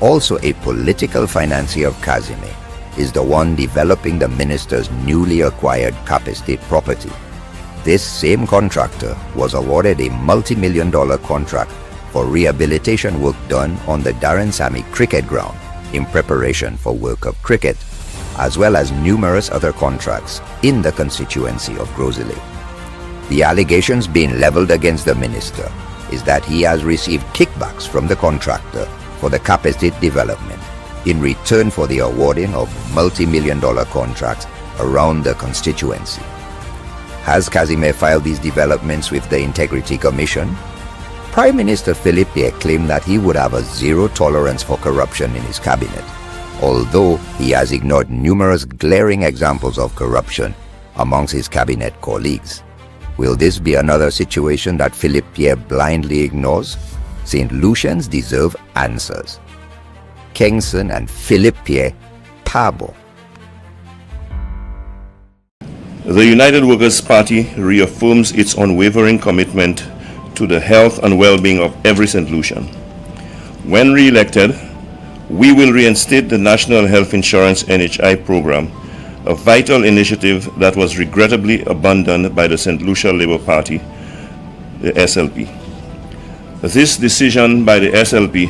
Also a political financier of Casimir, is the one developing the minister's newly acquired Cap Estate property. This same contractor was awarded a multi-million-dollar contract for rehabilitation work done on the Darren Sammy cricket ground in preparation for World Cup cricket, as well as numerous other contracts in the constituency of Grosley. The allegations being leveled against the minister is that he has received kickbacks from the contractor for the Cap Estate development in return for the awarding of multi-million-dollar contracts around the constituency. Has Casimir filed these developments with the Integrity Commission? Prime Minister Philippe Pierre claimed that he would have a zero tolerance for corruption in his cabinet, although he has ignored numerous glaring examples of corruption amongst his cabinet colleagues. Will this be another situation that Philippe Pierre blindly ignores? St. Lucians deserve answers. Kingston and Philippe Pierre, Pabo. The United Workers' Party reaffirms its unwavering commitment to the health and well-being of every St. Lucian. When re-elected, we will reinstate the National Health Insurance NHI program, a vital initiative that was regrettably abandoned by the St. Lucia Labour Party, the SLP. This decision by the SLP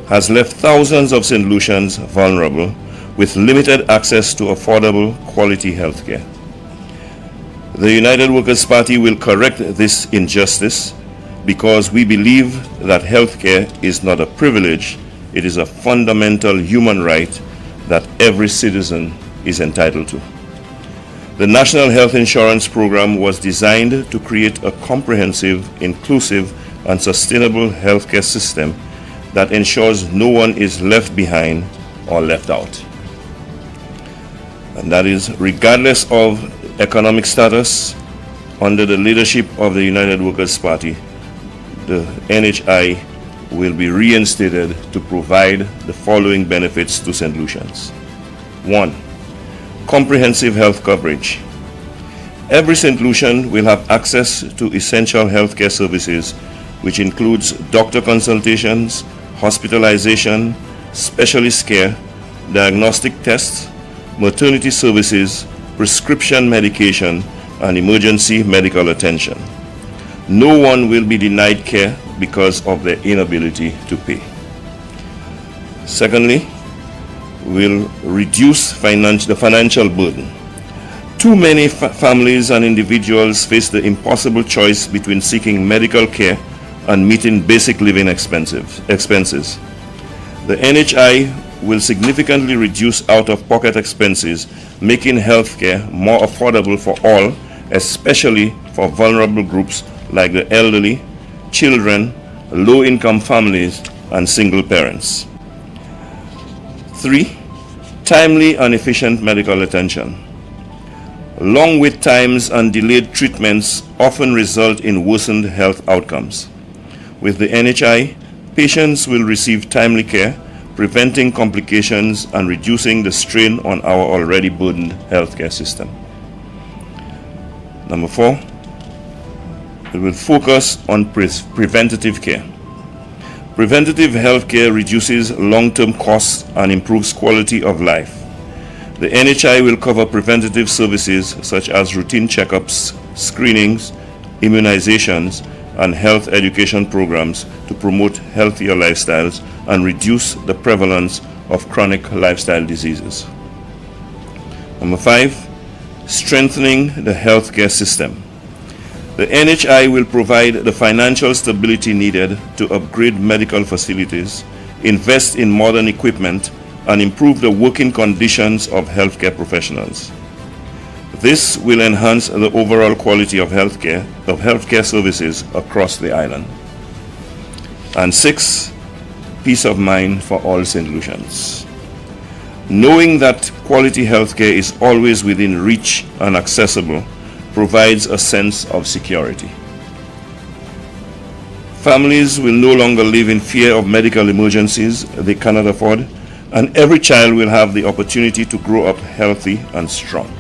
has left thousands of St. Lucians vulnerable with limited access to affordable, quality health care. The United Workers' Party will correct this injustice because we believe that health care is not a privilege, it is a fundamental human right that every citizen is entitled to. The National Health Insurance Program was designed to create a comprehensive, inclusive, and sustainable healthcare system that ensures no one is left behind or left out. And that is regardless of economic status. Under the leadership of the United Workers' Party, the NHI will be reinstated to provide the following benefits to St. Lucians. 1. Comprehensive health coverage. Every St. Lucian will have access to essential healthcare services, which includes doctor consultations, hospitalization, specialist care, diagnostic tests, maternity services, prescription medication, and emergency medical attention. No one will be denied care because of their inability to pay. Secondly, we'll reduce the financial burden. Too many families and individuals face the impossible choice between seeking medical care and meeting basic living expenses. The NHI will significantly reduce out-of-pocket expenses, making healthcare more affordable for all, especially for vulnerable groups like the elderly, children, low-income families, and single parents. 3. Timely and efficient medical attention. Long wait times and delayed treatments often result in worsened health outcomes. With the NHI, patients will receive timely care, preventing complications and reducing the strain on our already burdened healthcare system. Number 4, it will focus on preventative care. Preventative health care reduces long-term costs and improves quality of life. The NHI will cover preventative services such as routine checkups, screenings, immunizations, and health education programs to promote healthier lifestyles and reduce the prevalence of chronic lifestyle diseases. Number 5, strengthening the healthcare system. The NHI will provide the financial stability needed to upgrade medical facilities, invest in modern equipment, and improve the working conditions of healthcare professionals. This will enhance the overall quality of healthcare services across the island. And 6, peace of mind for all St. Lucians. Knowing that quality healthcare is always within reach and accessible provides a sense of security. Families will no longer live in fear of medical emergencies they cannot afford, and every child will have the opportunity to grow up healthy and strong.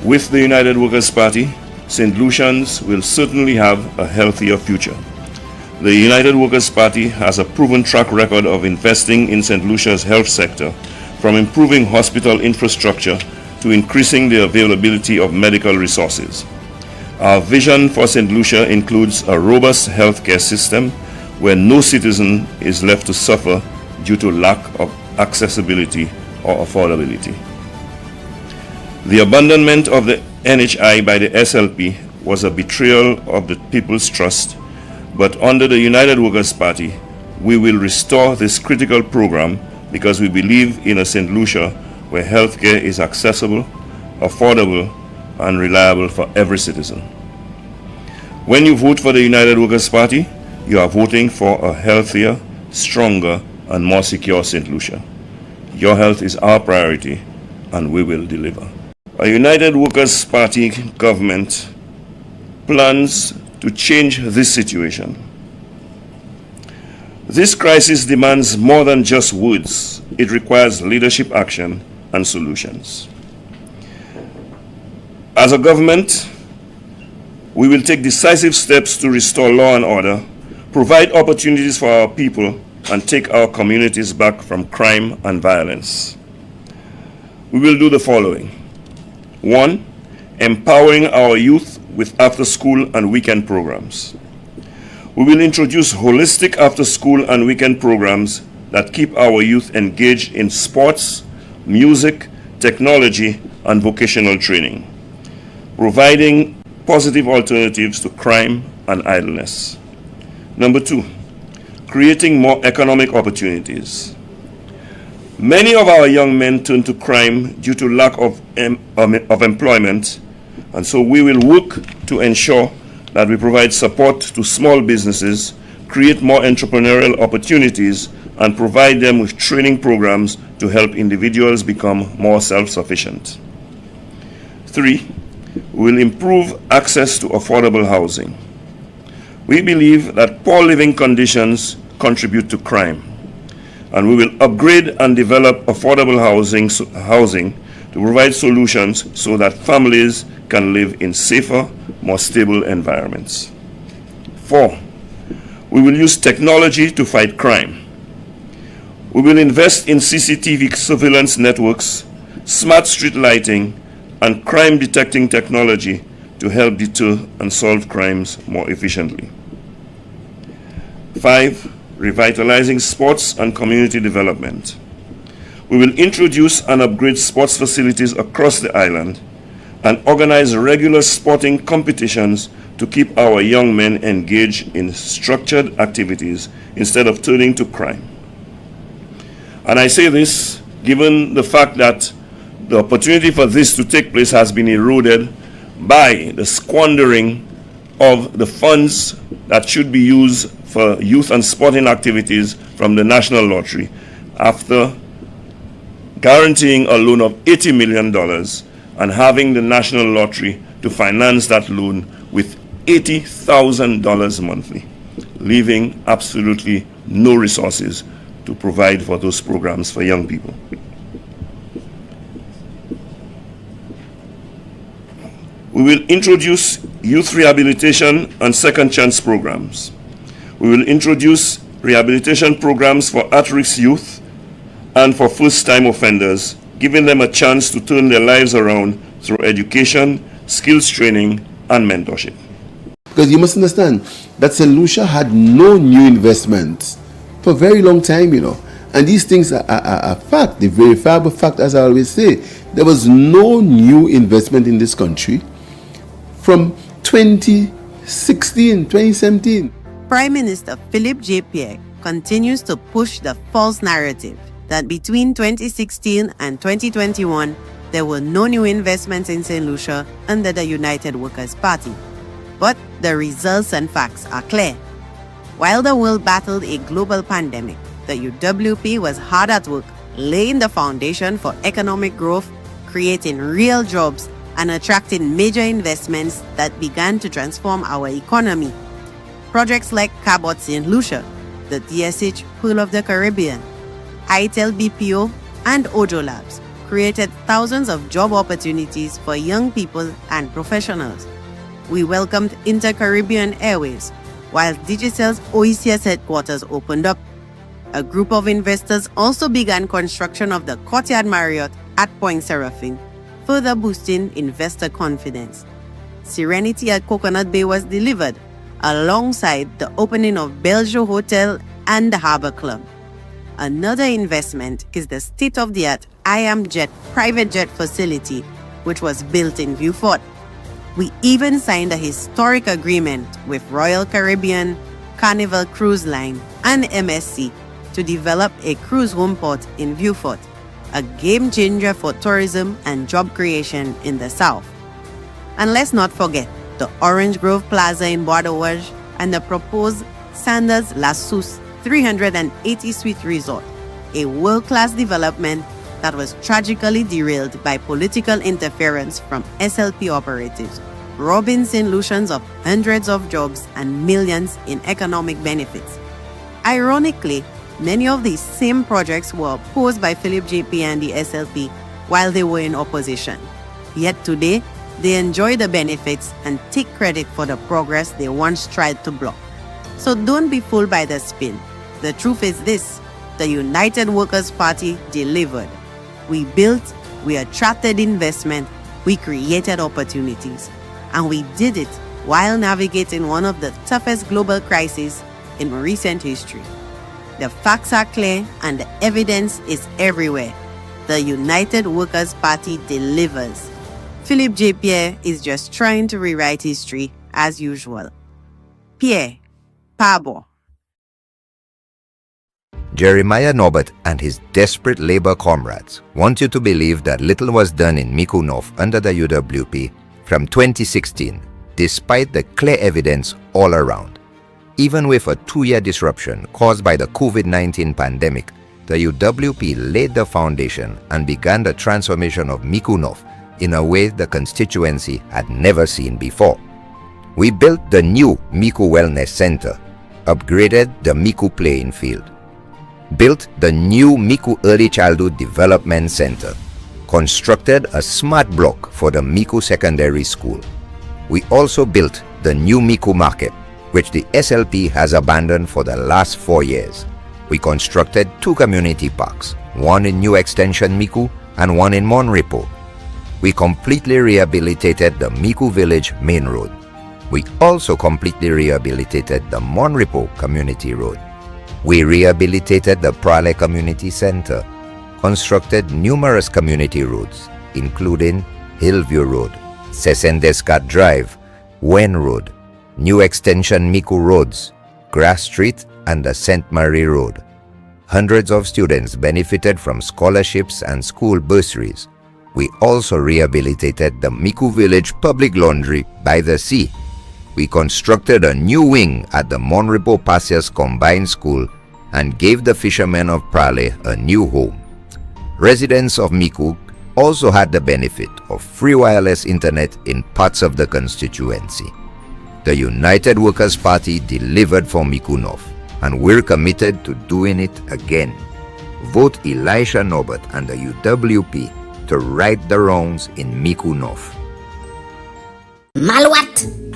With the United Workers' Party, St. Lucians will certainly have a healthier future. The United Workers' Party has a proven track record of investing in St. Lucia's health sector, from improving hospital infrastructure to increasing the availability of medical resources. Our vision for St. Lucia includes a robust healthcare system where no citizen is left to suffer due to lack of accessibility or affordability. The abandonment of the NHI by the SLP was a betrayal of the people's trust, but under the United Workers' Party, we will restore this critical program because we believe in a St. Lucia where healthcare is accessible, affordable, and reliable for every citizen. When you vote for the United Workers' Party, you are voting for a healthier, stronger, and more secure St. Lucia. Your health is our priority, and we will deliver. A United Workers' Party government plans to change this situation. This crisis demands more than just words. It requires leadership action and solutions. As a government, we will take decisive steps to restore law and order, provide opportunities for our people, and take our communities back from crime and violence. We will do the following. 1. Empowering our youth with after-school and weekend programs. We will introduce holistic after-school and weekend programs that keep our youth engaged in sports, music, technology, and vocational training, providing positive alternatives to crime and idleness. Number 2, creating more economic opportunities. Many of our young men turn to crime due to lack of employment, and so we will work to ensure that we provide support to small businesses, create more entrepreneurial opportunities, and provide them with training programs to help individuals become more self-sufficient. 3, we will improve access to affordable housing. We believe that poor living conditions contribute to crime, and we will upgrade and develop affordable housing to provide solutions so that families can live in safer, more stable environments. 4, we will use technology to fight crime. We will invest in CCTV surveillance networks, smart street lighting, and crime detecting technology to help deter and solve crimes more efficiently. 5, revitalizing sports and community development. We will introduce and upgrade sports facilities across the island and organize regular sporting competitions to keep our young men engaged in structured activities instead of turning to crime. And I say this given the fact that the opportunity for this to take place has been eroded by the squandering of the funds that should be used for youth and sporting activities from the National Lottery, after guaranteeing a loan of $80 million and having the National Lottery to finance that loan with $80,000 monthly, leaving absolutely no resources to provide for those programs for young people. We will introduce youth rehabilitation and second chance programs. We will introduce rehabilitation programs for at-risk youth and for first-time offenders, giving them a chance to turn their lives around through education, skills training, and mentorship. Because you must understand that St. Lucia had no new investments for a very long time, And these things are a fact, the verifiable fact, as I always say. There was no new investment in this country from 2017. Prime Minister Philip J. Pierre continues to push the false narrative that between 2016 and 2021, there were no new investments in St. Lucia under the United Workers' Party. But the results and facts are clear. While the world battled a global pandemic, the UWP was hard at work laying the foundation for economic growth, creating real jobs, and attracting major investments that began to transform our economy. Projects like Cabot St. Lucia, the DSH Pearl of the Caribbean, ITEL BPO, and Ojo Labs created thousands of job opportunities for young people and professionals. We welcomed Inter-Caribbean Airways, while Digicel's OECS headquarters opened up. A group of investors also began construction of the Courtyard Marriott at Point Seraphim, further boosting investor confidence. Serenity at Coconut Bay was delivered, alongside the opening of Bellevue Hotel and the Harbor Club. Another investment is the state-of-the-art IAMJet private jet facility, which was built in Vieux Fort. We even signed a historic agreement with Royal Caribbean, Carnival Cruise Line, and MSC to develop a cruise home port in Vieux Fort, a game changer for tourism and job creation in the South. And let's not forget the Orange Grove Plaza in Bois d'Auge and the proposed Sanders La Sousse 380-suite resort, a world-class development that was tragically derailed by political interference from SLP operatives, robbing St. Lucians of hundreds of jobs and millions in economic benefits. Ironically, many of these same projects were opposed by Philip JP and the SLP while they were in opposition. Yet today, they enjoy the benefits and take credit for the progress they once tried to block. So don't be fooled by the spin. The truth is this: the United Workers' Party delivered. We built, we attracted investment, we created opportunities, and we did it while navigating one of the toughest global crises in recent history. The facts are clear and the evidence is everywhere. The United Workers' Party delivers. Philip J. Pierre is just trying to rewrite history as usual. Pierre, Pabo. Jeremiah Norbert and his desperate labor comrades want you to believe that little was done in Micoud North under the UWP from 2016, despite the clear evidence all around. Even with a 2-year disruption caused by the COVID-19 pandemic, the UWP laid the foundation and began the transformation of Micoud North in a way the constituency had never seen before. We built the new Micoud Wellness Center, upgraded the Micoud playing field, built the new Micoud Early Childhood Development Center, constructed a smart block for the Micoud Secondary School. We also built the new Micoud Market, which the SLP has abandoned for the last 4 years. We constructed 2 community parks, one in New Extension Micoud and one in Monrepo. We completely rehabilitated the Micoud Village Main Road. We also completely rehabilitated the Monrepo Community Road. We rehabilitated the Prale Community Center, constructed numerous community roads, including Hillview Road, Sesendescat Drive, Wen Road, New Extension Micoud Roads, Grass Street, and the St. Marie Road. Hundreds of students benefited from scholarships and school bursaries. We also rehabilitated the Micoud Village Public Laundry by the Sea. We constructed a new wing at the Monrepo Passias Combined School and gave the fishermen of Prale a new home. Residents of Micoud also had the benefit of free wireless internet in parts of the constituency. The United Workers' Party delivered for Micoud North, and we're committed to doing it again. Vote Elisha Norbert and the UWP to right the wrongs in Micoud North. Malwat!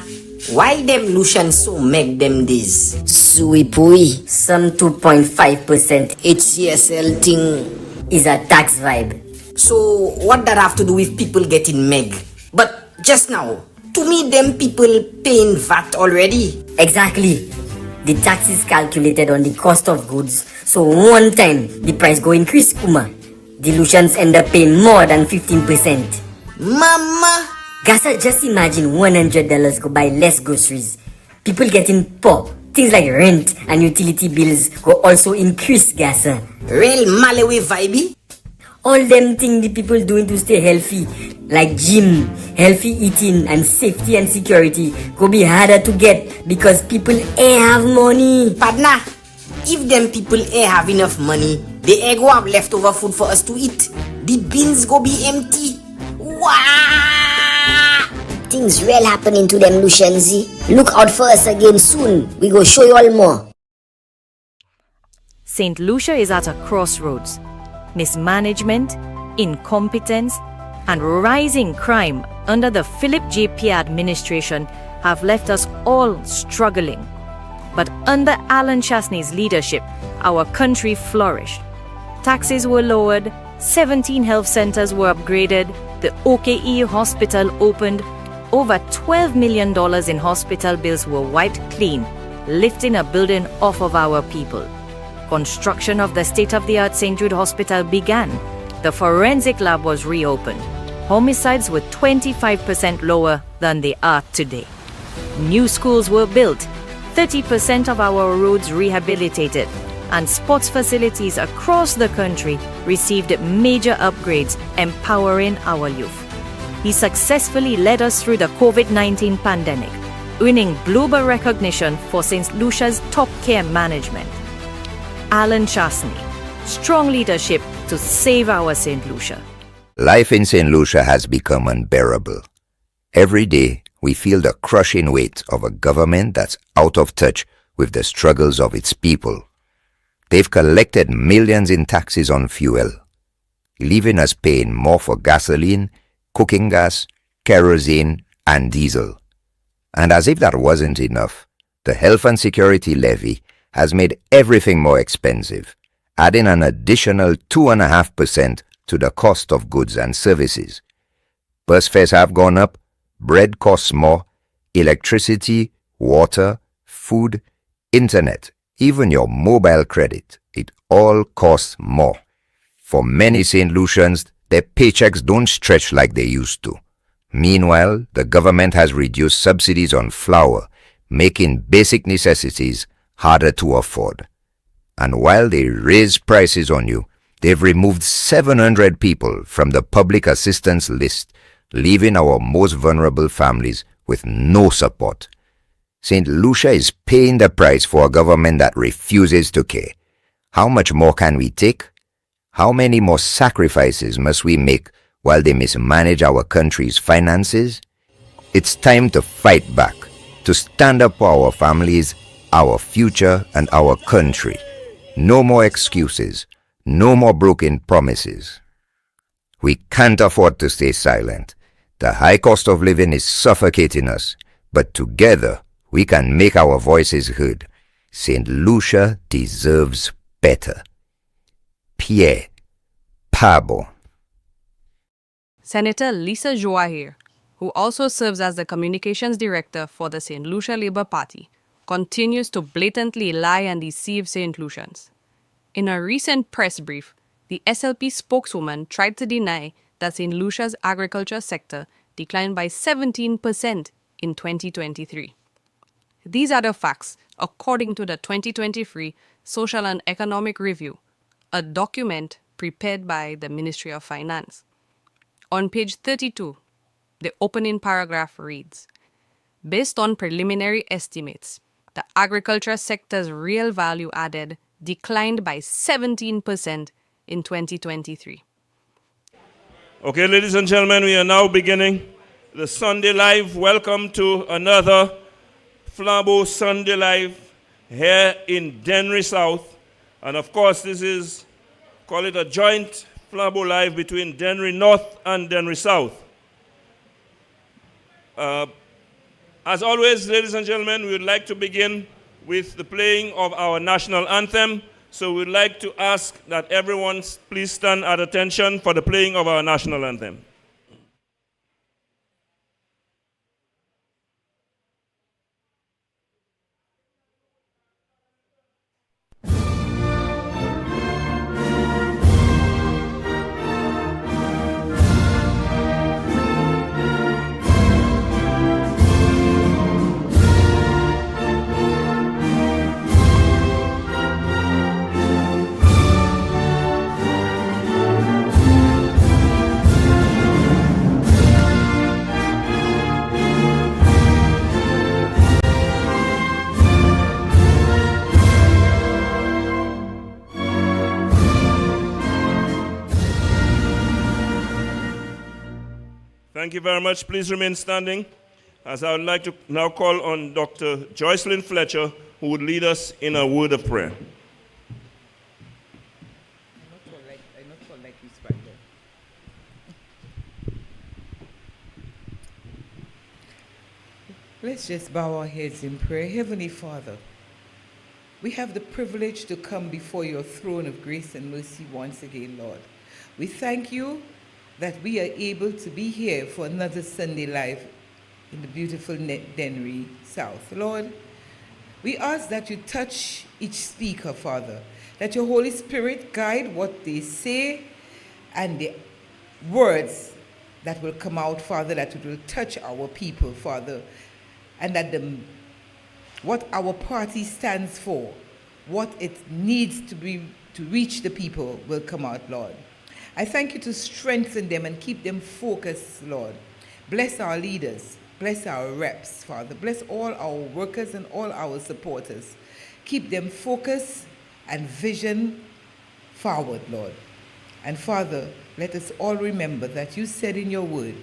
Why them Lucians so make them this? Suipui. Some 2.5% HCSL thing is a tax vibe. So what that have to do with people getting meg? But just now, to me them people paying VAT already. Exactly. The tax is calculated on the cost of goods. So one time the price go increase, Kuma. The Lucians end up paying more than 15%. Mama! Gasa, just imagine $100 go buy less groceries. People getting poor. Things like rent and utility bills go also increase, Gasa. Real Malawi vibe? All them things the people doing to stay healthy, like gym, healthy eating, and safety and security, go be harder to get because people ain't have money. Partner, if them people ain't have enough money, they ain't go have leftover food for us to eat. The bins go be empty. Wow! Things real happening to them, Lucianzi. Look out for us again soon. We go show you all more. St. Lucia is at a crossroads. Mismanagement, incompetence, and rising crime under the Philip J. Pierre administration have left us all struggling. But under Alan Chasney's leadership, our country flourished. Taxes were lowered, 17 health centers were upgraded, the OKE hospital opened, over $12 million in hospital bills were wiped clean, lifting a burden off of our people. Construction of the state-of-the-art St. Jude Hospital began. The forensic lab was reopened. Homicides were 25% lower than they are today. New schools were built, 30% of our roads rehabilitated, and sports facilities across the country received major upgrades, empowering our youth. He successfully led us through the COVID-19 pandemic, winning global recognition for St. Lucia's top care management. Alan Chasney, strong leadership to save our St. Lucia. Life in St. Lucia has become unbearable. Every day, we feel the crushing weight of a government that's out of touch with the struggles of its people. They've collected millions in taxes on fuel, leaving us paying more for gasoline, cooking gas, kerosene, and diesel. And as if that wasn't enough, the Health and Security Levy has made everything more expensive, adding an additional 2.5% to the cost of goods and services. Bus fares have gone up, bread costs more, electricity, water, food, internet, even your mobile credit, it all costs more. For many St. Lucians, their paychecks don't stretch like they used to. Meanwhile, the government has reduced subsidies on flour, making basic necessities harder to afford. And while they raise prices on you, they've removed 700 people from the public assistance list, leaving our most vulnerable families with no support. St. Lucia is paying the price for a government that refuses to care. How much more can we take? How many more sacrifices must we make while they mismanage our country's finances? It's time to fight back, to stand up for our families, our future, and our country. No more excuses, no more broken promises. We can't afford to stay silent. The high cost of living is suffocating us, but together we can make our voices heard. St. Lucia deserves better. Pierre Pabo. Senator Lisa Joahir, who also serves as the communications director for the St. Lucia Labour Party, continues to blatantly lie and deceive St. Lucians. In a recent press brief, the SLP spokeswoman tried to deny that St. Lucia's agriculture sector declined by 17% in 2023. These are the facts according to the 2023 Social and Economic Review, a document prepared by the Ministry of Finance. On page 32, the opening paragraph reads, "Based on preliminary estimates, the agriculture sector's real value added declined by 17% in 2023. Okay, ladies and gentlemen, we are now beginning the Sunday Live. Welcome to another Flambeau Sunday Live here in Dennery South. And of course, this is, call it a joint Flambeau Live between Dennery North and Dennery South. As always, ladies and gentlemen, we would like to begin with the playing of our national anthem. So we'd like to ask that everyone please stand at attention for the playing of our national anthem. Thank you very much. Please remain standing, as I would like to now call on Dr. Joycelyn Fletcher, who would lead us in a word of prayer. Let's just bow our heads in prayer. Heavenly Father, we have the privilege to come before your throne of grace and mercy once again, Lord. We thank you that we are able to be here for another Sunday Live in the beautiful Dennery South. Lord, we ask that you touch each speaker, Father, that your Holy Spirit guide what they say and the words that will come out, Father, that it will touch our people, Father, and that what our party stands for, what it needs to be to reach the people will come out, Lord. I thank you to strengthen them and keep them focused, Lord. Bless our leaders. Bless our reps, Father. Bless all our workers and all our supporters. Keep them focused and vision forward, Lord. And Father, let us all remember that you said in your word,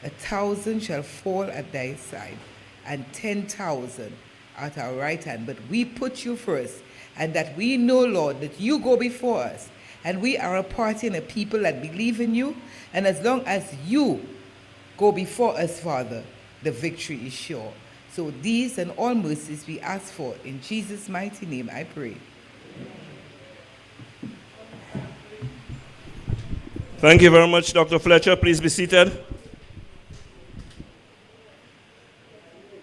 1,000 shall fall at thy side and 10,000 at our right hand. But we put you first, and that we know, Lord, that you go before us. And we are a party and a people that believe in you. And as long as you go before us, Father, the victory is sure. So these and all mercies we ask for. In Jesus' mighty name I pray. Thank you very much, Dr. Fletcher. Please be seated.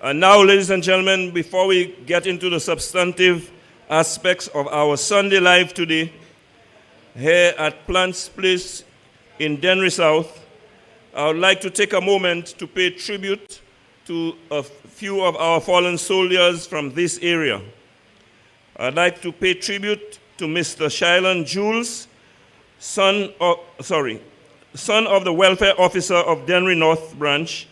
And now, ladies and gentlemen, before we get into the substantive aspects of our Sunday Live today, here at Plants Place in Dennery South, I would like to take a moment to pay tribute to a few of our fallen soldiers from this area. I'd like to pay tribute to Mr. Shylon Jules, son of the welfare officer of Dennery North Branch,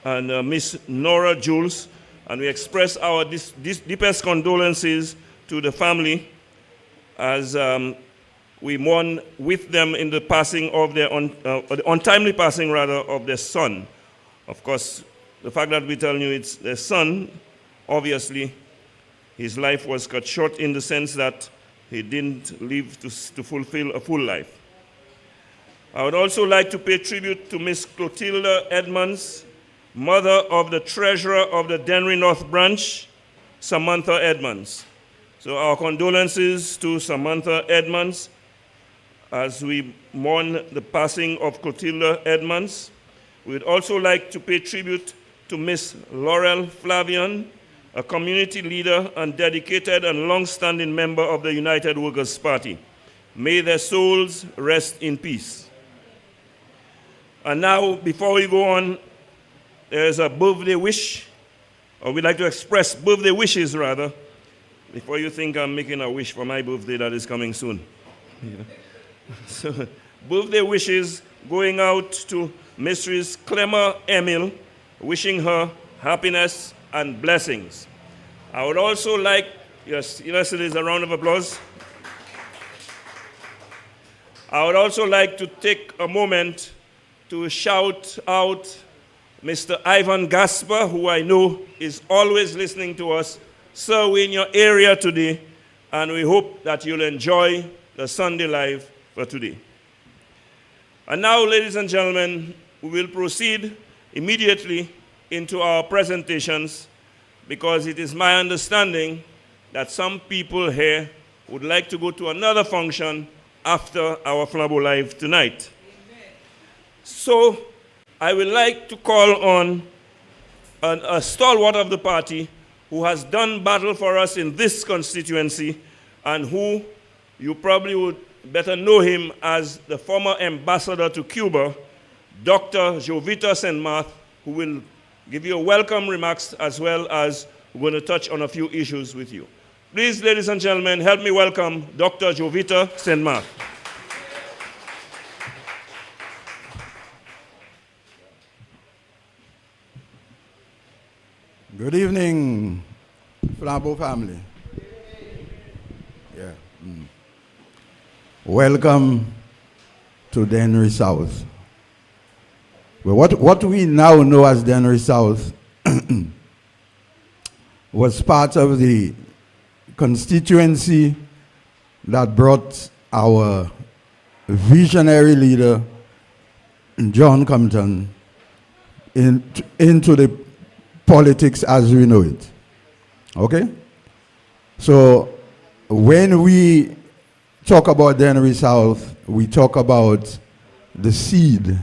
and Miss Nora Jules, and we express our deepest condolences to the family as we mourn with them in the passing of their untimely passing, rather, of their son. Of course, the fact that we tell you it's their son, obviously, his life was cut short in the sense that he didn't live to fulfill a full life. I would also like to pay tribute to Miss Clotilda Edmonds, mother of the treasurer of the Dennery North Branch, Samantha Edmonds. So our condolences to Samantha Edmonds as we mourn the passing of Clotilda Edmonds. We'd also like to pay tribute to Miss Laurel Flavian, a community leader and dedicated and long-standing member of the United Workers' Party. May their souls rest in peace. And now, before we go on, there's a birthday wish, or we'd like to express birthday wishes, rather, before you think I'm making a wish for my birthday that is coming soon. So, birthday wishes going out to Mrs. Clemmer Emil, wishing her happiness and blessings. I would also like, yes, it is a round of applause. I would also like to take a moment to shout out Mr. Ivan Gasper, who I know is always listening to us. Sir, we're in your area today, and we hope that you'll enjoy the Sunday Live for today. And now, ladies and gentlemen, we will proceed immediately into our presentations, because it is my understanding that some people here would like to go to another function after our Flabo Live tonight. Amen. So I would like to call on a stalwart of the party who has done battle for us in this constituency, and who you probably would better know him as the former ambassador to Cuba, Dr. Jovita Saint-Marthe, who will give you a welcome remarks, as well as we're going to touch on a few issues with you. Please, ladies and gentlemen, help me welcome Dr. Jovita Saint-Marthe. Good evening, Flabo family. Yeah. Welcome to Dennery South. Well, what we now know as Dennery South was part of the constituency that brought our visionary leader, John Compton, into the politics as we know it. Okay? So when we talk about Dennery South, we talk about the seed.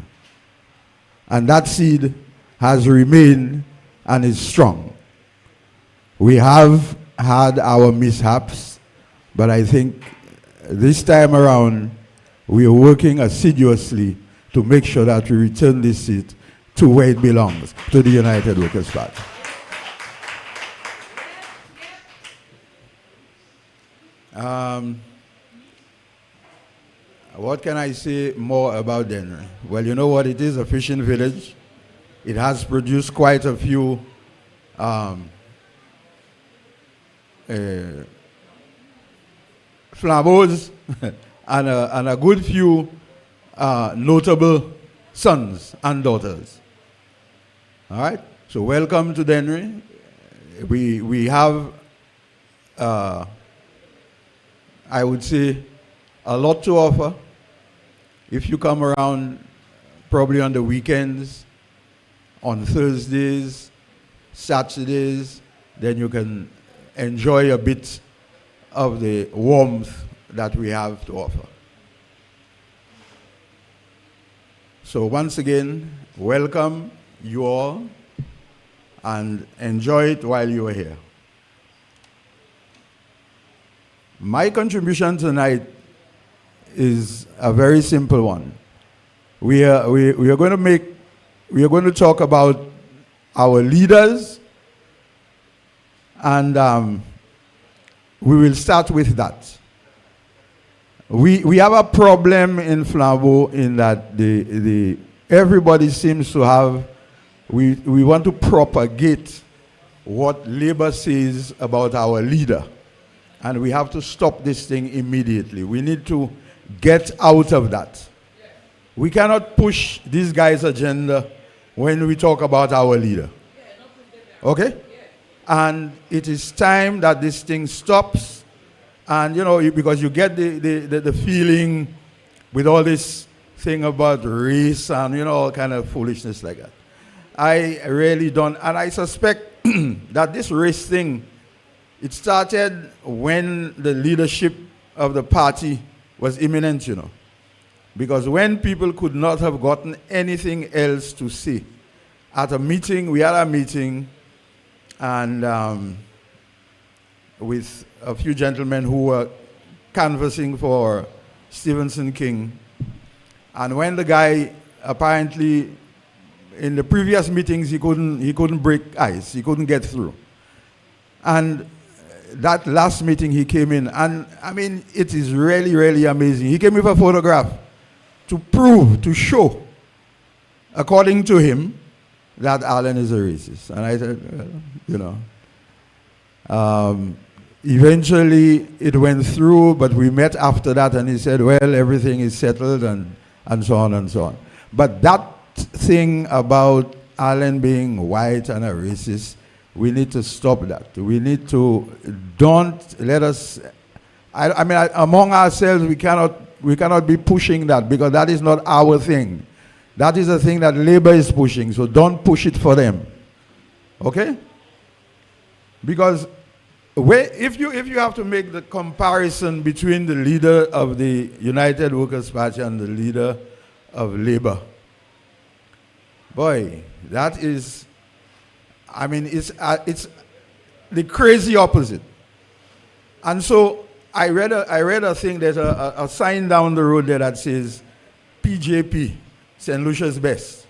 And that seed has remained and is strong. We have had our mishaps, but I think this time around we are working assiduously to make sure that we return this seat to where it belongs, to the United Workers' Party. What can I say more about Dennery? Well, you know what? It is a fishing village. It has produced quite a few flambeaux and a good few notable sons and daughters. All right? So welcome to Dennery. We have, I would say, a lot to offer. If you come around probably on the weekends, on Thursdays, Saturdays, then you can enjoy a bit of the warmth that we have to offer. So once again, welcome you all and enjoy it while you are here. My contribution tonight is a very simple one. We are going to talk about our leaders, and we will start with that. We have a problem in Flambeau in that everybody seems to have, we want to propagate what Labour says about our leader. And we have to stop this thing immediately. We need to get out of that. We cannot push this guy's agenda when we talk about our leader. Okay? And it is time that this thing stops. And, you know, because you get the feeling with all this thing about race and, you know, all kind of foolishness like that. I really don't. And I suspect that this race thing, it started when the leadership of the party was imminent, you know. Because when people could not have gotten anything else to say, at a meeting, we had a meeting, and with a few gentlemen who were canvassing for Stevenson King. And when the guy apparently, in the previous meetings, he couldn't break ice, he couldn't get through. And that last meeting he came in, and I mean, it is really, really amazing. He came with a photograph to prove, to show, according to him, that Allen is a racist. And I said, well, you know, eventually it went through, but we met after that, and he said, well, everything is settled, and so on and so on. But that thing about Allen being white and a racist, we need to stop that. We need to, don't let us, I mean, among ourselves, we cannot be pushing that, because that is not our thing. That is a thing that Labour is pushing, so don't push it for them. Okay? Because if you have to make the comparison between the leader of the United Workers' Party and the leader of Labour, boy, that is, I mean, it's the crazy opposite. And so I read a thing, there's a sign down the road there that says PJP, St. Lucia's best.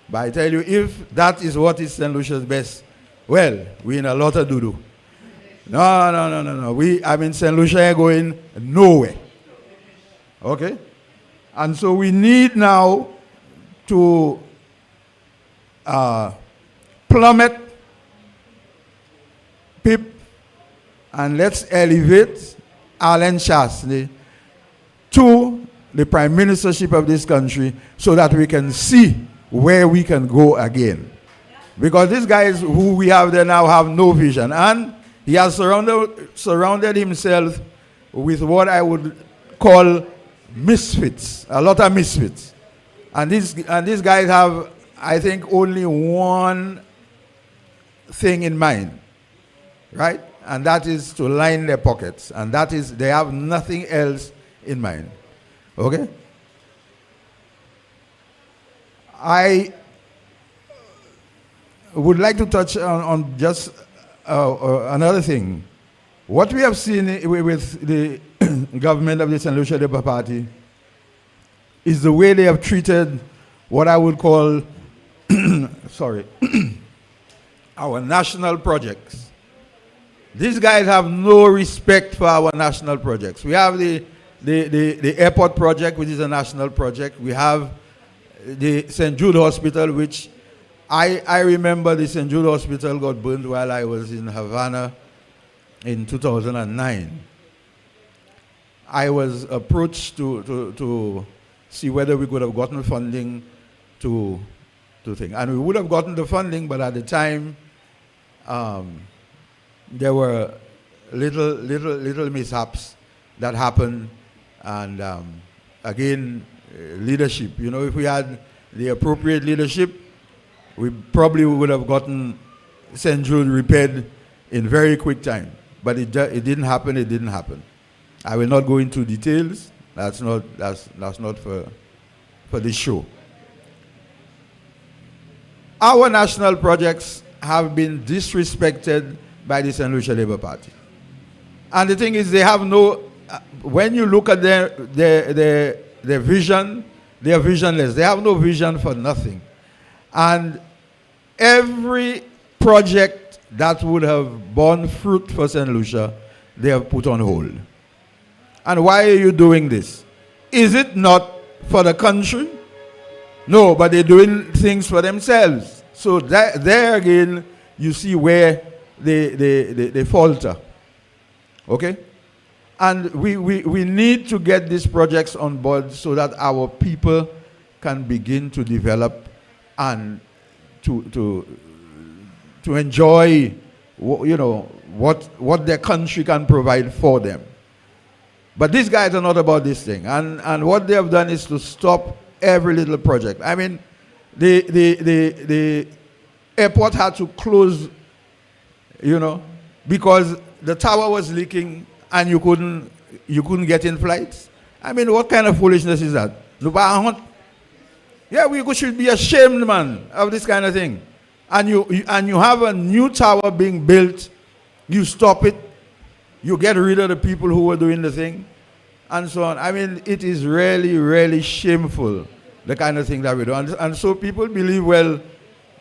But I tell you, if that is what is St. Lucia's best, well, we're in a lot of doo-doo. No. St. Lucia ain't going nowhere. Okay? And so we need now to plummet Pip, and let's elevate Allen Chastanet to the prime ministership of this country so that we can see where we can go again. Because these guys who we have there now have no vision, and he has surrounded himself with what I would call misfits, a lot of misfits. And these guys have, I think, only one thing in mind, right? and that is to line their pockets, and that is, they have nothing else in mind. Okay? I would like to touch on just another thing. What we have seen with the government of the St. Lucia Labour Party is the way they have treated what I would call, sorry, our national projects. These guys have no respect for our national projects. We have the airport project, which is a national project. We have the St. Jude Hospital, which I remember the St. Jude Hospital got burned while I was in Havana in 2009. I was approached to see whether we could have gotten funding to thing. And we would have gotten the funding, but at the time, there were little mishaps that happened. And again, leadership. You know, if we had the appropriate leadership, we probably would have gotten St. Jude repaired in very quick time. But it didn't happen. It didn't happen. I will not go into details. That's not for this show. Our national projects have been disrespected by the St. Lucia Labour Party. And the thing is, they have no, when you look at their vision, they are visionless. They have no vision for nothing. And every project that would have borne fruit for St. Lucia, they have put on hold. And why are you doing this? Is it not for the country? No, but they're doing things for themselves. So there again, you see where they falter. Okay? And we need to get these projects on board so that our people can begin to develop and to enjoy, you know, what their country can provide for them. But these guys are not about this thing. And what they have done is to stop every little project. I mean, the airport had to close, you know, because the tower was leaking and you couldn't get in flights. I mean, what kind of foolishness is that? Yeah, we should be ashamed, man, of this kind of thing. And you have a new tower being built, you stop it, you get rid of the people who were doing the thing, and so on. I mean, it is really, really shameful, the kind of thing that we do. And so people believe, well,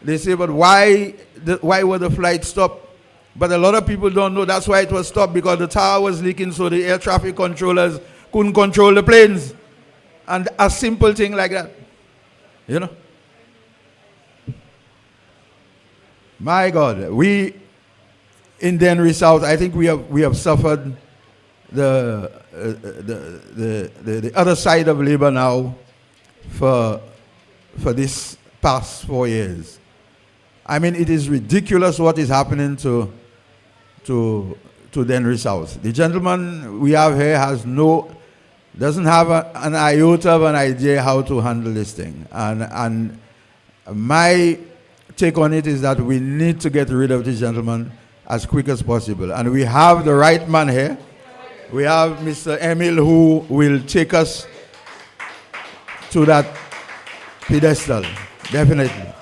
they say, but why were the flights stopped? But a lot of people don't know that's why it was stopped, because the tower was leaking, so the air traffic controllers couldn't control the planes. And a simple thing like that, you know. My God, we in Dennery South, I think we have suffered the other side of labor now for this past 4 years. I mean, it is ridiculous what is happening to Dennery South. The gentleman we have here doesn't have an iota of an idea how to handle this thing. And my take on it is that we need to get rid of this gentleman as quick as possible. And we have the right man here. We have Mr. Emil, who will take us to that pedestal, definitely.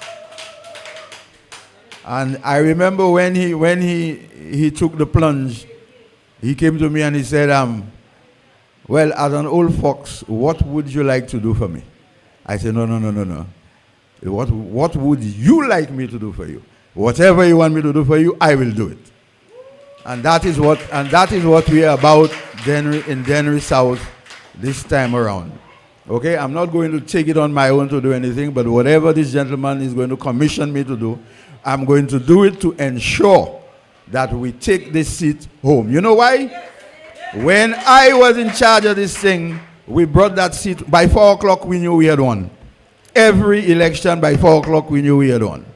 And I remember when he took the plunge, he came to me and he said, well, as an old fox, what would you like to do for me? I said, no. What would you like me to do for you? Whatever you want me to do for you, I will do it. And that is what we are about in Dennery South this time around. Okay, I'm not going to take it on my own to do anything, but whatever this gentleman is going to commission me to do, I'm going to do it to ensure that we take this seat home. You know why? When I was in charge of this thing, we brought that seat. By 4 o'clock, we knew we had won. Every election, by 4 o'clock, we knew we had won.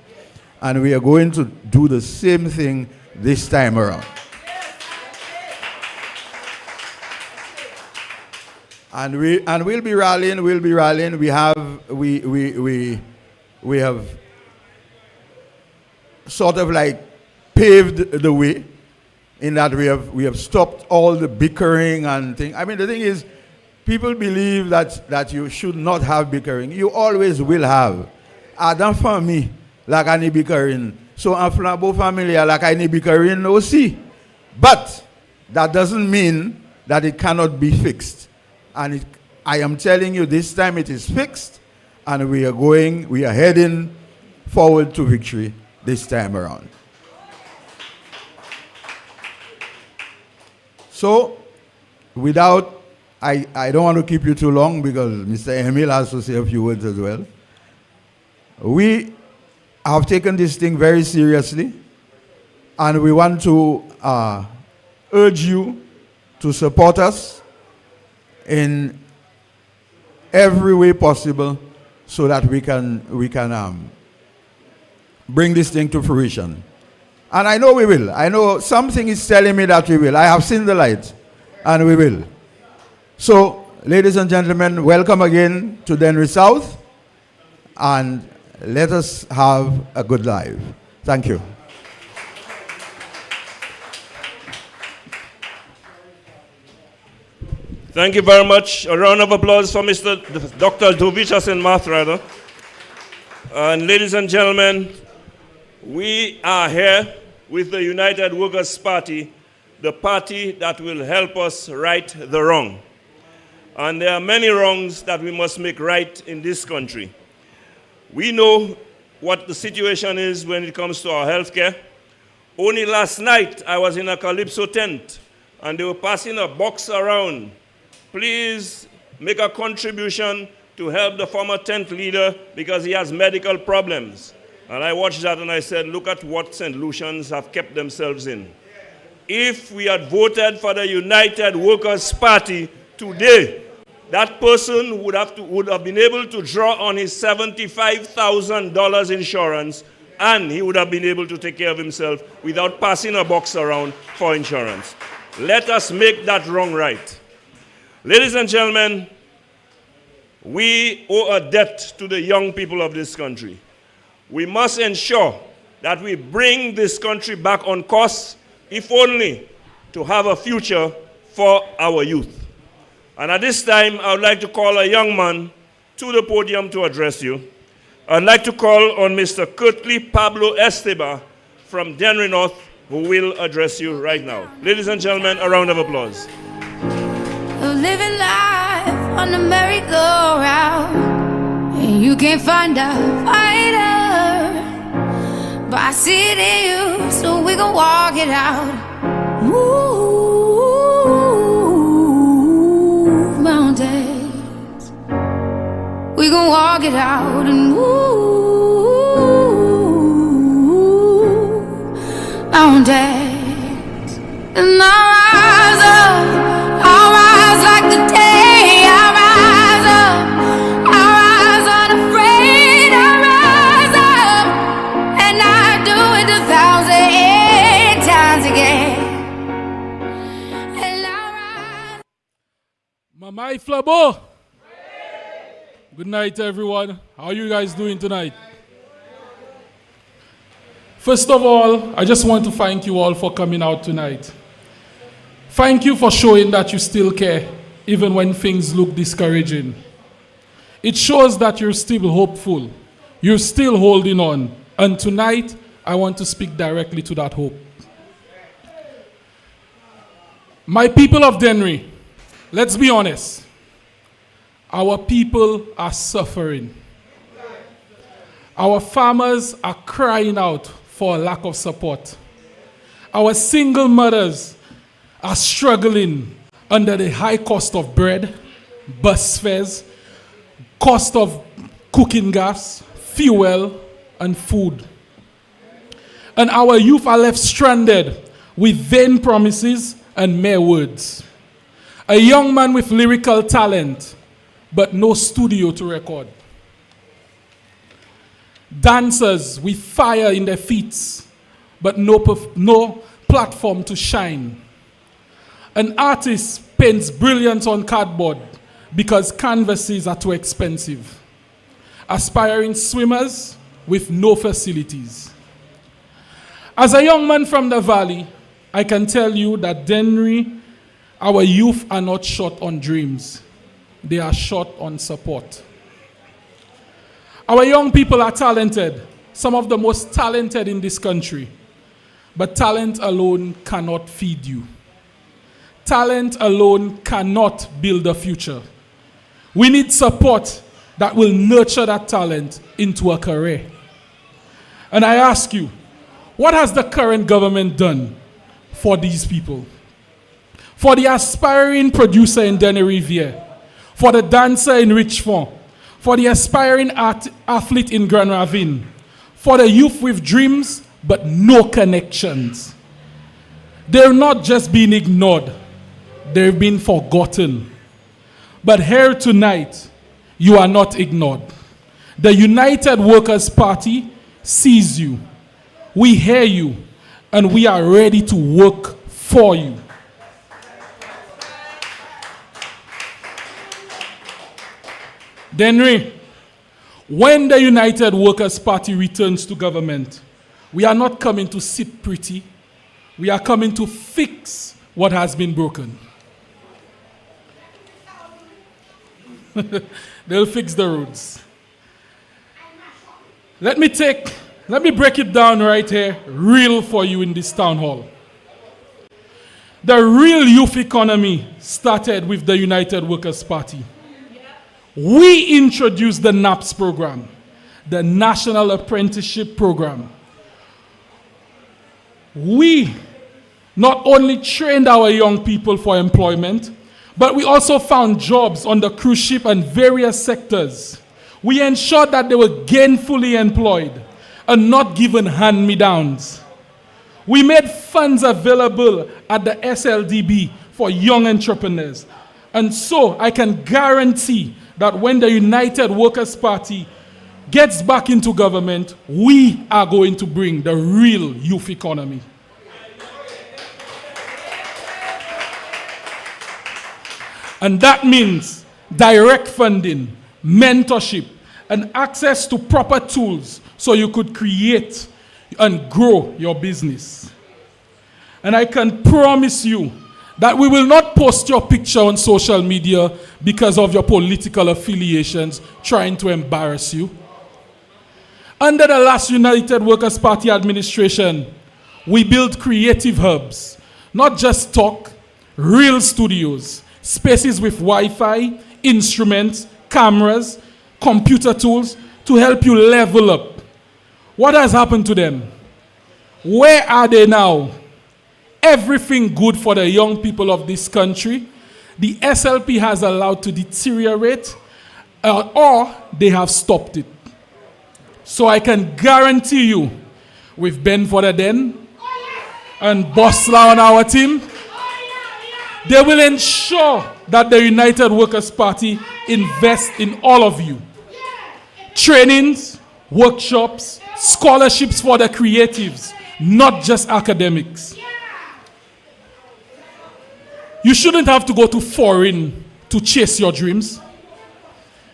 And we are going to do the same thing this time around. And we'll be rallying. We have sort of like paved the way in that we have stopped all the bickering and things. I mean, the thing is, people believe that you should not have bickering. You always will have. Adam for me, like any bickering. So a Flambeau family, like any bickering, no see. But that doesn't mean that it cannot be fixed. And I am telling you, this time it is fixed, and we are heading forward to victory this time around. So, I don't want to keep you too long because Mr. Emil has to say a few words as well. We have taken this thing very seriously, and we want to urge you to support us in every way possible so that we can bring this thing to fruition. And I know we will. I know something is telling me that we will. I have seen the light, and we will. So, ladies and gentlemen, welcome again to Dennery South, and let us have a good life. Thank you. Thank you very much. A round of applause for Dr. Dovicius and Math, And ladies and gentlemen, we are here with the United Workers' Party, the party that will help us right the wrong. And there are many wrongs that we must make right in this country. We know what the situation is when it comes to our health care. Only last night, I was in a Calypso tent, and they were passing a box around. Please make a contribution to help the former tent leader because he has medical problems. And I watched that and I said, look at what St. Lucians have kept themselves in. If we had voted for the United Workers' Party today, that person would have been able to draw on his $75,000 insurance, and he would have been able to take care of himself without passing a box around for insurance. Let us make that wrong right. Ladies and gentlemen, we owe a debt to the young people of this country. We must ensure that we bring this country back on course, if only to have a future for our youth. And at this time, I would like to call a young man to the podium to address you. I'd like to call on Mr. Curtly Pablo Esteban from Dennery North, who will address you right now. Ladies and gentlemen, a round of applause. Living life on the merry-go-round, and you can't find a fighter, but I see it in you, so we gon' walk it out. Move mountains, we gon' walk it out and move mountains, and I rise up. Like the day I rise up, I rise unafraid, I rise up, and I do it 1,000 times again. And I rise. Mamai Flabo. Good night, everyone. How are you guys doing tonight? First of all, I just want to thank you all for coming out tonight. Thank you for showing that you still care, even when things look discouraging. It shows that you're still hopeful. You're still holding on. And tonight, I want to speak directly to that hope. My people of Dennery, let's be honest. Our people are suffering. Our farmers are crying out for a lack of support. Our single mothers are struggling under the high cost of bread, bus fares, cost of cooking gas, fuel, and food. And our youth are left stranded with vain promises and mere words. A young man with lyrical talent, but no studio to record. Dancers with fire in their feet, but no platform to shine. An artist paints brilliance on cardboard because canvases are too expensive. Aspiring swimmers with no facilities. As a young man from the valley, I can tell you that Dennery, our youth are not short on dreams. They are short on support. Our young people are talented, some of the most talented in this country. But talent alone cannot feed you. Talent alone cannot build a future. We need support that will nurture that talent into a career. And I ask you, what has the current government done for these people? For the aspiring producer in Dennery, for the dancer in Richmond, for the aspiring athlete in Grand Ravine, for the youth with dreams but no connections. They're not just being ignored, they've been forgotten. But here tonight, you are not ignored. The United Workers' Party sees you. We hear you, and we are ready to work for you. Dennery, when the United Workers' Party returns to government, we are not coming to sit pretty. We are coming to fix what has been broken. They'll fix the roads. Let me break it down right here, real for you in this town hall. The real youth economy started with the United Workers' Party. We introduced the NAPS program, the National Apprenticeship Program. We not only trained our young people for employment, but we also found jobs on the cruise ship and various sectors. We ensured that they were gainfully employed and not given hand-me-downs. We made funds available at the SLDB for young entrepreneurs. And so I can guarantee that when the United Workers' Party gets back into government, we are going to bring the real youth economy. And that means direct funding, mentorship, and access to proper tools so you could create and grow your business. And I can promise you that we will not post your picture on social media because of your political affiliations trying to embarrass you. Under the last United Workers' Party administration, we built creative hubs, not just talk, real studios, spaces with Wi-Fi, instruments, cameras, computer tools to help you level up. What has happened to them? Where are they now? Everything good for the young people of this country, the SLP has allowed to deteriorate, or they have stopped it. So I can guarantee you, with Ben for the Den and Bosla on our team, they will ensure that the United Workers' Party invests in all of you. Trainings, workshops, scholarships for the creatives, not just academics. You shouldn't have to go to foreign to chase your dreams.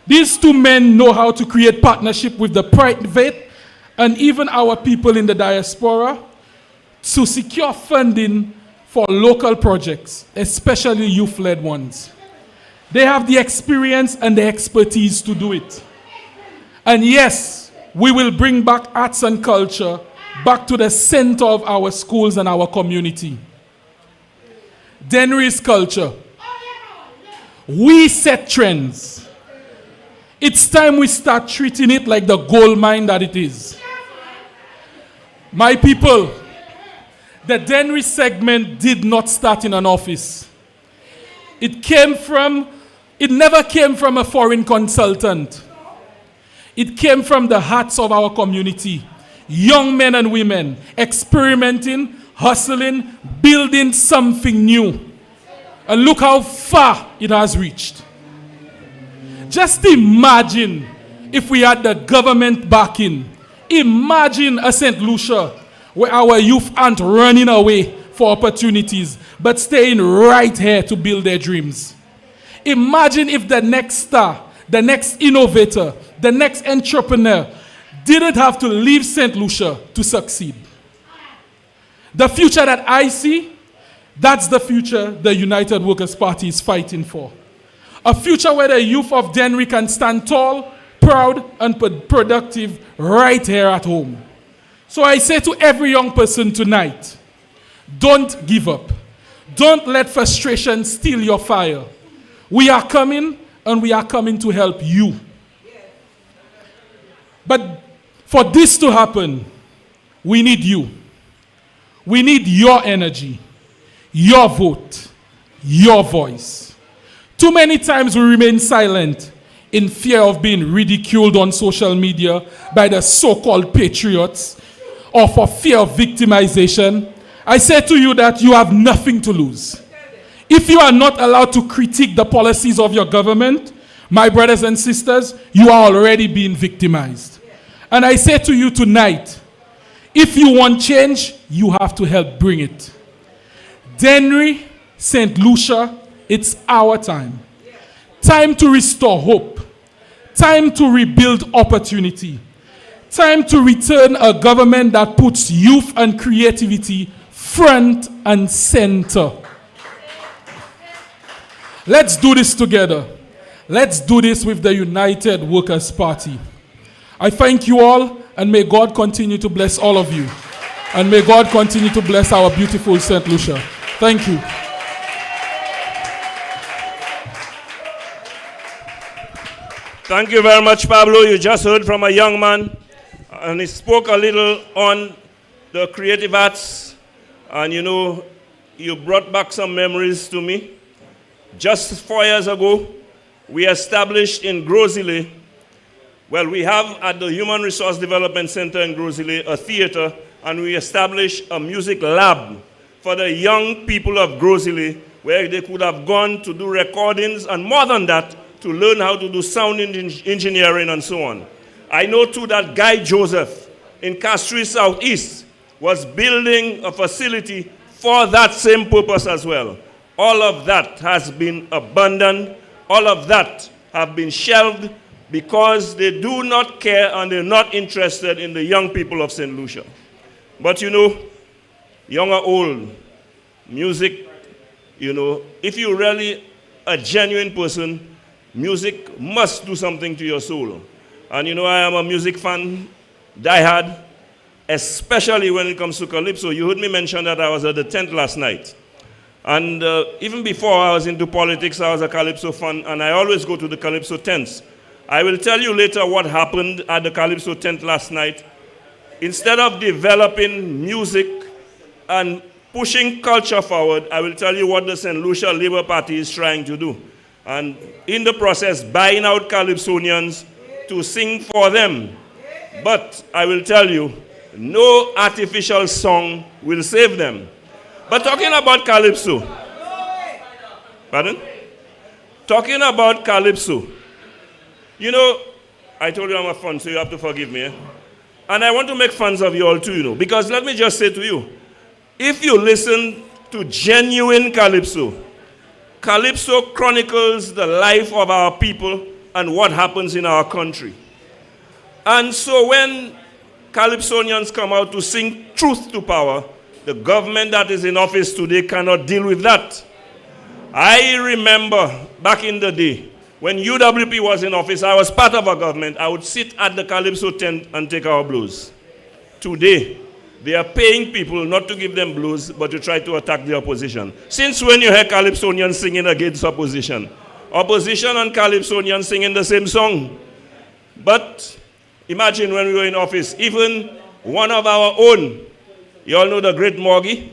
These two men know how to create partnership with the private and even our people in the diaspora to secure funding for local projects, especially youth-led ones. They have the experience and the expertise to do it. And yes, we will bring back arts and culture back to the center of our schools and our community. Dennery's culture. We set trends. It's time we start treating it like the gold mine that it is. My people, the Dennery segment did not start in an office. It never came from a foreign consultant. It came from the hearts of our community. Young men and women experimenting, hustling, building something new. And look how far it has reached. Just imagine if we had the government backing. Imagine a St. Lucia where our youth aren't running away for opportunities, but staying right here to build their dreams. Imagine if the next star, the next innovator, the next entrepreneur didn't have to leave St. Lucia to succeed. The future that I see, that's the future the United Workers' Party is fighting for. A future where the youth of Dennery can stand tall, proud, and productive right here at home. So I say to every young person tonight, don't give up. Don't let frustration steal your fire. We are coming, and we are coming to help you. But for this to happen, we need you. We need your energy, your vote, your voice. Too many times we remain silent in fear of being ridiculed on social media by the so-called patriots or for fear of victimization. I say to you that you have nothing to lose. If you are not allowed to critique the policies of your government, my brothers and sisters, you are already being victimized. And I say to you tonight, if you want change, you have to help bring it. Dennery, St. Lucia, it's our time. Time to restore hope. Time to rebuild opportunity. Time to return a government that puts youth and creativity front and center. Let's do this together. Let's do this with the United Workers' Party. I thank you all, and may God continue to bless all of you. And may God continue to bless our beautiful St. Lucia. Thank you. Thank you very much, Pablo. You just heard from a young man, and he spoke a little on the creative arts. And you know, you brought back some memories to me. Just 4 years ago, we established in Grosile, well, we have at the Human Resource Development Center in Grosile a theater, and we established a music lab for the young people of Grosile, where they could have gone to do recordings, and more than that, to learn how to do sound engineering and so on. I know too that Guy Joseph in Castries Southeast was building a facility for that same purpose as well. All of that has been abandoned. All of that have been shelved because they do not care and they're not interested in the young people of St. Lucia. But you know, young or old, music, you know, if you're really a genuine person, music must do something to your soul. And you know, I am a music fan, diehard, especially when it comes to Calypso. You heard me mention that I was at the tent last night. And even before I was into politics, I was a Calypso fan, and I always go to the Calypso tents. I will tell you later what happened at the Calypso tent last night. Instead of developing music and pushing culture forward, I will tell you what the St. Lucia Labour Party is trying to do. And in the process, buying out Calypsonians to sing for them. But I will tell you, no artificial song will save them. But talking about Calypso, pardon? Talking about Calypso, you know, I told you I'm a fan, so you have to forgive me. Eh? And I want to make fun of you all too, you know, because let me just say to you, if you listen to genuine Calypso, Calypso chronicles the life of our people and what happens in our country. And so when Calypsonians come out to sing truth to power, the government that is in office today cannot deal with that. I remember back in the day, when UWP was in office, I was part of a government. I would sit at the Calypso tent and take our blues. Today, they are paying people not to give them blues, but to try to attack the opposition. Since when you hear Calypsonians singing against opposition? Opposition and Calypsonians singing the same song. But imagine when we were in office, even one of our own, you all know the great Morgie?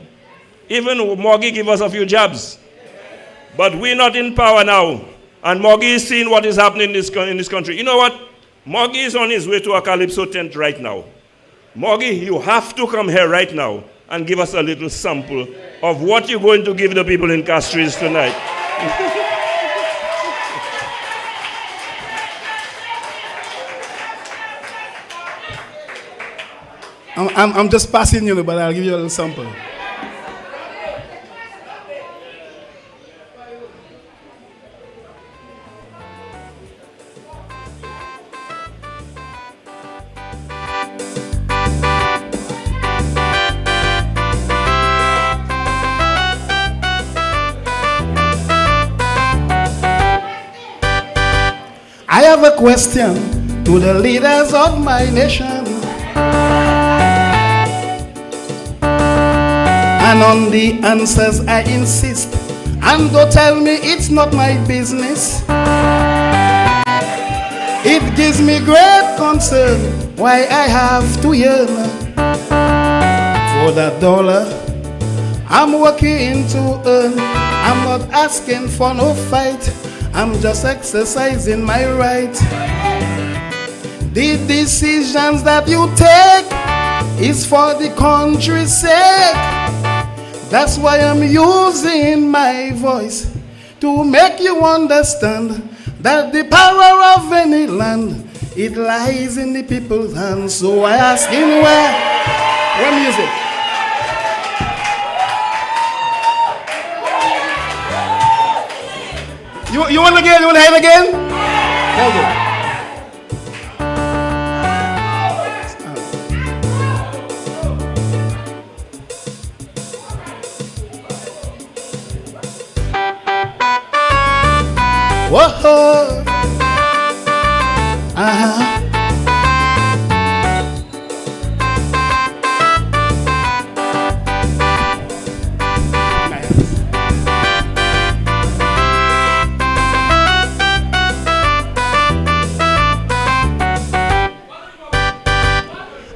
Even Morgie gave us a few jabs. But we're not in power now. And Morgie is seeing what is happening in this country. You know what? Morgie is on his way to a Calypso tent right now. Morgie, you have to come here right now and give us a little sample of what you're going to give the people in Castries tonight. I'm just passing you, but I'll give you a little sample. I have a question to the leaders of my nation. And on the answers I insist. And don't tell me it's not my business. It gives me great concern why I have to yearn for that dollar I'm working to earn. I'm not asking for no fight, I'm just exercising my right. The decisions that you take is for the country's sake. That's why I'm using my voice to make you understand that the power of any land, it lies in the people's hands. So I ask in where music? You want again? You want to have again? Okay. Whoa.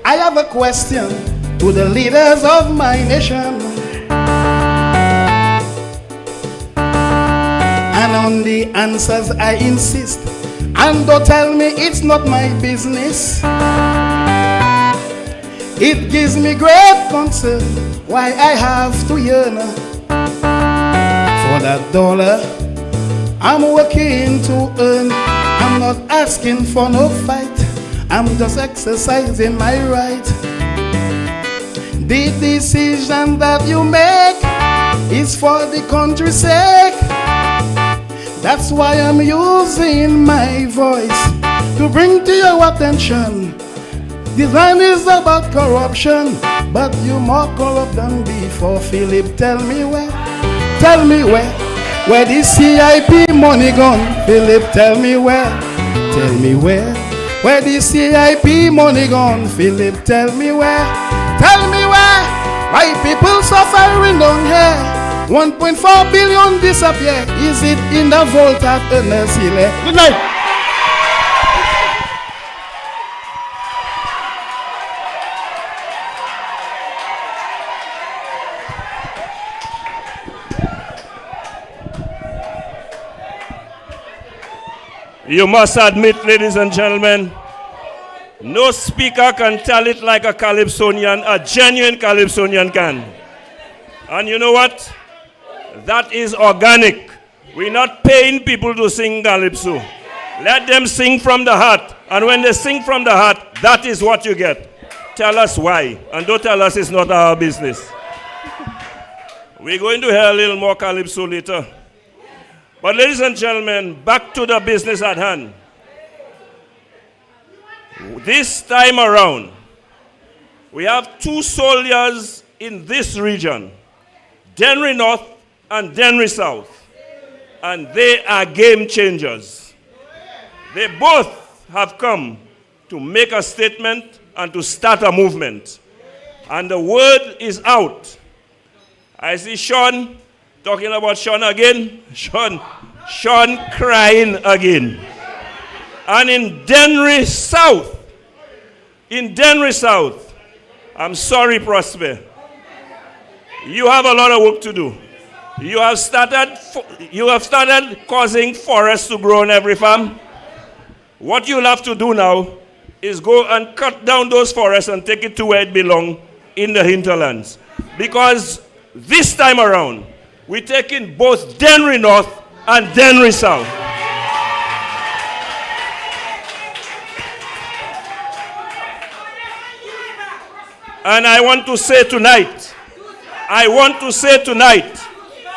I have a question to the leaders of my nation. And on the answers I insist. And don't tell me it's not my business. It gives me great concern why I have to yearn for that dollar I'm working to earn. I'm not asking for no fight, I'm just exercising my right. The decision that you make is for the country's sake. That's why I'm using my voice to bring to your attention. This land is about corruption, but you're more corrupt than before. Philip, tell me where the CIP money gone? Philip, tell me where the CIP money gone? Philip, tell me where my people suffering down here. 1.4 billion disappear. Is it in the vault at Ernest Hill? Good night. You must admit, ladies and gentlemen, no speaker can tell it like a Calypsonian, a genuine Calypsonian can. And you know what? That is organic. We're not paying people to sing Calypso. Let them sing from the heart. And when they sing from the heart, that is what you get. Tell us why. And don't tell us it's not our business. We're going to hear a little more Calypso later. But ladies and gentlemen, back to the business at hand. This time around, we have two soldiers in this region, Dennery North and Dennery South, and they are game changers. They both have come to make a statement and to start a movement. And the word is out. I see Sean talking about Sean again. Sean crying again. And in Dennery South, I'm sorry, Prosper, you have a lot of work to do. You have started causing forests to grow on every farm. What you'll have to do now is go and cut down those forests and take it to where it belongs, in the hinterlands. Because this time around, we're taking both Dennery North and Dennery South. And I want to say tonight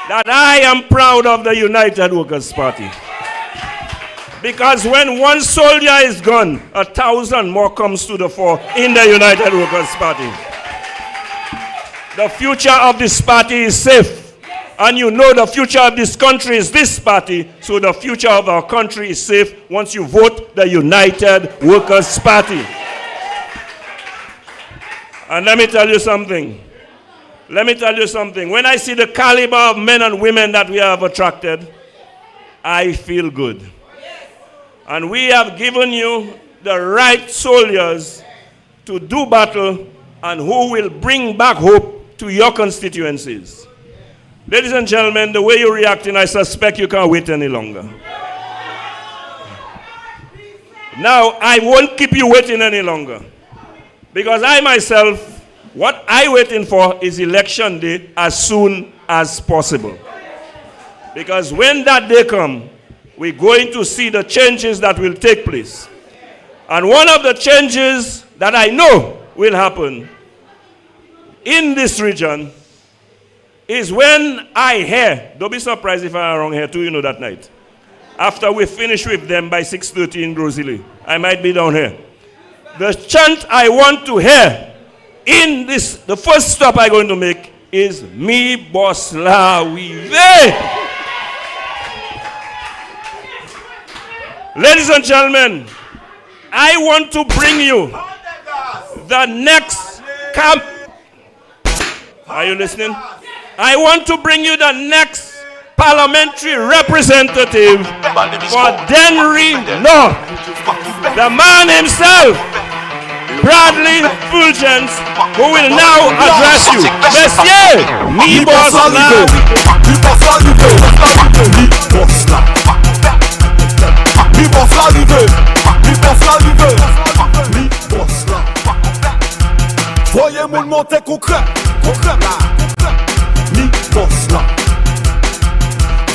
that I am proud of the United Workers' Party. Because when one soldier is gone, 1,000 more comes to the fore in the United Workers' Party. The future of this party is safe. And you know the future of this country is this party, so the future of our country is safe once you vote the United Workers' Party. And let me tell you something. When I see the caliber of men and women that we have attracted, I feel good. And we have given you the right soldiers to do battle and who will bring back hope to your constituencies. Ladies and gentlemen, the way you're reacting, I suspect you can't wait any longer. Now, I won't keep you waiting any longer. Because I myself, what I'm waiting for is election day as soon as possible. Because when that day comes, we're going to see the changes that will take place. And one of the changes that I know will happen in this region is when I hear, don't be surprised if I'm around here too, you know, that night. After we finish with them by 6:30 in Grosili, I might be down here. The chant I want to hear in this, the first stop I'm going to make is Mi Boss La Wive. Ladies and gentlemen, I want to bring you the next camp. Are you listening? I want to bring you the next parliamentary representative for Dennery North. The man himself, Bradley Fulgence, who will now address you. Monsieur, mi boss la. Mi boss la rive. Mi boss la. Mi boss la rive. Mi boss la rive. Mi boss la. Voyez mon monter concret. Concret là. Mi boss la.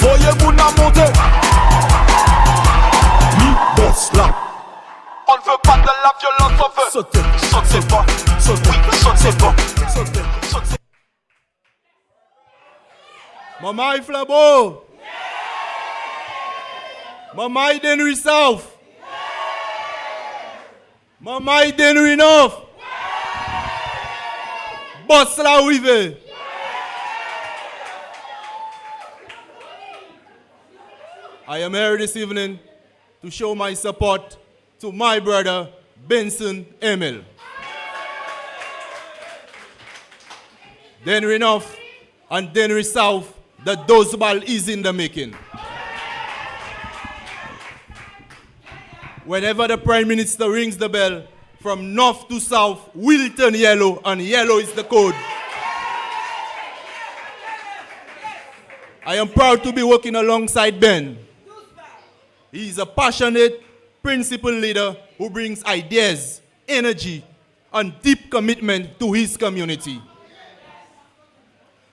Voyez mon monter. Mi boss la. On ne veut pas de la violence, on veut sauter, sauter pas, sauter, sauter pas, sauter, sauter. Maman Flambeau. Maman Dennery South. Maman Dennery North. Boss la Wive. I am here this evening to show my support to my brother, Benson Emil. Dennery North and Dennery South, the Dozball is in the making. Whenever the Prime Minister rings the bell, from north to south will turn yellow, and yellow is the code. I am proud to be working alongside Ben. He is a passionate, principled leader who brings ideas, energy, and deep commitment to his community.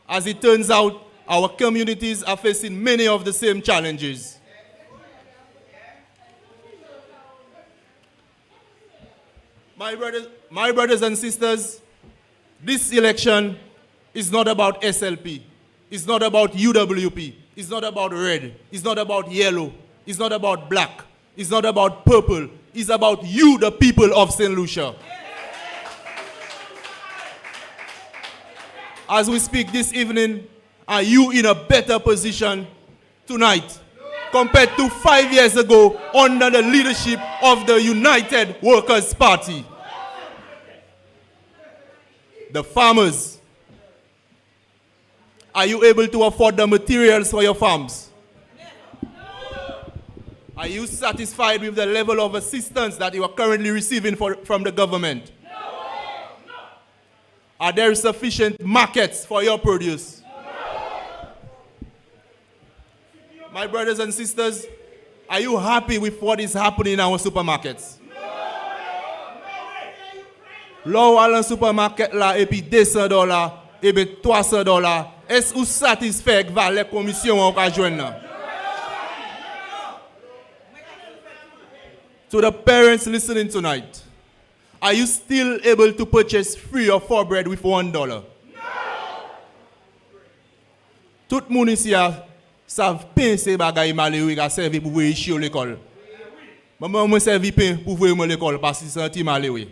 As it turns out, our communities are facing many of the same challenges. My brothers and sisters, this election is not about SLP. It's not about UWP. It's not about red. It's not about yellow. It's not about black. It's not about purple. It's about you, the people of St. Lucia. As we speak this evening, are you in a better position tonight compared to 5 years ago under the leadership of the United Workers' Party? The farmers, are you able to afford the materials for your farms? Are you satisfied with the level of assistance that you are currently receiving from the government? Are there sufficient markets for your produce? My brothers and sisters, are you happy with what is happening in our supermarkets? L'on va dans supermarket là et puis $200 et puis $300. Est-ce que vous satisfait avec la commission qu'on va joindre? To the parents listening tonight, are you still able to purchase 3 or 4 bread with $1? No! Tout le monde ici savent penser bagay malheureux qui servi pour vous à l'école. Maman m'a servi pain pour vous à l'école parce que c'est malheureux.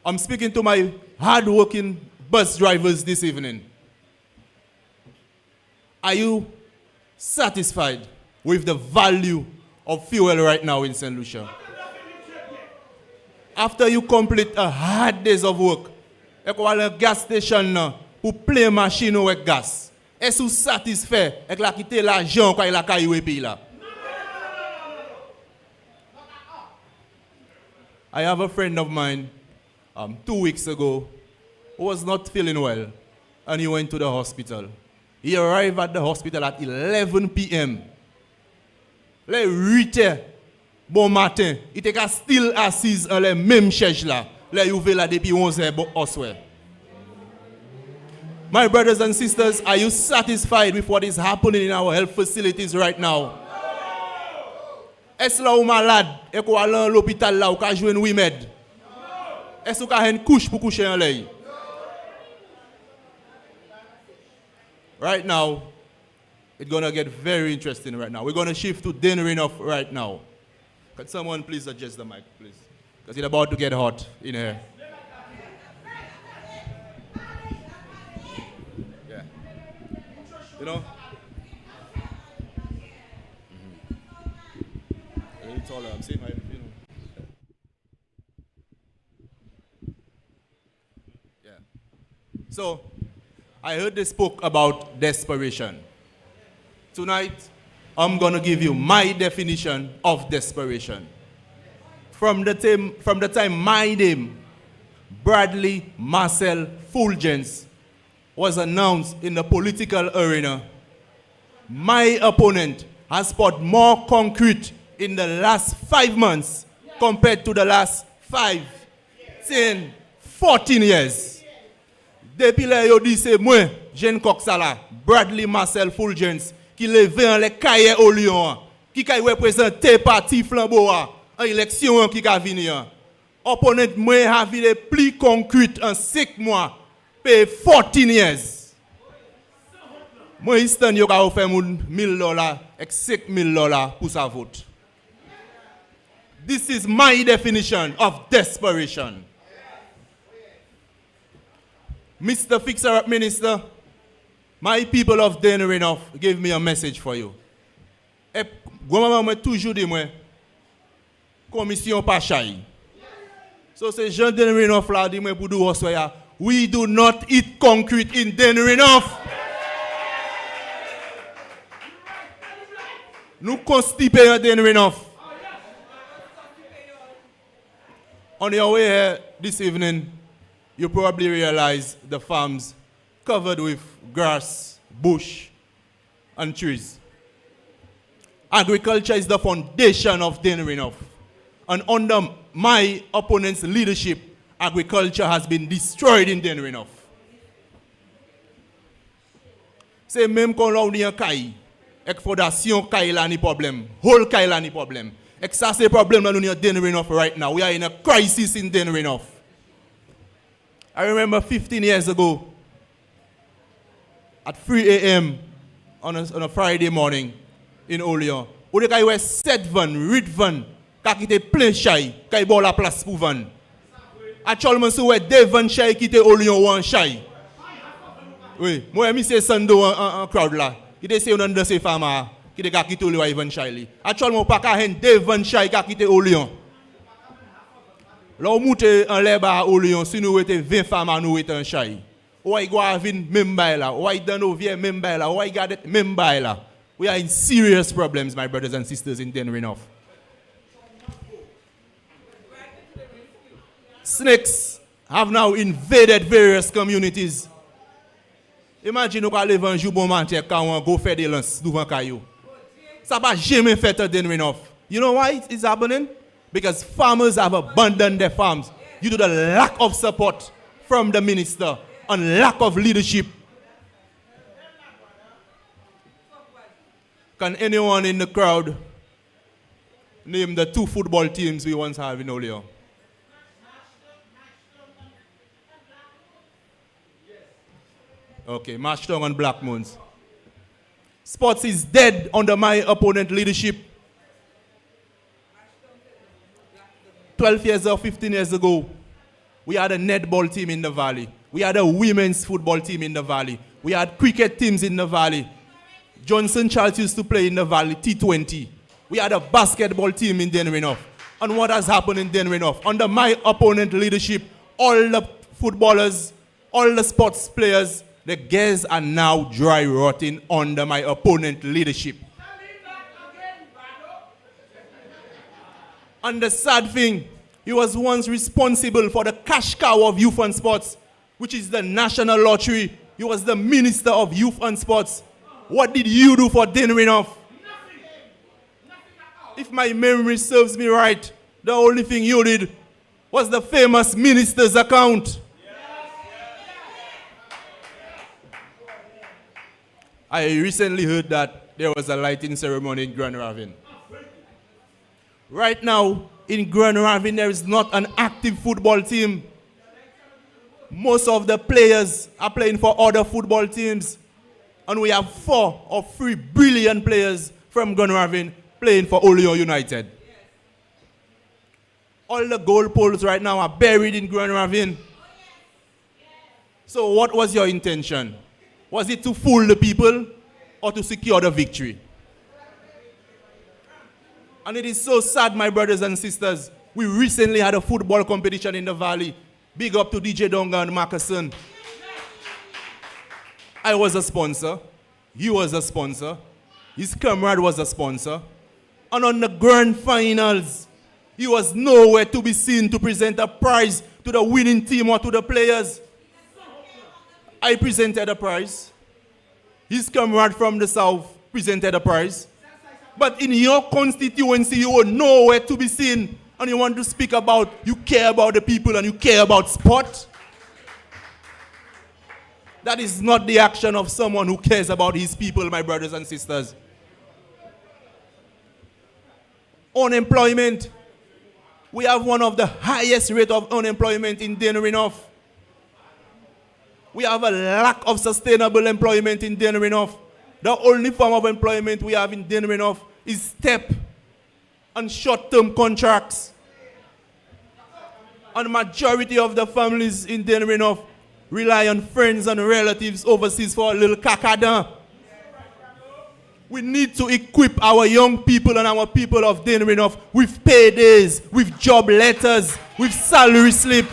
I'm speaking to my hard-working bus drivers this evening. Are you satisfied with the value of fuel right now in St. Lucia? After you complete a hard days of work, you go à gas station pour play machine avec gas. Est-ce que vous satisfait avec la quitter l'argent quand il a caillou pays là? I have a friend of mine 2 weeks ago who was not feeling well and he went to the hospital. He arrived at the hospital at 11 p.m. Les 8 heures bon matin, il était still assis dans les mêmes chaises là. Les ouvert là depuis 11 heures au soir. My brothers and sisters, are you satisfied with what is happening in our health facilities right now? Est-ce là ou malade et qu'on aller à l'hôpital là ou ka jouer une remède? Est-ce qu'on a une couche pour coucher en lit? Right now, it's going to get very interesting right now. We're going to shift to Dennery right now. Can someone please adjust the mic, please? Because it's about to get hot in here. Yeah. You know? A little taller. I'm seeing my, you know. Yeah. So, I heard they spoke about desperation. Tonight, I'm going to give you my definition of desperation. From the time my name, Bradley Marcel Fulgence, was announced in the political arena, my opponent has poured more concrete in the last 5 months compared to the last 5, 10, 14 years. Depuis là, yo dit c'est moi, Jean Coxala, Bradley Marcel Fulgence, qui levé en les cahiers au Lyon, qui a représenté parti flambeau en élection qui a venu. Opponent moi a vu les plus concrètes en 5 mois, pay 14 years. Moi, instant yo ka offert $1,000 et $6,000 pour sa vote. This is my definition of desperation. Mr. Fixer-up Minister, my people of Dennery give me a message for you. Et moi toujours dit moi commission pas chay. So c'est Jean Dennery là dit moi pour dire osoya, we do not eat concrete in Dennery. Nous constipons en Dennery. On your way here this evening, you probably realize the farms covered with grass, bush, and trees. Agriculture is the foundation of Dennery. And under my opponent's leadership, agriculture has been destroyed in Dennery. C'est même qu'on l'a eu un caille, et fondation caille là ni problème, whole caille là ni problème. Et ça c'est problème là nous in Dennery right now. We are in a crisis in Dennery. I remember 15 years ago, at 3 a.m. on a Friday morning in Oleon, où les gars avaient 7 vannes, 8 vannes, qui étaient plein de chai, qui avaient la place pour vendre. Actuellement, si vous avez 2 vannes chai qui étaient Oleon ou en chai. Oui, moi, je Sando en crowd là, qui était une de ces femmes qui étaient quittés Oleon et vendre chai. Actuellement, pas qu'à 2 vannes chai qui étaient Oleon. Là, on monte en l'air au Lyon, si nous étions 20 femmes à nous étions en chai. Ou il y a même bail là, ou il y a nos même bail là, ou il y a même bail là. We are in serious problems, my brothers and sisters in Dennery. Snakes have now invaded various communities. Imagine nous allons un jour bon matin quand on go faire des lances devant caillou. Ça va jamais fait à Dennery. You know why it's happening? Because farmers have abandoned their farms due to the lack of support from the minister and lack of leadership. Can anyone in the crowd name the 2 football teams we once had in Oleon? Okay, Marshton and Black Moons. Sports is dead under my opponent leadership. 12 years or 15 years ago, we had a netball team in the valley. We had a women's football team in the valley. We had cricket teams in the valley. Johnson Charles used to play in the Valley, T20. We had a basketball team in Dennery North. And what has happened in Dennery North? Under my opponent leadership, all the footballers, all the sports players, the girls are now dry rotting under my opponent leadership. And the sad thing, he was once responsible for the cash cow of youth and sports, which is the national lottery. He was the minister of youth and sports. What did you do for Dennery North? If my memory serves me right, the only thing you did was the famous minister's account. I recently heard that there was a lighting ceremony in Grand Ravine. Right now, in Grand Ravine, there is not an active football team. Most of the players are playing for other football teams. And we have 4 or 3 brilliant players from Grand Ravine playing for Olio United. All the goal poles right now are buried in Grand Ravine. So what was your intention? Was it to fool the people or to secure the victory? And it is so sad, my brothers and sisters. We recently had a football competition in the Valley. Big up to DJ Donga and Marcusson. I was a sponsor. He was a sponsor. His comrade was a sponsor. And on the grand finals, he was nowhere to be seen to present a prize to the winning team or to the players. I presented a prize. His comrade from the south presented a prize. But in your constituency, you were nowhere to be seen. And you want to speak about, you care about the people and you care about sport? That is not the action of someone who cares about his people, my brothers and sisters. Unemployment. We have one of the highest rate of unemployment in Dennery North. We have a lack of sustainable employment in Dennery North. The only form of employment we have in Dennery North is step and short-term contracts. And the majority of the families in Dennery North rely on friends and relatives overseas for a little kakada. We need to equip our young people and our people of Dennery North with paydays, with job letters, with salary slip.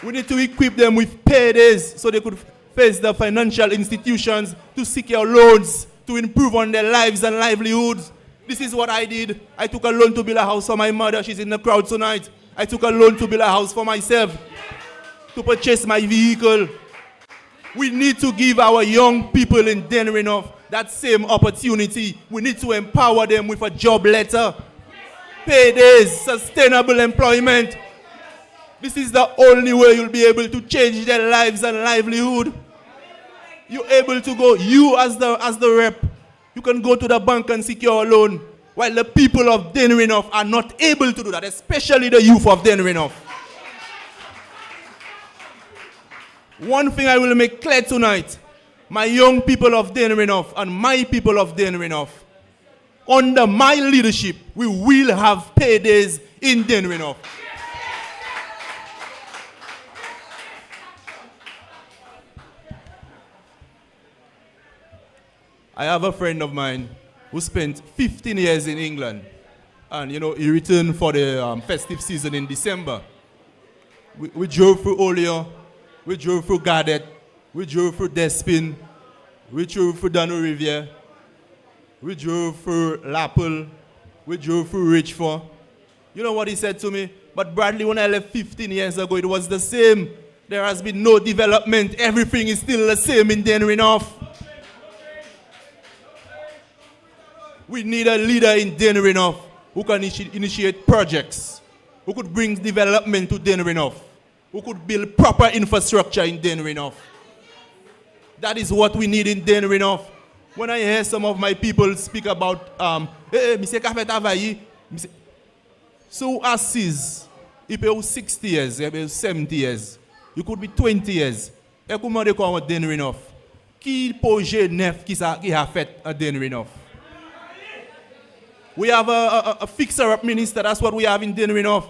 We need to equip them with paydays so they could face the financial institutions to secure loans to improve on their lives and livelihoods. This is what I did. I took a loan to build a house for my mother. She's in the crowd tonight. I took a loan to build a house for myself, to purchase my vehicle. We need to give our young people in Dennery North that same opportunity. We need to empower them with a job letter, paydays, sustainable employment. This is the only way you'll be able to change their lives and livelihood. You're able to go, you as the rep, you can go to the bank and secure a loan, while the people of Dennery North are not able to do that, especially the youth of Dennery North. One thing I will make clear tonight, my young people of Dennery North and my people of Dennery North, under my leadership, we will have paydays in Dennery North. I have a friend of mine who spent 15 years in England. And, you know, he returned for the festive season in December. We drove through Olio, we drove through Gardet, we drove through Despin, we drove through Dano Riviere, we drove through Lapel, we drove through Richford. You know what he said to me? But Bradley, when I left 15 years ago, it was the same. There has been no development. Everything is still the same in Dennery North. We need a leader in Dennery North who can initiate projects, who could bring development to Dennery North, who could build proper infrastructure in Dennery North. That is what we need in Dennery North. When I hear some of my people speak about, so assis, if you 60 years, if you 70 years, you could be 20 years. Et comment de quoi Dennery North? Qui projet neuf qui a fait à Dennery North? We have a fixer-up minister. That's what we have in Dennery North.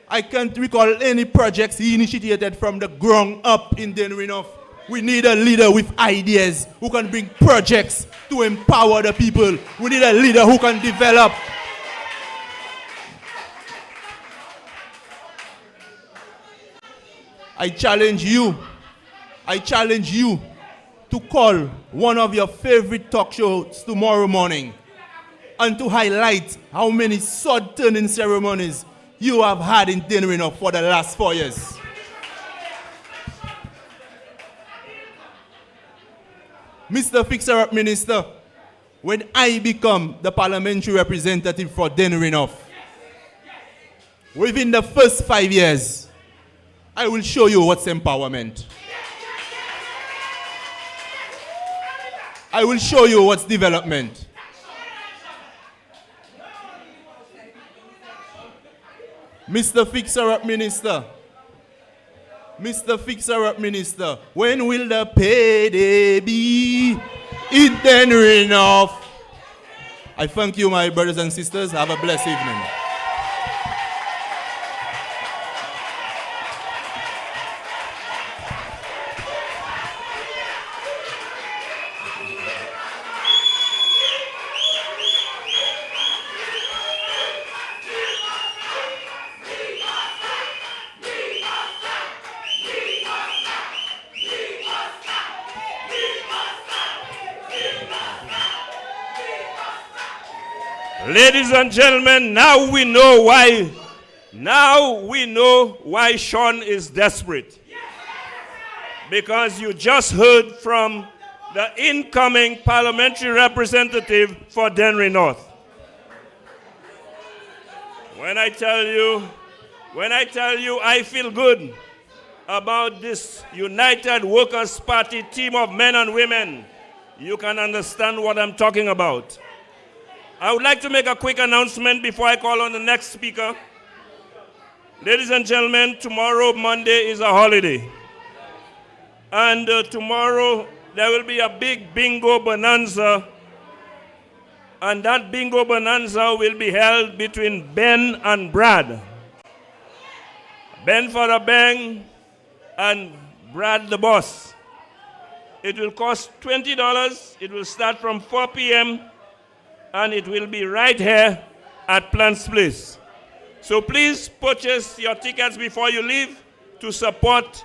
I can't recall any projects he initiated from the ground up in Dennery North. We need a leader with ideas who can bring projects to empower the people. We need a leader who can develop. I challenge you to call one of your favorite talk shows tomorrow morning and to highlight how many sword turning ceremonies you have had in Dennery for the last 4 years. Mr. Fixer-Up Minister, when I become the parliamentary representative for Dennery North, within the first 5 years, I will show you what's empowerment. I will show you what's development. Mr. Fixer-Up Minister, Mr. Fixer-Up Minister, when will the payday be in Dennery North? I thank you, my brothers and sisters. Have a blessed evening. Ladies and gentlemen, now we know why Sean is desperate. Because you just heard from the incoming parliamentary representative for Dennery North. When I tell you I feel good about this United Workers' Party team of men and women, you can understand what I'm talking about. I would like to make a quick announcement before I call on the next speaker. Ladies and gentlemen, tomorrow, Monday, is a holiday. And tomorrow, there will be a big bingo bonanza. And that bingo bonanza will be held between Ben and Brad. Ben for the bang and Brad the boss. It will cost $20. It will start from 4 p.m. and it will be right here at Plant's Place. So please purchase your tickets before you leave to support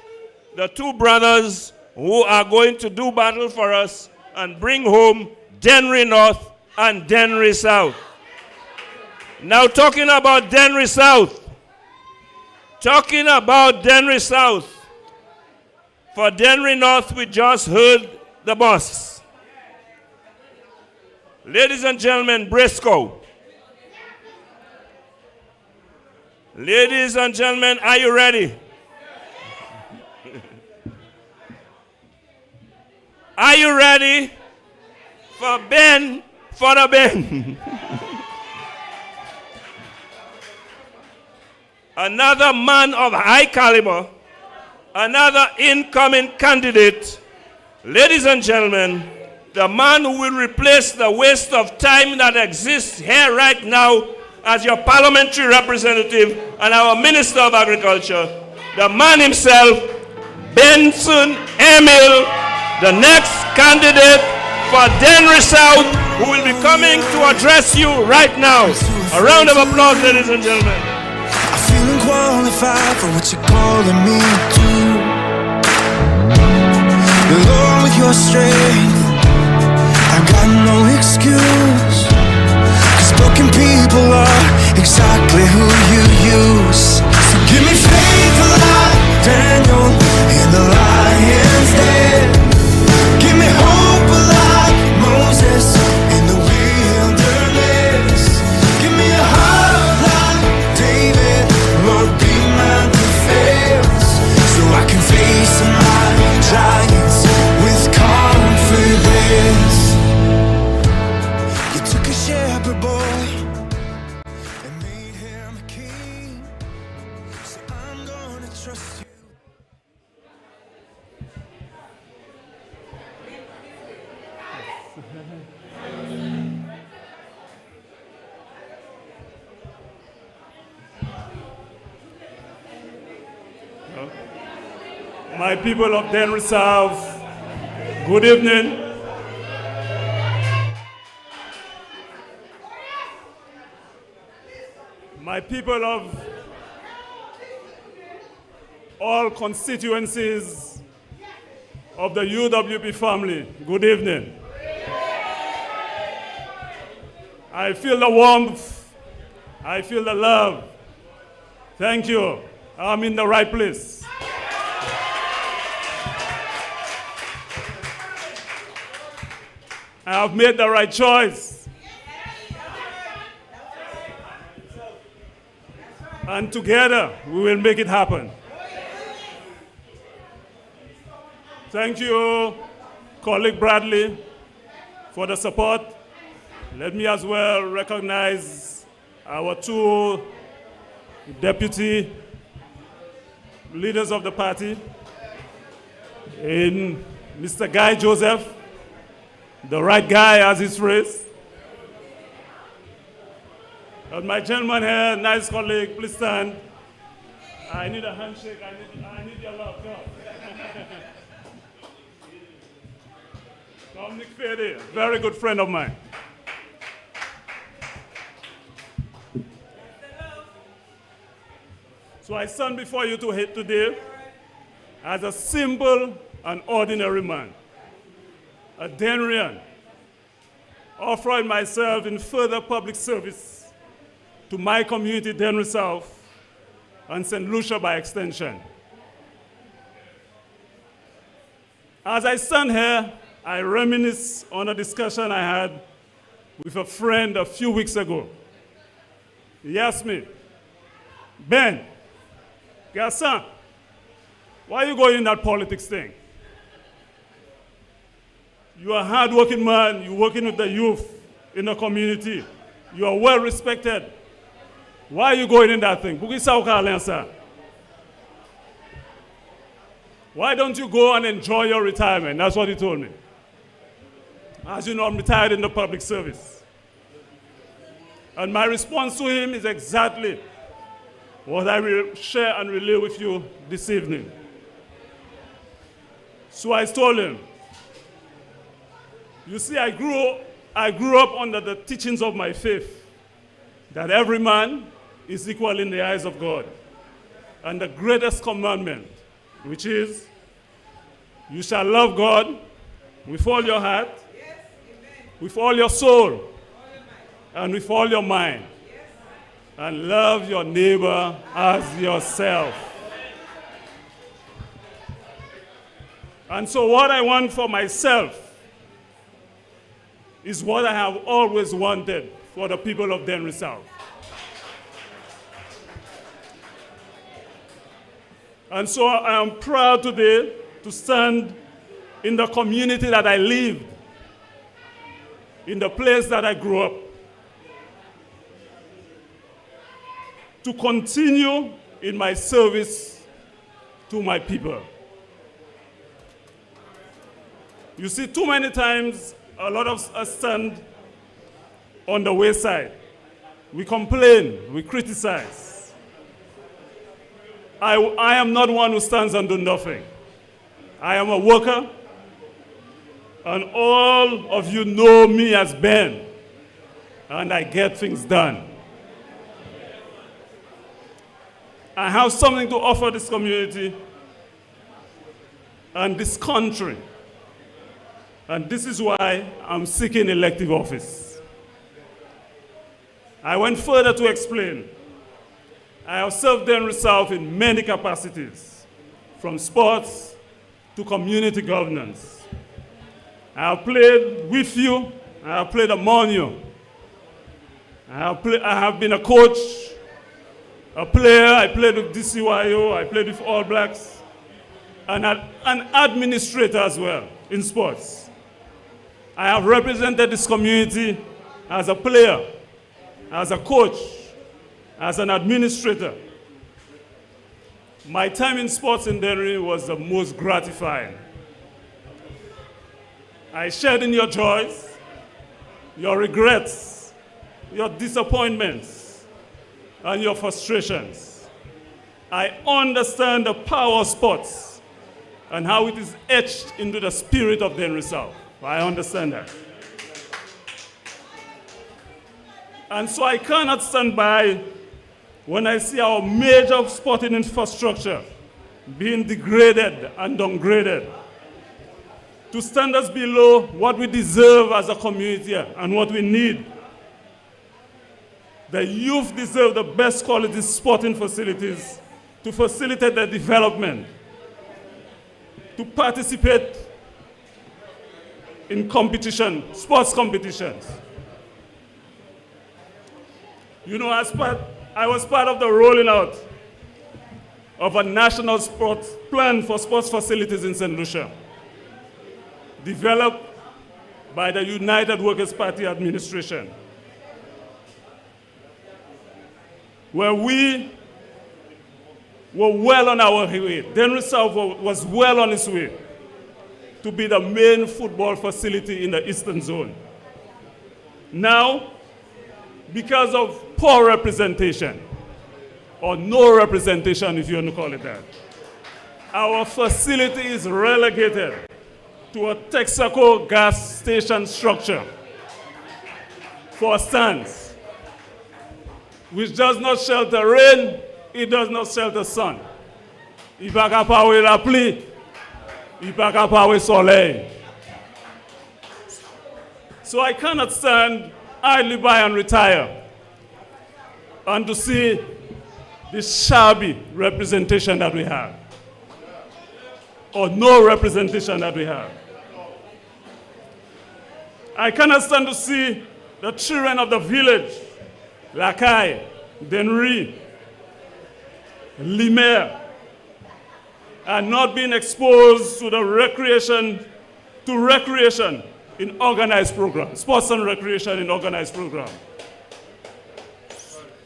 the two brothers who are going to do battle for us and bring home Dennery North and Dennery South. Now talking about Dennery South. For Dennery North, we just heard the boss. Ladies and gentlemen, Briscoe. Ladies and gentlemen, are you ready? Are you ready for Ben for the Ben? Another man of high caliber, another incoming candidate. Ladies and gentlemen, the man who will replace the waste of time that exists here right now as your parliamentary representative and our Minister of Agriculture, the man himself, Benson Emil, the next candidate for Dennery South, who will be coming to address you right now. A round of applause, ladies and gentlemen. I'm feeling qualified for what you're calling me to. Along with your strength, I've got no excuse, 'cause broken people are exactly who you use. So give me faith like Daniel in the lion's den. Give me hope like Moses in the wilderness. Give me a heart like David, Lord, be my defense, so I can face my giants with confidence. Shepherd boy and made him a king, so I'm gonna trust you. My people of Dennery South, Good evening. My people of all constituencies of the UWP family, good evening. I feel the warmth, I feel the love. Thank you. I'm in the right place. I have made the right choice. And together, we will make it happen. Thank you, colleague Bradley, for the support. Let me as well recognize our two deputy leaders of the party, in Mr. Guy Joseph, the right guy as his phrase. And my gentleman here, nice colleague, please stand. I need a handshake, I need your love, come. Dominic Fede, very good friend of mine. So I stand before you today as a simple and ordinary man, a Denneryan, offering myself in further public service to my community, Dennery South, and St. Lucia by extension. As I stand here, I reminisce on a discussion I had with a friend a few weeks ago. He asked me, Ben, Gassan, why are you going in that politics thing? You are a hard-working man, you're working with the youth in the community, you are well respected. Why are you going in that thing? Why don't you go and enjoy your retirement? That's what he told me. As you know, I'm retired in the public service. And my response to him is exactly what I will share and relay with you this evening. So I told him, you see, I grew up under the teachings of my faith, that every man is equal in the eyes of God. And the greatest commandment, which is, you shall love God with all your heart, with all your soul, and with all your mind, and love your neighbor as yourself. And so what I want for myself is what I have always wanted for the people of Dennery South. And so I am proud today to stand in the community that I lived, in the place that I grew up, to continue in my service to my people. You see, too many times, a lot of us stand on the wayside. We complain, we criticize. I am not one who stands and do nothing. I am a worker, and all of you know me as Ben, and I get things done. I have something to offer this community and this country, and this is why I'm seeking elective office. I went further to explain. I have served Dennery South in many capacities, from sports to community governance. I have played with you, I have played among you. I have been a coach, a player, I played with DCYO, I played with All Blacks, and an administrator as well in sports. I have represented this community as a player, as a coach, as an administrator. My time in sports in Dennery was the most gratifying. I shared in your joys, your regrets, your disappointments, and your frustrations. I understand the power of sports, and how it is etched into the spirit of Dennery South. I understand that. And so I cannot stand by when I see our major sporting infrastructure being degraded and downgraded to standards below what we deserve as a community and what we need. The youth deserve the best quality sporting facilities to facilitate their development, to participate in competition, sports competitions. You know, I was part of the rolling out of a national sports plan for sports facilities in St. Lucia, developed by the United Workers' Party administration, where we were well on our way. Dennery South was well on its way to be the main football facility in the Eastern Zone. Now, because of poor representation, or no representation if you want to call it that, our facility is relegated to a Texaco gas station structure for stands, which does not shelter rain, it does not shelter sun. Ipaka pawe la pluie, ipaka pawe soleil. So I cannot stand idly by and retire and to see this shabby representation that we have, or no representation that we have. I cannot stand to see the children of the village, Lakai, Dennery, Limer, are not being exposed to the recreation in organized programs, sports and recreation in organized programs,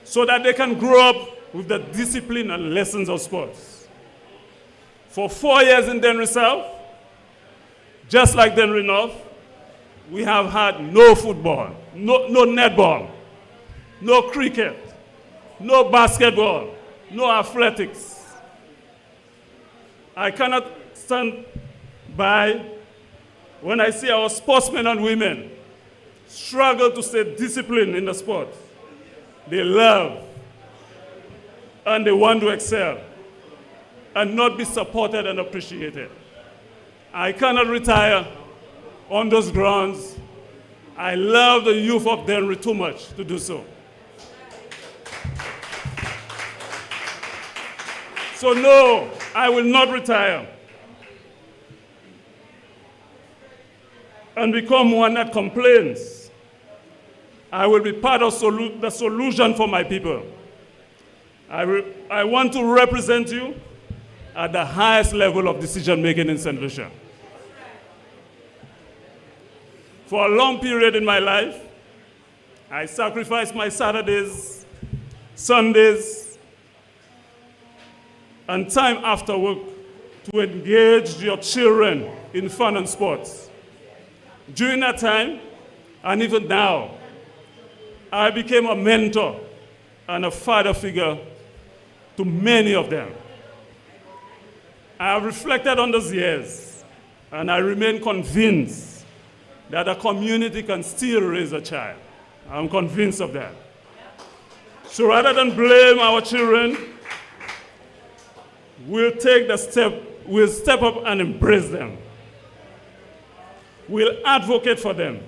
so that they can grow up with the discipline and lessons of sports. For 4 years in Dennery South, just like Dennery North, we have had no football, no netball, no cricket, no basketball, no athletics. I cannot stand by when I see our sportsmen and women struggle to stay disciplined in the sport they love and they want to excel and not be supported and appreciated. I cannot retire on those grounds. I love the youth of Dennery too much to do so. So no, I will not retire and become one that complains. I will be part of the solution for my people. I want to represent you at the highest level of decision making in St. Lucia. For a long period in my life, I sacrificed my Saturdays, Sundays, and time after work to engage your children in fun and sports. During that time, and even now, I became a mentor and a father figure to many of them. I have reflected on those years, and I remain convinced that a community can still raise a child. I'm convinced of that. So rather than blame our children, we'll step up and embrace them. We'll advocate for them.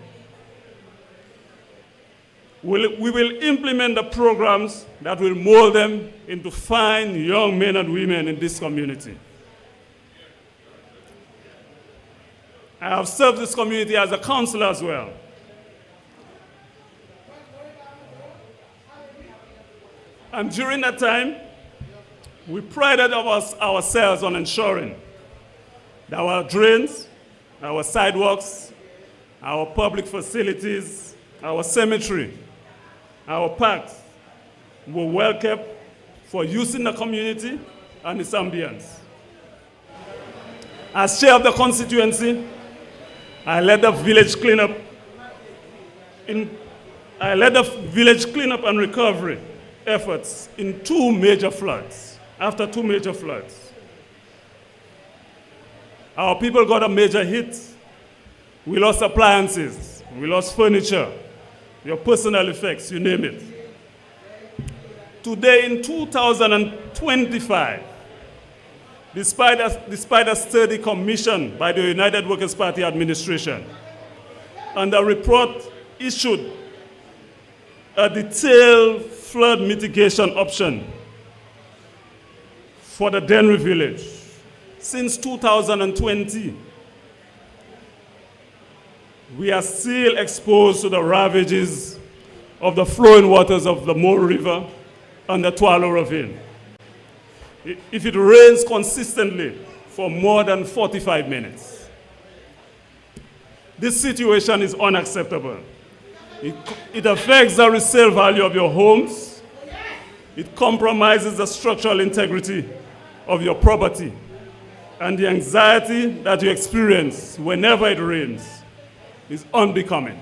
We will implement the programs that will mold them into fine young men and women in this community. I have served this community as a counselor as well. And during that time, we prided ourselves on ensuring that our drains, our sidewalks, our public facilities, our cemetery, our parks were well kept for use in the community and its ambience. As chair of the constituency, I led the village cleanup and recovery efforts in after two major floods. Our people got a major hit. We lost appliances, we lost furniture, your personal effects, you name it. Today in 2025, despite a study commissioned by the United Workers' Party administration and a report issued a detailed flood mitigation option for the Dennery village, since 2020, we are still exposed to the ravages of the flowing waters of the Moore River and the Twalo Ravine. If it rains consistently for more than 45 minutes, this situation is unacceptable. It affects the resale value of your homes. It compromises the structural integrity of your property. And the anxiety that you experience whenever it rains is unbecoming.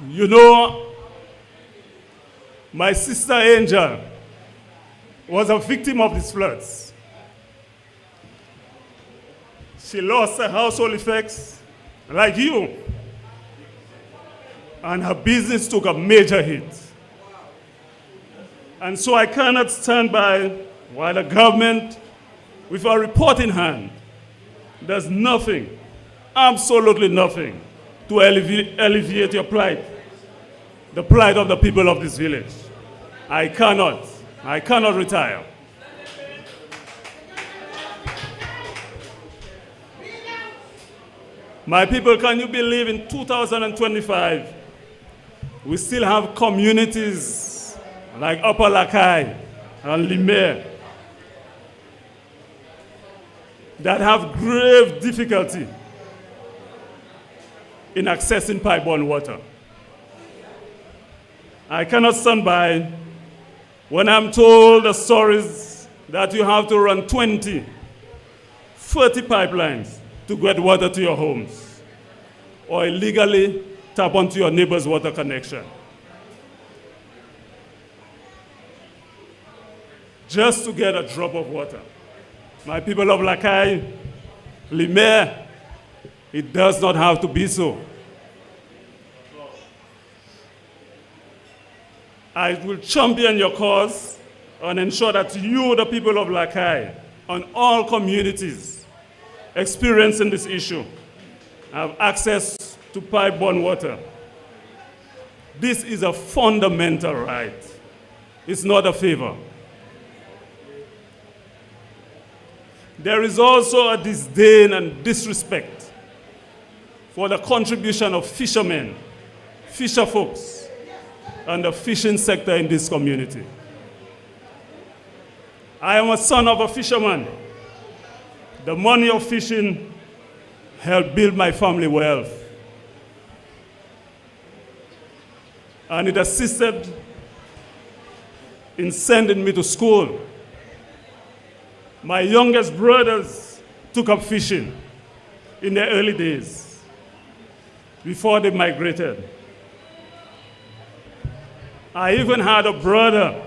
You know, my sister Angel was a victim of these floods. She lost her household effects, like you, and her business took a major hit. And so I cannot stand by while the government, with a report in hand, does nothing, absolutely nothing, to alleviate your plight, the plight of the people of this village. I cannot retire. My people, can you believe in 2025, we still have communities like Upper Lakai and Limer that have grave difficulty in accessing pipeborne water. I cannot stand by when I'm told the stories that you have to run 20, 30 pipelines to get water to your homes, or illegally tap onto your neighbor's water connection, just to get a drop of water. My people of Lakai, Limer, it does not have to be so. I will champion your cause and ensure that you, the people of Lakai, and all communities experiencing this issue, have access to pipeborne water. This is a fundamental right. It's not a favor. There is also a disdain and disrespect for the contribution of fishermen, fisher folks, and the fishing sector in this community. I am a son of a fisherman. The money of fishing helped build my family wealth. And it assisted in sending me to school. My youngest brothers took up fishing in their early days before they migrated. I even had a brother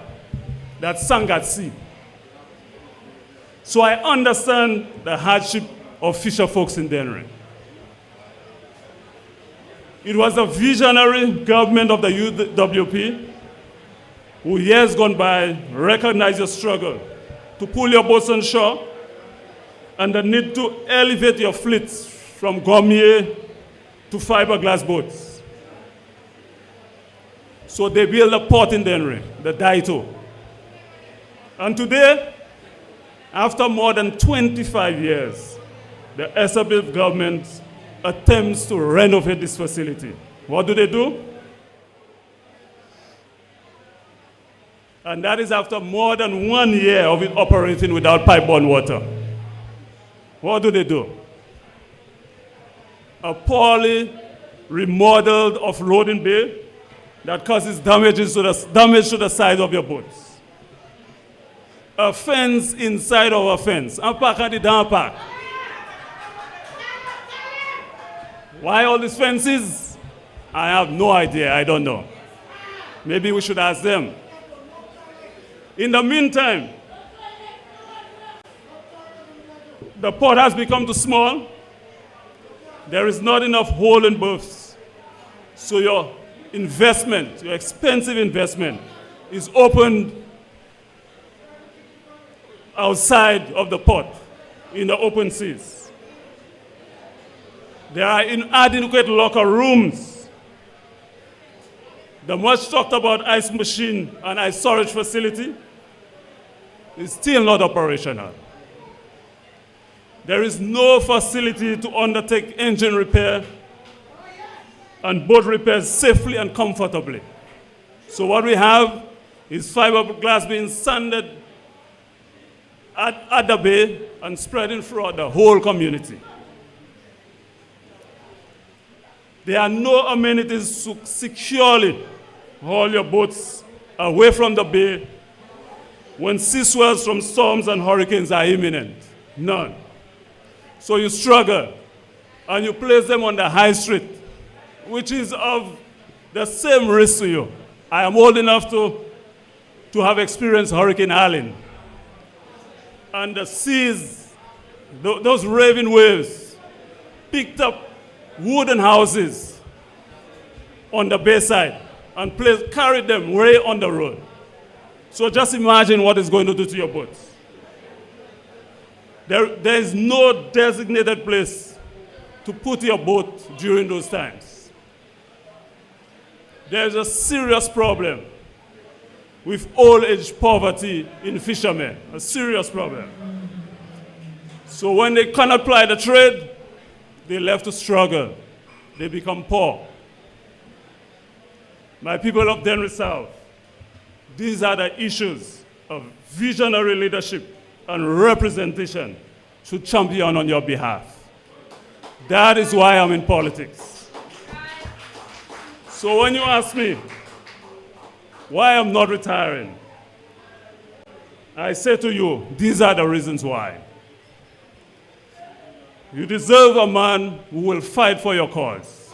that sang at sea. So I understand the hardship of fisher folks in Dennery. It was a visionary government of the UWP who, years gone by, recognized your struggle to pull your boats on shore and the need to elevate your fleets from Gourmet to fiberglass boats. So they built a port in Dennery, the Daito. And today, after more than 25 years, the SABIF government attempts to renovate this facility. What do? And that is after more than 1 year of it operating without pipeborne water. What do? A poorly remodeled offloading bay that causes damage to the side of your boats. A fence inside of a fence. And park at the down park. Why all these fences? I have no idea, I don't know. Maybe we should ask them. In the meantime, the pot has become too small. There is not enough hole in berths. So your investment, your expensive investment, is opened outside of the pot in the open seas. There are inadequate locker rooms. The much talked about ice machine and ice storage facility is still not operational. There is no facility to undertake engine repair and boat repairs safely and comfortably. So what we have is fiberglass being sanded at the bay and spreading throughout the whole community. There are no amenities to securely haul your boats away from the bay when sea swells from storms and hurricanes are imminent. None. So you struggle and you place them on the high street, which is of the same risk to you. I am old enough to have experienced Hurricane Allen. And the seas, those raving waves, picked up wooden houses on the bayside and carried them way on the road. So just imagine what it's going to do to your boats. There is no designated place to put your boat during those times. There's a serious problem with old age poverty in fishermen, a serious problem. So when they cannot ply the trade, they're left to struggle. They become poor. My people of Dennery South, these are the issues of visionary leadership and representation to champion on your behalf. That is why I'm in politics. So when you ask me why I'm not retiring, I say to you, these are the reasons why. You deserve a man who will fight for your cause.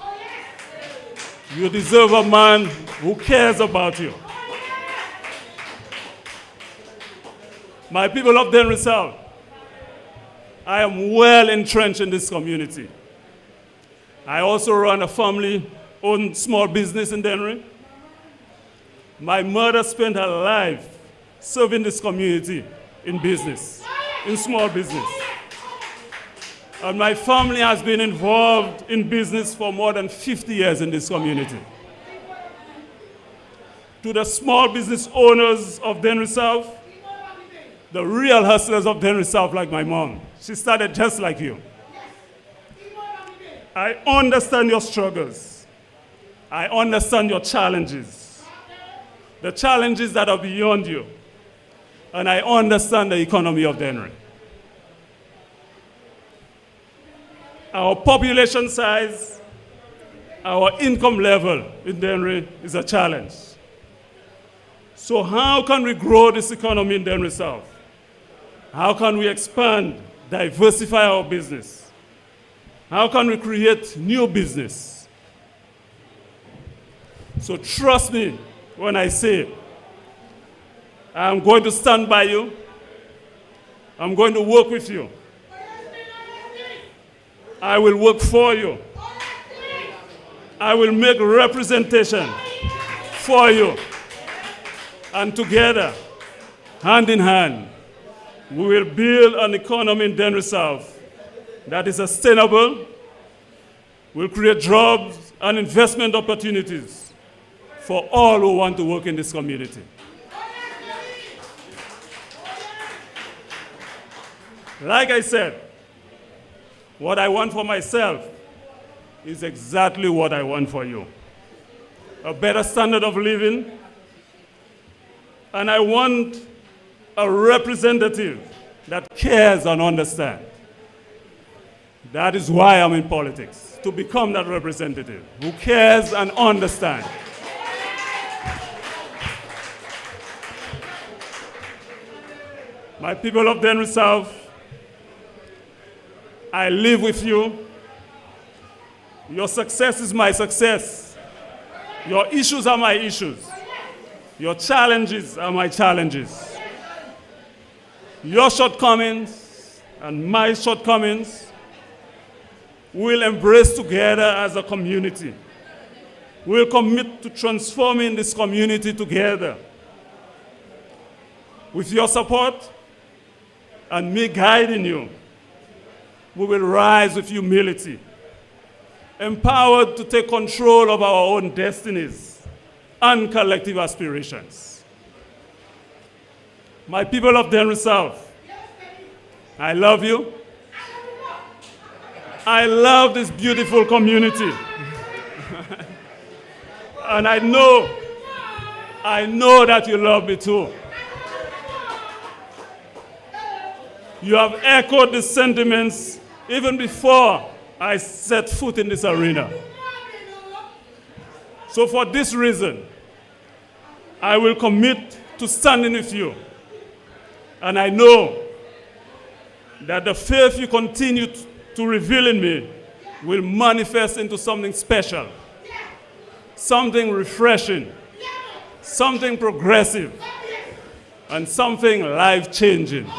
You deserve a man who cares about you. My people of Dennery South, I am well entrenched in this community. I also run a family-owned small business in Dennery. My mother spent her life serving this community in business, in small business. And my family has been involved in business for more than 50 years in this community. To the small business owners of Dennery South, the real hustlers of Dennery South, like my mom, she started just like you. I understand your struggles. I understand your challenges, the challenges that are beyond you. And I understand the economy of Dennery. Our population size, our income level in Dennery is a challenge. So how can we grow this economy in Dennery South? How can we expand, diversify our business? How can we create new business? So trust me when I say I'm going to stand by you. I'm going to work with you. I will work for you. I will make representation for you. And together, hand in hand, we will build an economy in Dennery South that is sustainable, will create jobs and investment opportunities for all who want to work in this community. Like I said, what I want for myself is exactly what I want for you. A better standard of living, and I want a representative that cares and understands. That is why I'm in politics, to become that representative who cares and understands. My people of Dennery South, I live with you. Your success is my success. Your issues are my issues. Your challenges are my challenges. Your shortcomings and my shortcomings, we'll embrace together as a community. We'll commit to transforming this community together. With your support and me guiding you, we will rise with humility, empowered to take control of our own destinies and collective aspirations. My people of Dennery South, I love you. I love this beautiful community. And I know that you love me too. You have echoed the sentiments even before I set foot in this arena. So for this reason, I will commit to standing with you. And I know that the faith you continue to reveal in me will manifest into something special, something refreshing, something progressive, and something life-changing.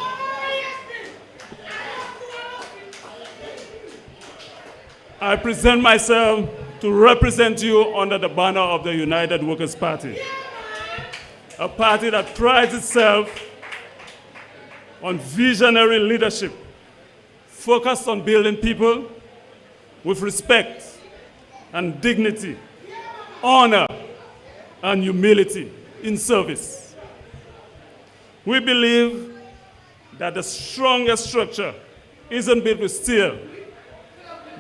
I present myself to represent you under the banner of the United Workers' Party, a party that prides itself on visionary leadership, focused on building people with respect and dignity, honor and humility in service. We believe that the strongest structure isn't built with steel,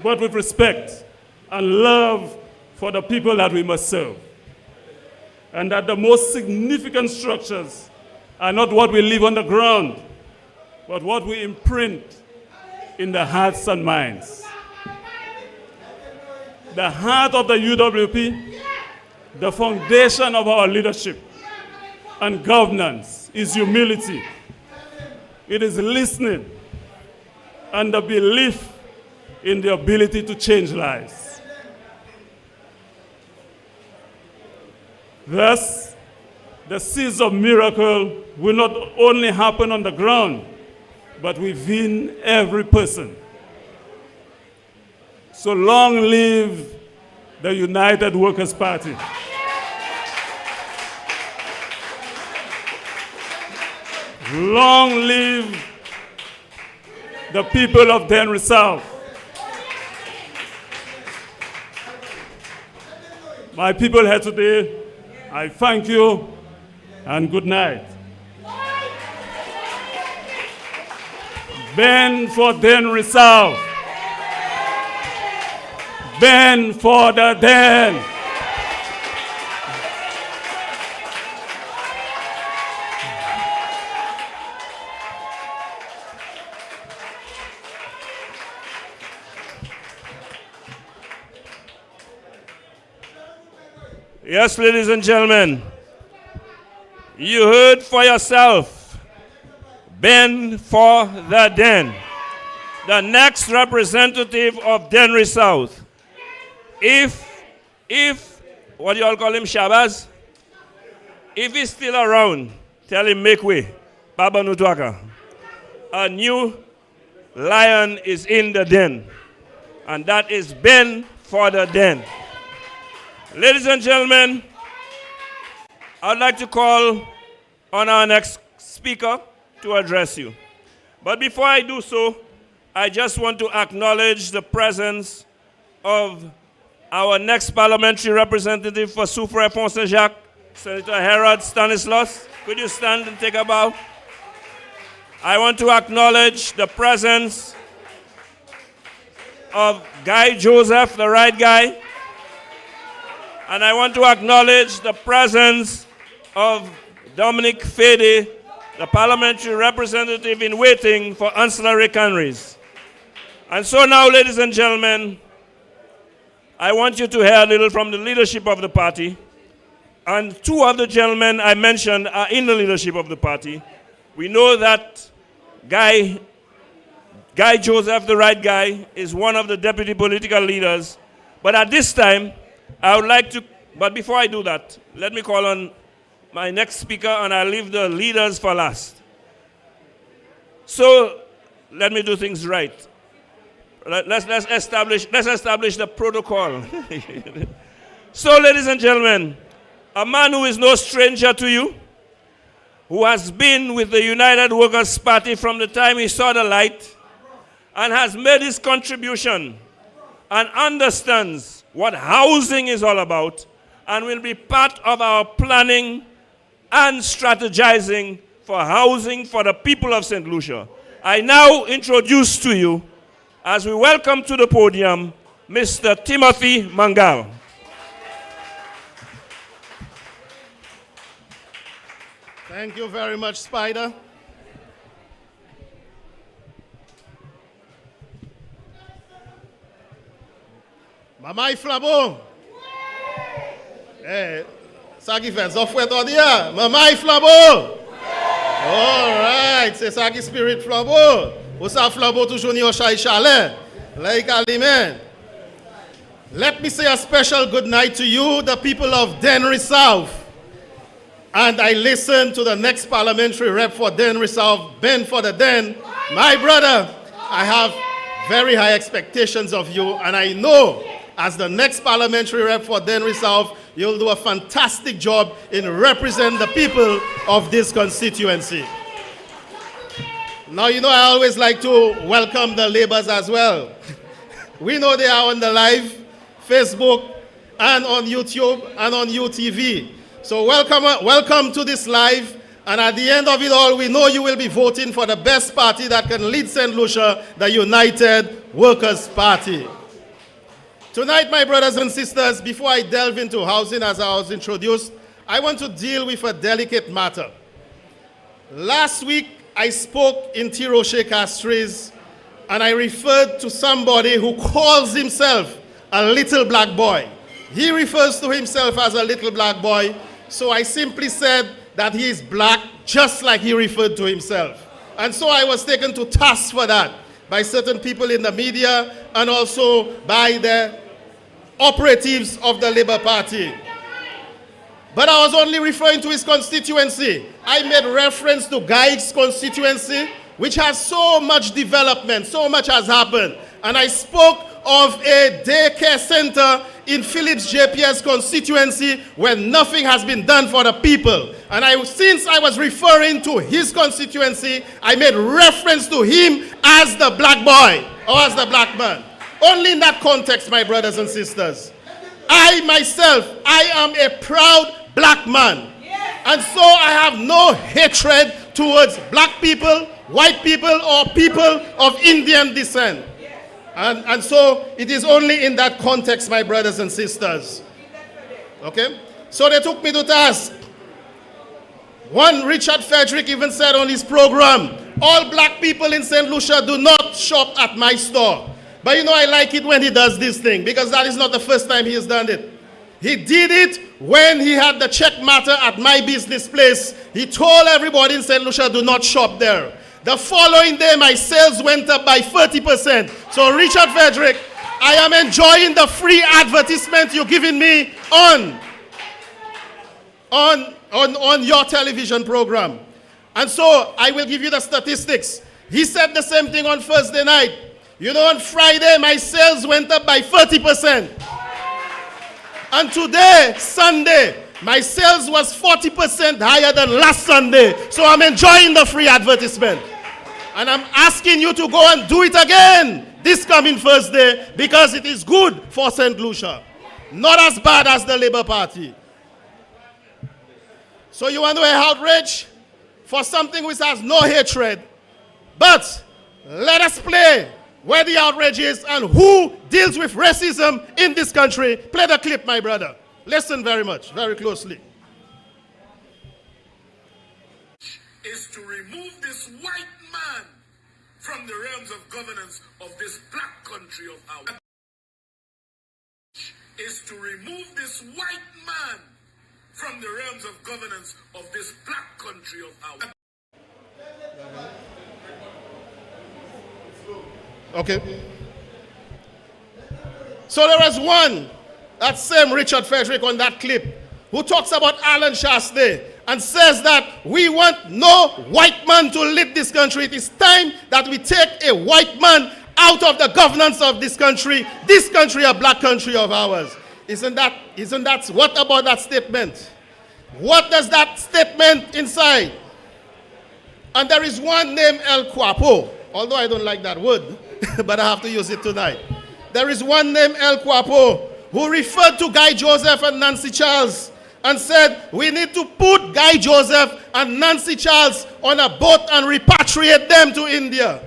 but with respect and love for the people that we must serve. And that the most significant structures are not what we leave on the ground, but what we imprint in the hearts and minds. The heart of the UWP, the foundation of our leadership and governance, is humility. It is listening and the belief in the ability to change lives. Thus, the seeds of miracle will not only happen on the ground, but within every person. So long live the United Workers' Party. Long live the people of Dennery South. My people here today, I thank you and good night. Bend for Dennery South. Bend for the Den. Yes, ladies and gentlemen, you heard for yourself. Bend for the Den. The next representative of Dennery South. If, what do you all call him, Shabazz? If he's still around, tell him make way. Baba Nutwaka. A new lion is in the den. And that is bend for the Den. Ladies and gentlemen, I'd like to call on our next speaker to address you. But before I do so, I just want to acknowledge the presence of our next parliamentary representative for Soufrière Saint-Jacques, Senator Herod Stanislas. Could you stand and take a bow? I want to acknowledge the presence of Guy Joseph, the right guy. And I want to acknowledge the presence of Dominic Fede, the parliamentary representative in waiting for ancillary canneries. And so now, ladies and gentlemen, I want you to hear a little from the leadership of the party. And two of the gentlemen I mentioned are in the leadership of the party. We know that Guy Joseph, the right guy, is one of the deputy political leaders. But at this time, I would like to, but before I do that, let me call on my next speaker, and I'll leave the leaders for last. So, let me do things right. Let's establish the protocol. So, ladies and gentlemen, a man who is no stranger to you, who has been with the United Workers' Party from the time he saw the light, and has made his contribution, and understands what housing is all about, and will be part of our planning and strategizing for housing for the people of St. Lucia. I now introduce to you, as we welcome to the podium, Mr. Timothy Mangal. Thank you very much, Spider. Mamãe Flabo. Ça qui fait, ça fait tout dire. Mamãe Flabo. All right, c'est ça qui spirit Flabo. Ou ça Flabo toujours ni au chalet. Like Alimen. Let me say a special good night to you, the people of Dennery South. And I listen to the next parliamentary rep for Dennery South, Ben for the Den. My brother, I have very high expectations of you, and I know as the next parliamentary rep for Dennery South, you'll do a fantastic job in representing the people of this constituency. Now, you know, I always like to welcome the Labours as well. We know they are on the live, Facebook, and on YouTube, and on UTV. So welcome to this live, and at the end of it all, we know you will be voting for the best party that can lead St. Lucia, the United Workers' Party. Tonight, my brothers and sisters, before I delve into housing as I was introduced, I want to deal with a delicate matter. Last week, I spoke in Tiroche Castries, and I referred to somebody who calls himself a little black boy. He refers to himself as a little black boy, so I simply said that he is black just like he referred to himself. And so I was taken to task for that by certain people in the media and also by the operatives of the Labour Party. But I was only referring to his constituency. I made reference to Guy's constituency, which has so much development, so much has happened. And I spoke of a daycare center in Phillips JP's constituency where nothing has been done for the people. And since I was referring to his constituency, I made reference to him as the black boy or as the black man. Only in that context, my brothers and sisters. I myself, I am a proud black man. And so I have no hatred towards black people, white people, or people of Indian descent. And so it is only in that context, my brothers and sisters. Okay? So they took me to task. One Richard Frederick even said on his program, all black people in St. Lucia do not shop at my store. But you know, I like it when he does this thing, because that is not the first time he has done it. He did it when he had the check matter at my business place. He told everybody in St. Lucia, do not shop there. The following day, my sales went up by 30%. So, Richard Frederick, I am enjoying the free advertisement you're giving me on your television program. And so, I will give you the statistics. He said the same thing on Thursday night. You know, on Friday, my sales went up by 30%. And today, Sunday, my sales was 40% higher than last Sunday. So I'm enjoying the free advertisement. And I'm asking you to go and do it again this coming Thursday, because it is good for St. Lucia. Not as bad as the Labour Party. So you want to outrage for something which has no hatred. But let us play where the outrage is and who deals with racism in this country. Play the clip, my brother. Listen very much, very closely. Is to remove this white man from the realms of governance of this black country of ours. Is to remove this white man from the realms of governance of this black country of ours. Okay. So there was one, that same Richard Frederick on that clip, who talks about Alan Shastey and says that we want no white man to lead this country. It is time that we take a white man out of the governance of this country a black country of ours. Isn't that what about that statement? What does that statement inside? And there is one named El Guapo, although I don't like that word, but I have to use it tonight. There is one named El Guapo who referred to Guy Joseph and Nancy Charles and said, we need to put Guy Joseph and Nancy Charles on a boat and repatriate them to India.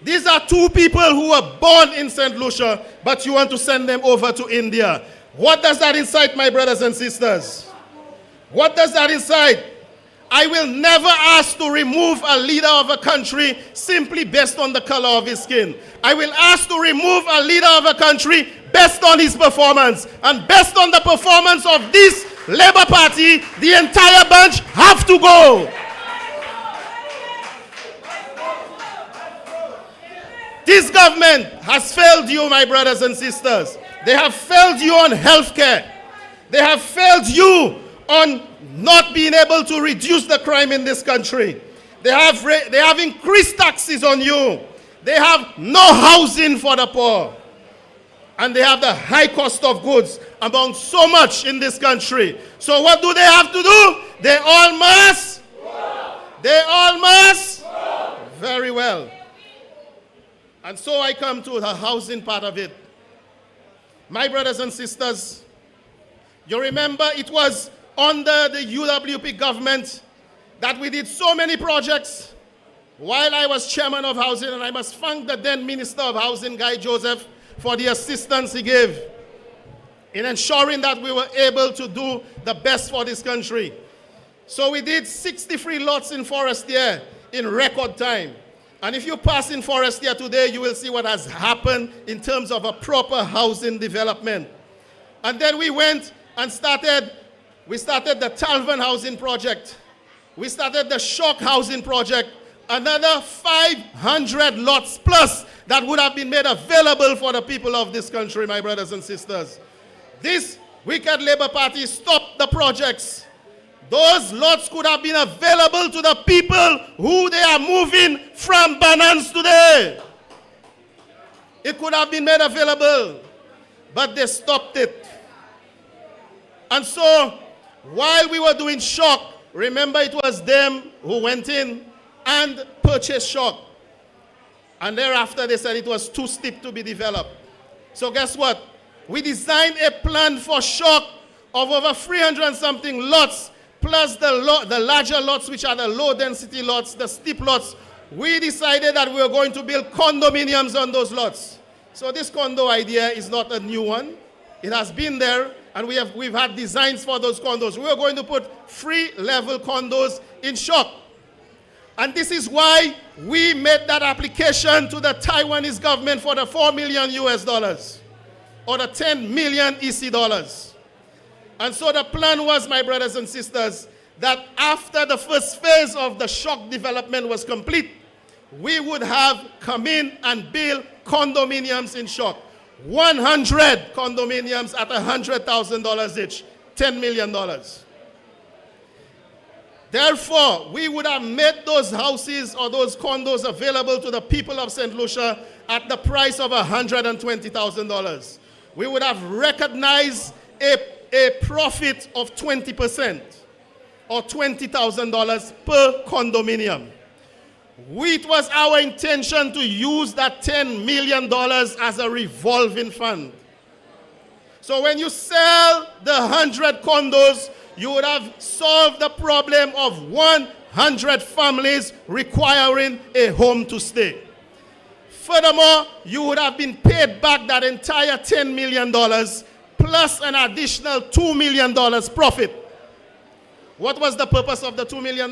These are two people who were born in St. Lucia, but you want to send them over to India. What does that incite, my brothers and sisters? What does that incite? I will never ask to remove a leader of a country simply based on the color of his skin. I will ask to remove a leader of a country based on his performance. And based on the performance of this Labour Party, the entire bunch have to go. This government has failed you, my brothers and sisters. They have failed you on healthcare. They have failed you on not being able to reduce the crime in this country. They have increased taxes on you. They have no housing for the poor. And they have the high cost of goods among so much in this country. So what do they have to do? They all must. They all must. Very well. And so I come to the housing part of it. My brothers and sisters, you remember it was under the UWP government that we did so many projects while I was chairman of housing, and I must thank the then Minister of Housing, Guy Joseph, for the assistance he gave in ensuring that we were able to do the best for this country. So we did 63 lots in Forestier in record time. And if you pass in Forestier today, you will see what has happened in terms of a proper housing development. And then we went and started the Talvan housing project. We started the Shock housing project. Another 500 lots plus that would have been made available for the people of this country, my brothers and sisters. This wicked Labour Party stopped the projects. Those lots could have been available to the people who they are moving from Banans today. It could have been made available, but they stopped it. And so, while we were doing Shock, remember it was them who went in and purchased Shock. And thereafter they said it was too steep to be developed. So guess what? We designed a plan for Shock of over 300 and something lots, plus the larger lots, which are the low density lots, the steep lots. We decided that we were going to build condominiums on those lots. So this condo idea is not a new one. It has been there, and we've had designs for those condos. We were going to put 3-level condos in Shock. And this is why we made that application to the Taiwanese government for the $4 million US dollars, or the 10 million EC dollars. And so the plan was, my brothers and sisters, that after the first phase of the Shock development was complete, we would have come in and build condominiums in Shock. 100 condominiums at $100,000 each, $10 million. Therefore, we would have made those houses or those condos available to the people of St. Lucia at the price of $120,000. We would have recognized a profit of 20% or $20,000 per condominium. It was our intention to use that $10 million as a revolving fund. So when you sell the 100 condos, you would have solved the problem of 100 families requiring a home to stay. Furthermore, you would have been paid back that entire $10 million plus an additional $2 million profit. What was the purpose of the $2 million?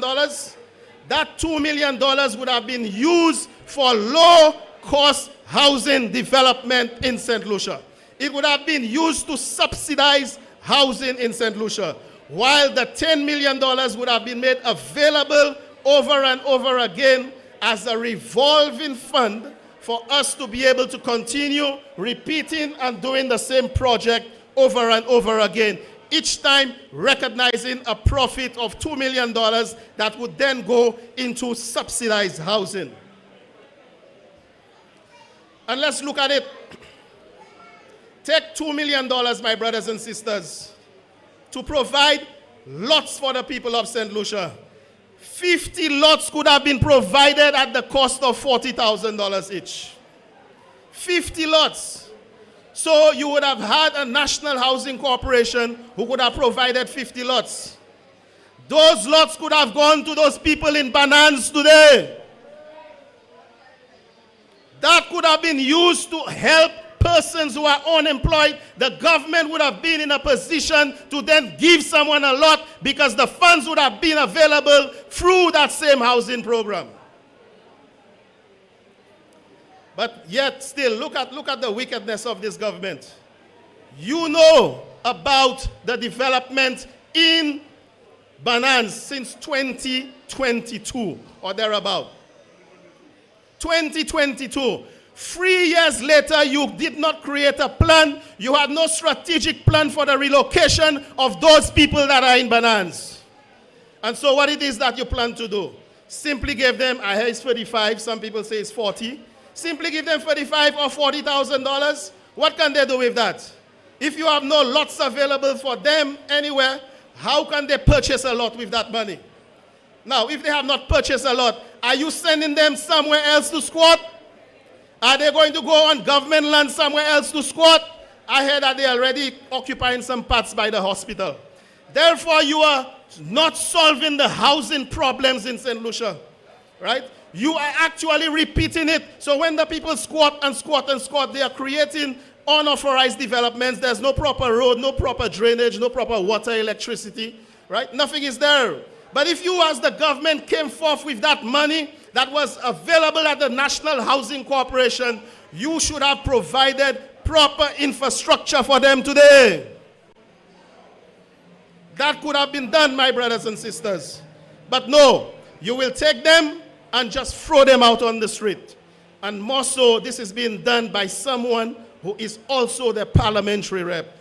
That $2 million would have been used for low-cost housing development in St. Lucia. It would have been used to subsidize housing in St. Lucia, while the $10 million would have been made available over and over again as a revolving fund for us to be able to continue repeating and doing the same project over and over again. each time recognizing a profit of $2 million that would then go into subsidized housing. And let's look at it. Take $2 million, my brothers and sisters, to provide lots for the people of St. Lucia. 50 lots could have been provided at the cost of $40,000 each. 50 lots. So you would have had a national housing corporation who could have provided 50 lots. Those lots could have gone to those people in Banans today. That could have been used to help persons who are unemployed. The government would have been in a position to then give someone a lot because the funds would have been available through that same housing program. But yet still, look at the wickedness of this government. You know about the development in Banans since 2022 or thereabout. 2022. 3 years later, you did not create a plan. You had no strategic plan for the relocation of those people that are in Banans. And so what it is that you plan to do? Simply give them, I hear it's 35, some people say it's 40. Simply give them $35,000 or $40,000. What can they do with that? If you have no lots available for them anywhere, how can they purchase a lot with that money? Now, if they have not purchased a lot, are you sending them somewhere else to squat? Are they going to go on government land somewhere else to squat? I heard that they are already occupying some parts by the hospital. Therefore, you are not solving the housing problems in St. Lucia, right? You are actually repeating it. So when the people squat and squat and squat, they are creating unauthorized developments. There's no proper road, no proper drainage, no proper water, electricity, right? Nothing is there. But if you as the government came forth with that money that was available at the National Housing Corporation, you should have provided proper infrastructure for them today. That could have been done, my brothers and sisters. But no, you will take them and just throw them out on the street. And more so, this is being done by someone who is also the parliamentary rep.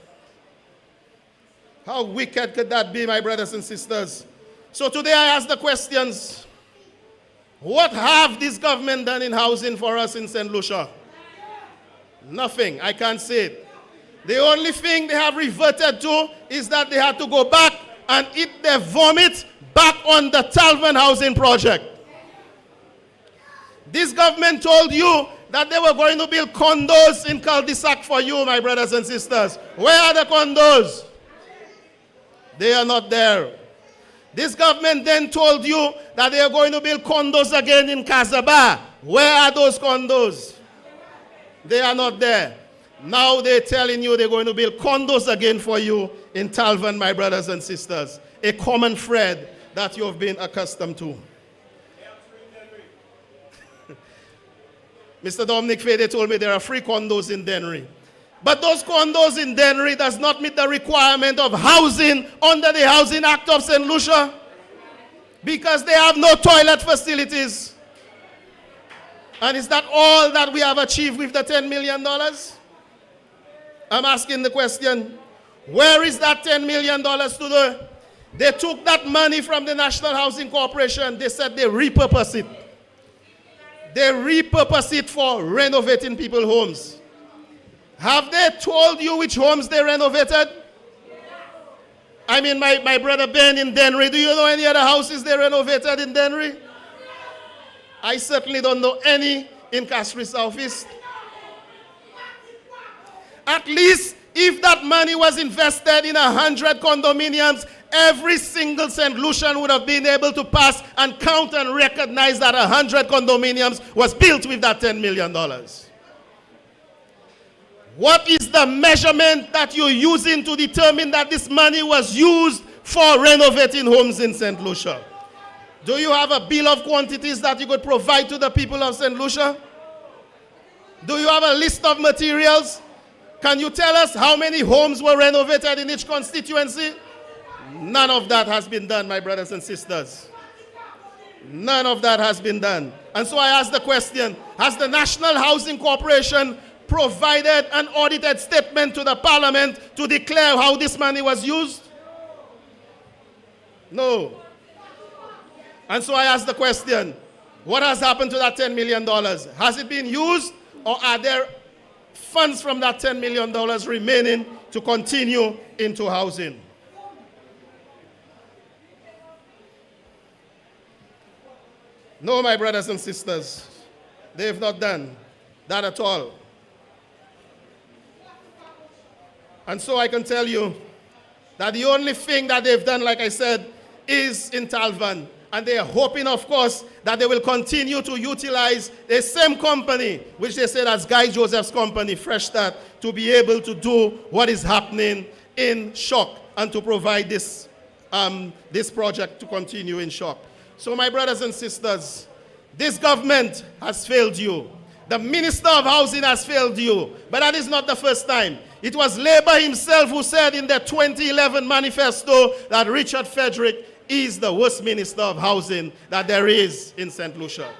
How wicked could that be, my brothers and sisters? So today I ask the questions. What have this government done in housing for us in St. Lucia? Nothing. I can't say it. The only thing they have reverted to is that they had to go back and eat their vomit back on the Talvan housing project. This government told you that they were going to build condos in cul-de-sac for you, my brothers and sisters. Where are the condos? They are not there. This government then told you that they are going to build condos again in Casabah. Where are those condos? They are not there. Now they're telling you they're going to build condos again for you in Talvan, my brothers and sisters. A common thread that you have been accustomed to. Mr. Dominic Fede told me there are free condos in Dennery. But those condos in Dennery does not meet the requirement of housing under the Housing Act of St. Lucia because they have no toilet facilities. And is that all that we have achieved with the $10 million? I'm asking the question, where is that $10 million today? They took that money from the National Housing Corporation. They said they repurpose it. They repurpose it for renovating people's homes. Have they told you which homes they renovated? I mean, my brother Ben in Dennery, do you know any other houses they renovated in Dennery? I certainly don't know any in Castries Southeast. At least if that money was invested in 100 condominiums, every single St. Lucian would have been able to pass and count and recognize that 100 condominiums was built with that $10 million. What is the measurement that you're using to determine that this money was used for renovating homes in St. Lucia? Do you have a bill of quantities that you could provide to the people of St. Lucia? Do you have a list of materials? Can you tell us how many homes were renovated in each constituency? None of that has been done, my brothers and sisters. None of that has been done. And so I ask the question, has the National Housing Corporation provided an audited statement to the parliament to declare how this money was used? No. And so I ask the question, what has happened to that $10 million? Has it been used, or are there funds from that $10 million remaining to continue into housing? No, my brothers and sisters, they have not done that at all. And so I can tell you that the only thing that they've done, like I said, is in Talvan. And they are hoping, of course, that they will continue to utilize the same company, which they said as Guy Joseph's company, Fresh Start, to be able to do what is happening in Shock and to provide this project to continue in Shock. So my brothers and sisters, this government has failed you. The Minister of Housing has failed you. But that is not the first time. It was Labour himself who said in the 2011 manifesto that Richard Frederick is the worst Minister of Housing that there is in St. Lucia.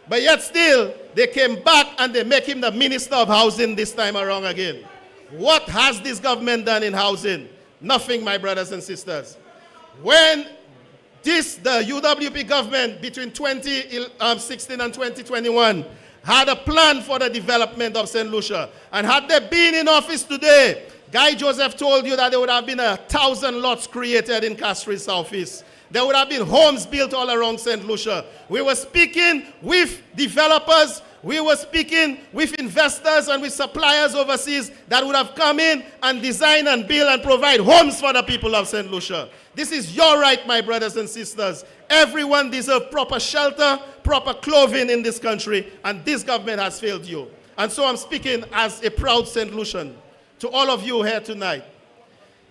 But yet still, they came back and they make him the Minister of Housing this time around again. What has this government done in housing? Nothing, my brothers and sisters. When the UWP government between 2016 and 2021 had a plan for the development of St. Lucia, and had they been in office today, Guy Joseph told you that there would have been 1,000 lots created in Castries Southeast. There would have been homes built all around St. Lucia. We were speaking with developers, we were speaking with investors and with suppliers overseas that would have come in and design and build and provide homes for the people of St. Lucia. This is your right, my brothers and sisters. Everyone deserves proper shelter, proper clothing in this country, and this government has failed you. And so I'm speaking as a proud St. Lucian to all of you here tonight.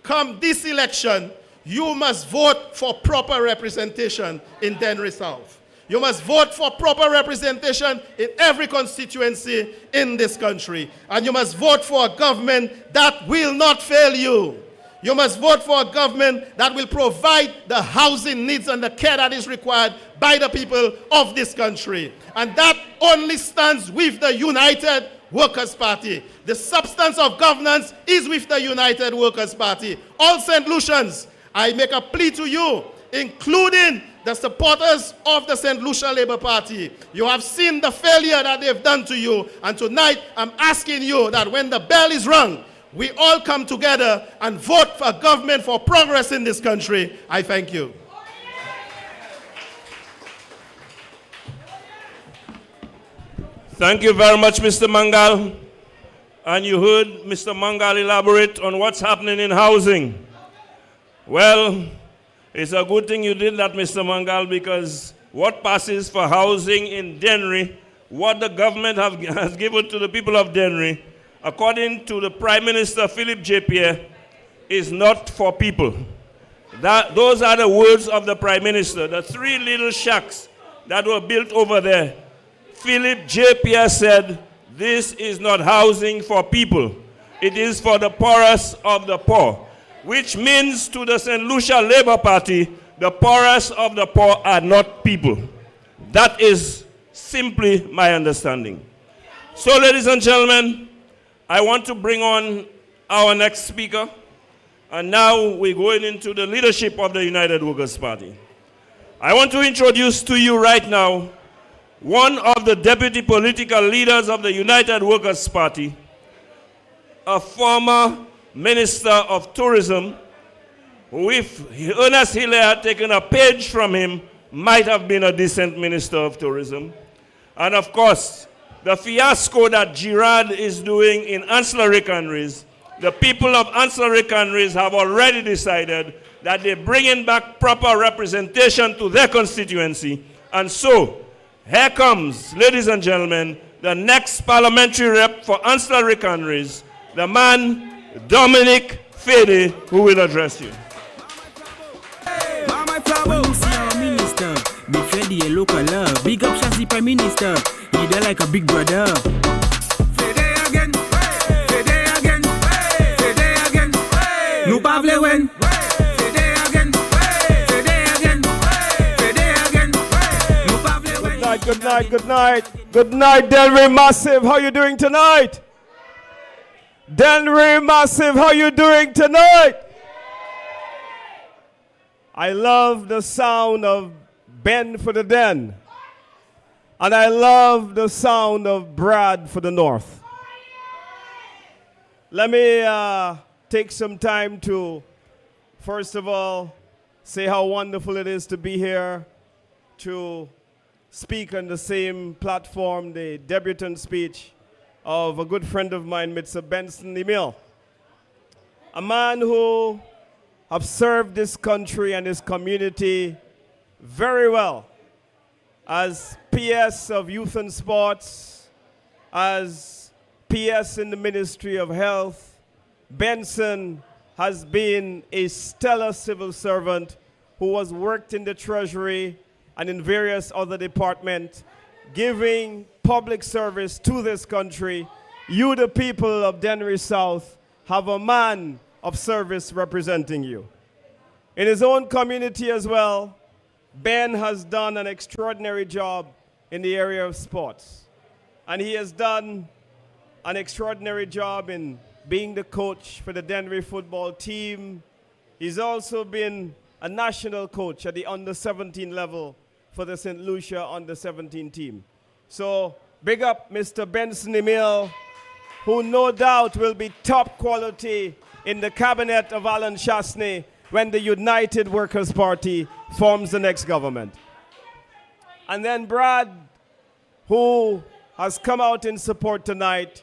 Come this election, you must vote for proper representation in Dennery South. You must vote for proper representation in every constituency in this country. And you must vote for a government that will not fail you. You must vote for a government that will provide the housing needs and the care that is required by the people of this country. And that only stands with the United Workers' Party. The substance of governance is with the United Workers' Party. All St. Lucians, I make a plea to you, including the supporters of the St. Lucia Labour Party. You have seen the failure that they've done to you, and tonight I'm asking you that when the bell is rung, we all come together and vote for government for progress in this country. I thank you. Thank you very much, Mr. Mangal. And you heard Mr. Mangal elaborate on what's happening in housing. Well, it's a good thing you did that, Mr. Mangal, because what passes for housing in Dennery, what the government has given to the people of Dennery, according to the Prime Minister Philip J. Pierre, is not for people. Those are the words of the Prime Minister. The 3 little shacks that were built over there, Philip J. Pierre said, this is not housing for people. It is for the poorest of the poor, which means to the St. Lucia Labour Party, the poorest of the poor are not people. That is simply my understanding. So, ladies and gentlemen, I want to bring on our next speaker. And now we're going into the leadership of the United Workers' Party. I want to introduce to you right now one of the deputy political leaders of the United Workers' Party, a former Minister of Tourism, who if Ernest Hiller had taken a page from him, might have been a decent Minister of Tourism. And of course, the fiasco that Girard is doing in ancillary countries, the people of ancillary countries have already decided that they're bringing back proper representation to their constituency. And so, here comes, ladies and gentlemen, the next parliamentary rep for ancillary countries, the man, Dominic Fede, who will address you. Minister, be Fede a local love. Big up Shazzy Prime Minister, he there like a big brother. Fede again, Fede again, Fede again. No Pavle when. Fede again, Fede again, Fede again. No Pavle when. Good night, good night, good night. Good night, Dennery Massive. How you doing tonight? Dennery Massive, how you doing tonight? I love the sound of Ben for the Den. And I love the sound of Brad for the North. Let me take some time to, first of all, say how wonderful it is to be here to speak on the same platform, the debutant speech of a good friend of mine, Mr. Benson Emil. A man who have served this country and his community very well as PS of Youth and Sports, as PS in the Ministry of Health. Benson has been a stellar civil servant who has worked in the Treasury and in various other departments, giving public service to this country. You, the people of Dennery South, have a man of service representing you. In his own community as well, Ben has done an extraordinary job in the area of sports. And he has done an extraordinary job in being the coach for the Dennery football team. He's also been a national coach at the under-17 level for the St. Lucia under-17 team. So big up Mr. Benson Emil, who no doubt will be top quality in the cabinet of Alan Chasney when the United Workers' Party forms the next government. And then Brad, who has come out in support tonight.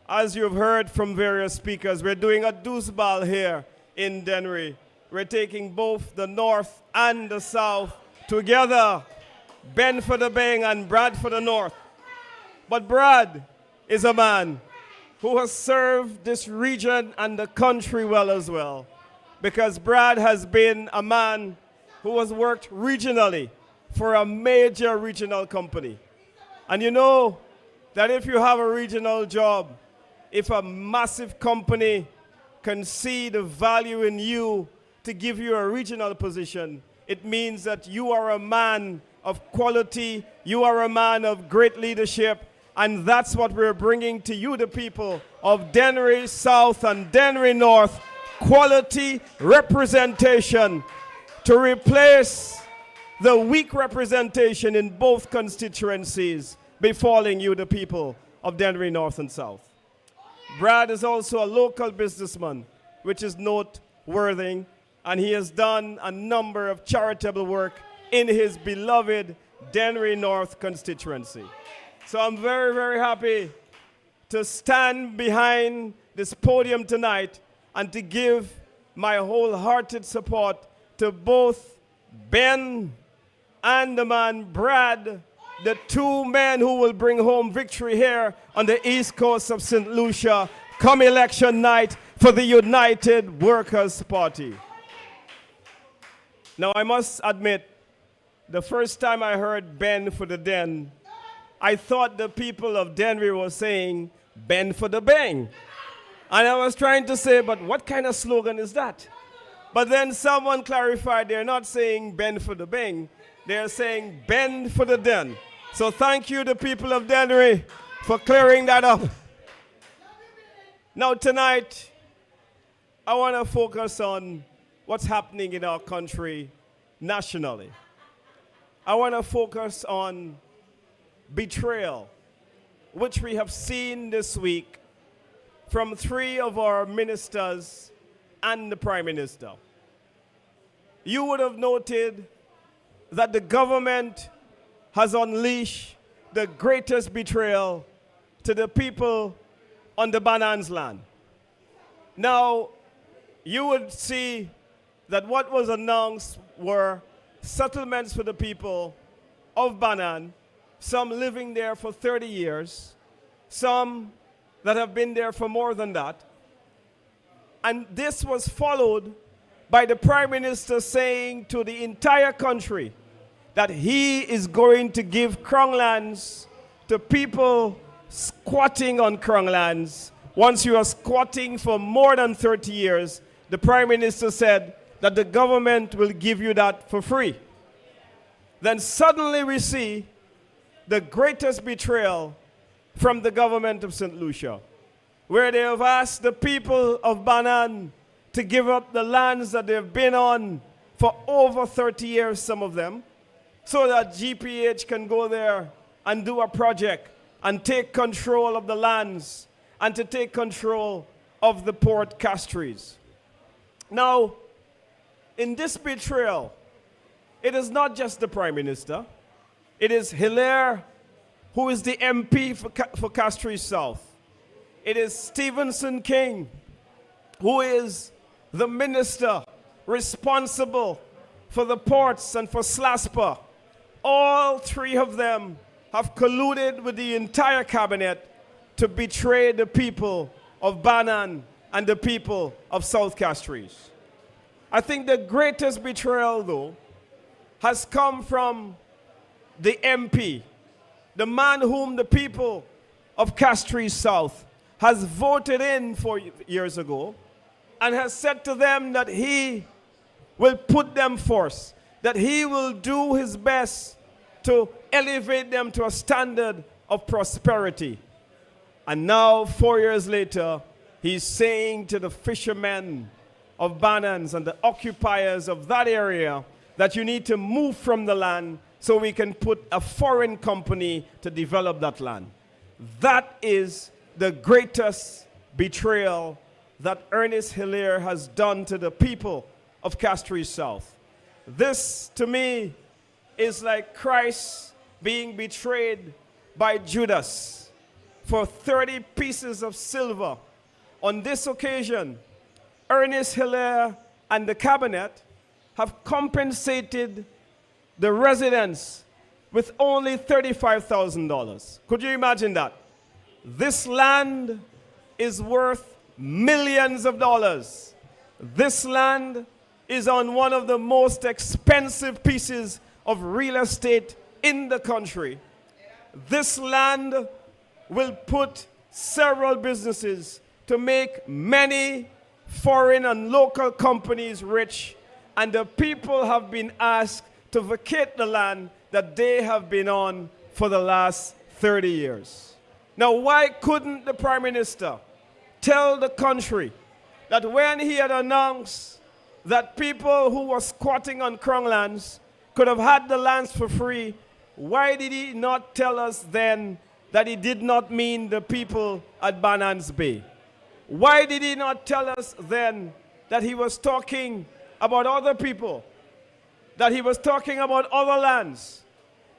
As you've heard from various speakers, we're doing a deuce ball here in Dennery. We're taking both the North and the South together, Ben for the Bang and Brad for the North. But Brad is a man who has served this region and the country well as well, because Brad has been a man who has worked regionally for a major regional company. And you know that if you have a regional job, if a massive company can see the value in you to give you a regional position, it means that you are a man of quality, you are a man of great leadership, and that's what we're bringing to you, the people of Dennery South and Dennery North, quality representation to replace the weak representation in both constituencies befalling you, the people of Dennery North and South. Brad is also a local businessman, which is noteworthy, and he has done a number of charitable work in his beloved Dennery North constituency. So I'm very, very happy to stand behind this podium tonight and to give my wholehearted support to both Ben and the man Brad, the two men who will bring home victory here on the east coast of St. Lucia come election night for the United Workers' Party. Now, I must admit, the first time I heard Ben for the Den, I thought the people of Dennery were saying, Ben for the Bang. And I was trying to say, but what kind of slogan is that? But then someone clarified, they're not saying Ben for the Bang, they're saying Ben for the Den. So thank you, the people of Dennery, for clearing that up. Now tonight, I want to focus on what's happening in our country nationally. I want to focus on betrayal, which we have seen this week from 3 of our ministers and the Prime Minister. You would have noted that the government has unleashed the greatest betrayal to the people on the Banan's land. Now, you would see that what was announced were settlements for the people of Banan, some living there for 30 years, some that have been there for more than that. And this was followed by the Prime Minister saying to the entire country that he is going to give Crown lands to people squatting on Crown lands. Once you are squatting for more than 30 years, the Prime Minister said that the government will give you that for free. Then suddenly we see the greatest betrayal from the government of St. Lucia. where they have asked the people of Banan to give up the lands that they've been on for over 30 years, some of them, so that GPH can go there and do a project and take control of the lands and to take control of the port castries. Now, in this betrayal, it is not just the Prime Minister. It is Hilaire, who is the MP for Castries South. It is Stevenson King, who is the minister responsible for the ports and for SLASPA. All three of them have colluded with the entire cabinet to betray the people of Banan and the people of South Castries. I think the greatest betrayal, though, has come from the MP, the man whom the people of Castries South has voted in 4 years ago, and has said to them that he will put them first, that he will do his best to elevate them to a standard of prosperity. And now, 4 years later, he's saying to the fishermen of Banans and the occupiers of that area that you need to move from the land so we can put a foreign company to develop that land. That is the greatest betrayal that Ernest Hilaire has done to the people of Castries South. This, to me, is like Christ being betrayed by Judas for 30 pieces of silver. On this occasion, Ernest Hilaire and the cabinet have compensated the residents with only $35,000. Could you imagine that? This land is worth millions of dollars. This land is on one of the most expensive pieces of real estate in the country. This land will put several businesses to make many foreign and local companies rich, and the people have been asked to vacate the land that they have been on for the last 30 years. Now, why couldn't the Prime Minister tell the country that when he had announced that people who were squatting on Crown lands could have had the lands for free, why did he not tell us then that he did not mean the people at Banans Bay? Why did he not tell us then that he was talking about other people, that he was talking about other lands?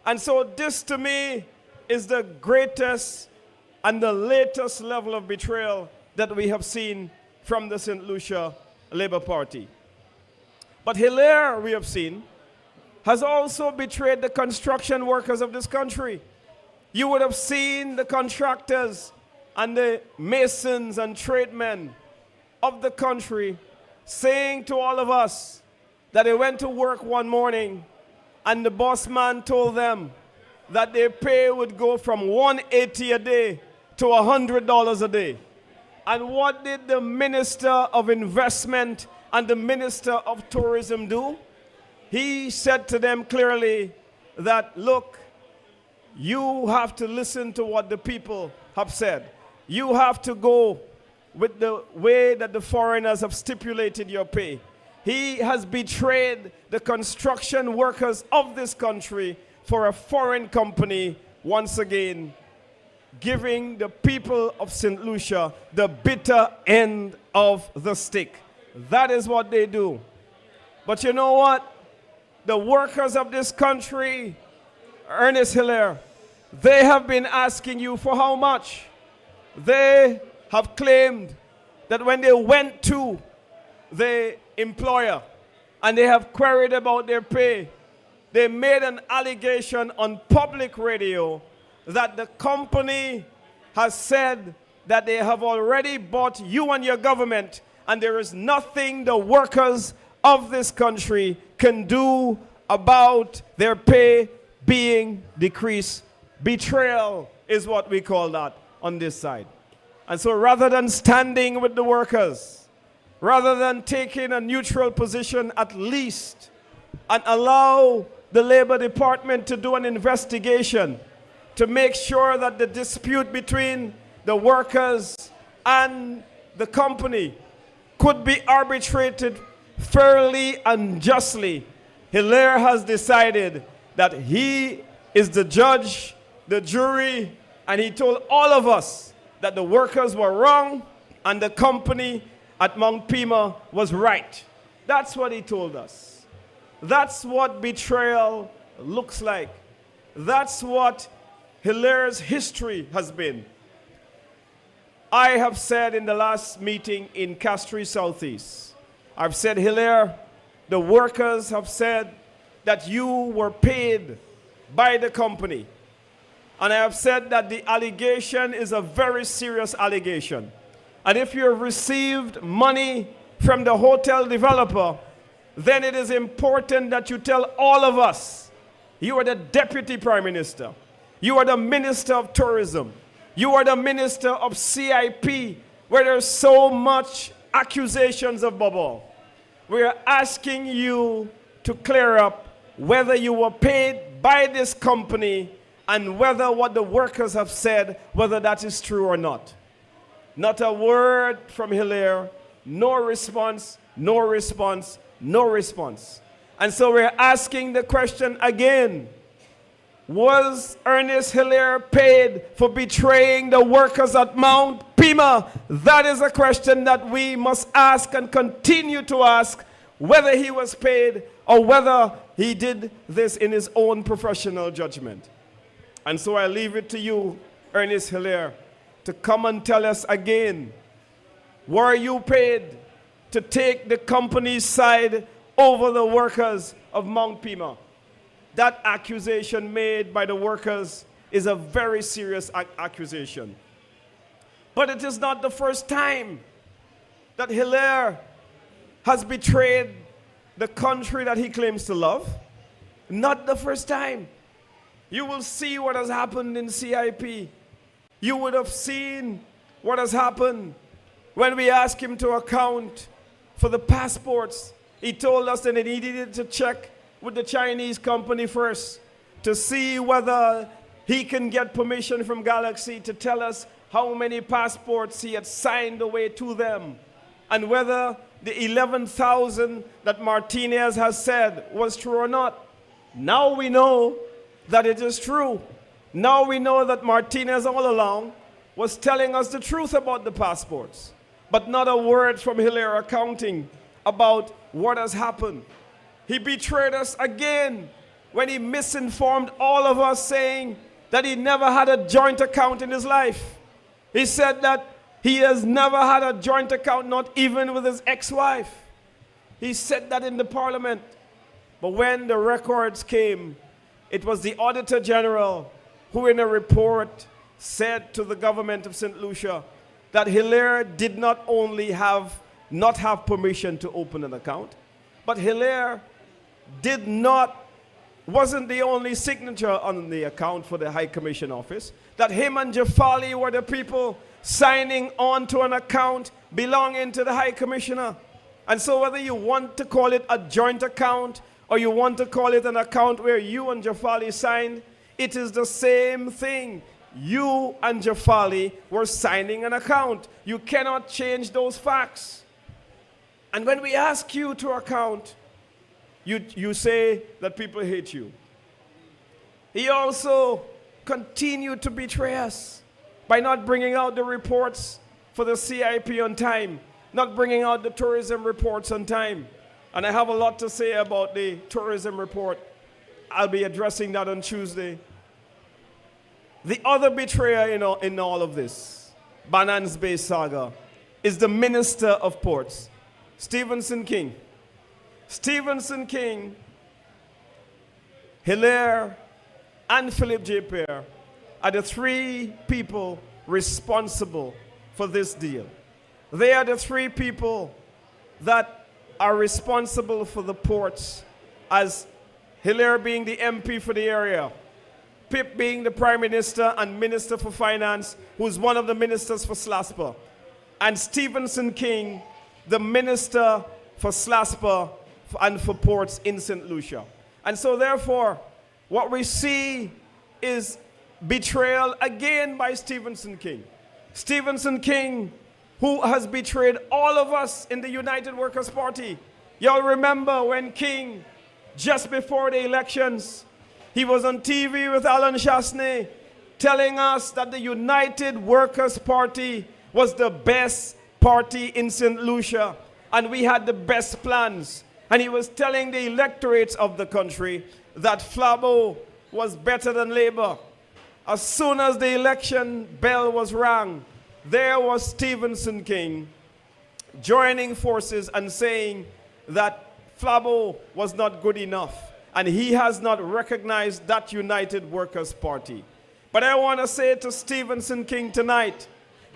And so this, to me, is the greatest and the latest level of betrayal that we have seen from the St. Lucia Labour Party. But Hilaire, we have seen, has also betrayed the construction workers of this country. You would have seen the contractors and the masons and tradesmen of the country saying to all of us that they went to work one morning and the boss man told them that their pay would go from $180 a day to $100 a day. And what did the Minister of Investment and the Minister of Tourism do? He said to them clearly that, look, you have to listen to what the people have said. You have to go with the way that the foreigners have stipulated your pay. He has betrayed the construction workers of this country for a foreign company, once again, giving the people of St. Lucia the bitter end of the stick. That is what they do. But you know what? The workers of this country, Ernest Hilaire, they have been asking you for how much? They have claimed that when they went to the employer and they have queried about their pay, they made an allegation on public radio that the company has said that they have already bought you and your government, and there is nothing the workers of this country can do about their pay being decreased. Betrayal is what we call that on this side. And so rather than standing with the workers, rather than taking a neutral position at least and allow the Labor Department to do an investigation to make sure that the dispute between the workers and the company could be arbitrated fairly and justly, Hilaire has decided that he is the judge, the jury, and he told all of us that the workers were wrong and the company at Mount Pima was right. That's what he told us. That's what betrayal looks like. That's what Hilaire's history has been. I have said in the last meeting in Castries Southeast, I've said, Hilaire, the workers have said that you were paid by the company. And I have said that the allegation is a very serious allegation. And if you have received money from the hotel developer, then it is important that you tell all of us, you are the Deputy Prime Minister, you are the Minister of Tourism, you are the Minister of CIP, where there's so much accusations of bubble. We are asking you to clear up whether you were paid by this company and whether what the workers have said, whether that is true or not. Not a word from Hilaire, no response, no response, no response. And so we're asking the question again. Was Ernest Hilaire paid for betraying the workers at Mount Pima? That is a question that we must ask and continue to ask, whether he was paid or whether he did this in his own professional judgment. And so I leave it to you, Ernest Hilaire, to come and tell us again, were you paid to take the company's side over the workers of Mount Pima? That accusation made by the workers is a very serious accusation. But it is not the first time that Hilaire has betrayed the country that he claims to love. Not the first time. You will see what has happened in CIP. You would have seen what has happened when we asked him to account for the passports. He told us that he needed to check with the Chinese company first to see whether he can get permission from Galaxy to tell us how many passports he had signed away to them and whether the 11,000 that Martinez has said was true or not. Now we know that it is true. Now we know that Martinez all along was telling us the truth about the passports, but not a word from Hilaire accounting about what has happened. He betrayed us again when he misinformed all of us, saying that he never had a joint account in his life. He said that he has never had a joint account, not even with his ex-wife. He said that in the parliament. But when the records came, it was the Auditor General who in a report said to the government of St. Lucia that Hilaire did not only not have permission to open an account, but Hilaire wasn't the only signature on the account for the High Commission office, that him and Jafali were the people signing on to an account belonging to the High Commissioner. And so whether you want to call it a joint account or you want to call it an account where you and Jafali signed, it is the same thing. You and Jafali were signing an account. You cannot change those facts. And when we ask you to account, you say that people hate you. He also continued to betray us by not bringing out the reports for the CIP on time, not bringing out the tourism reports on time. And I have a lot to say about the tourism report. I'll be addressing that on Tuesday. The other betrayer in all of this, Banans Bay saga, is the Minister of Ports, Stephenson King. Stephenson King, Hilaire, and Philip J. Pierre are the three people responsible for this deal. They are the three people that are responsible for the ports, as Hilaire being the MP for the area, Pip being the Prime Minister and Minister for Finance, who's one of the ministers for SLASPA, and Stephenson King, the Minister for SLASPA and for ports in St. Lucia. And so therefore, what we see is betrayal again by Stephenson King. Stephenson King who has betrayed all of us in the United Workers' Party. Y'all remember when King, just before the elections, he was on TV with Alan Chasney telling us that the United Workers' Party was the best party in St. Lucia and we had the best plans. And he was telling the electorates of the country that Flabo was better than Labour. As soon as the election bell was rang, there was Stevenson King joining forces and saying that Flabo was not good enough. And he has not recognized that United Workers' Party. But I want to say to Stevenson King tonight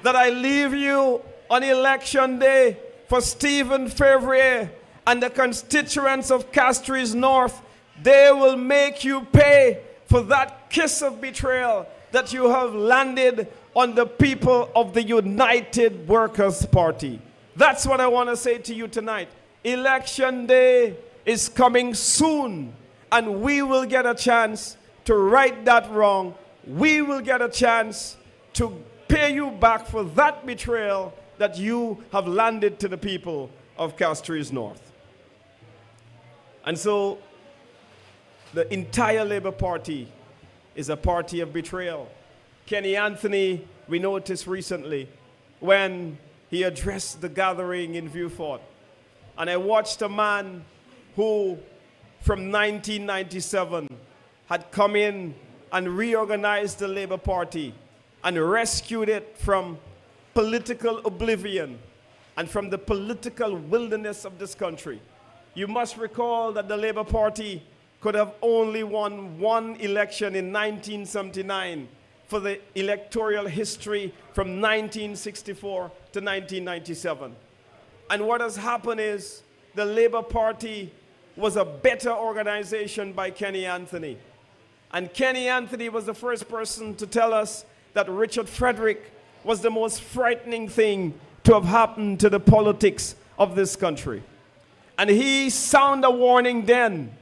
that I leave you on election day for Stephen Fevrier and the constituents of Castries North. They will make you pay for that kiss of betrayal that you have landed on the people of the United Workers' Party. That's what I want to say to you tonight. Election day is coming soon, and we will get a chance to right that wrong. We will get a chance to pay you back for that betrayal that you have landed to the people of Castries North. And so the entire Labour Party is a party of betrayal. Kenny Anthony, we noticed recently when he addressed the gathering in Vieux-Fort. And I watched a man who from 1997 had come in and reorganized the Labour Party and rescued it from political oblivion and from the political wilderness of this country. You must recall that the Labour Party could have only won one election in 1979 for the electoral history from 1964 to 1997. And what has happened is the Labour Party was a better organization by Kenny Anthony. And Kenny Anthony was the first person to tell us that Richard Frederick was the most frightening thing to have happened to the politics of this country. And he sounded a warning then.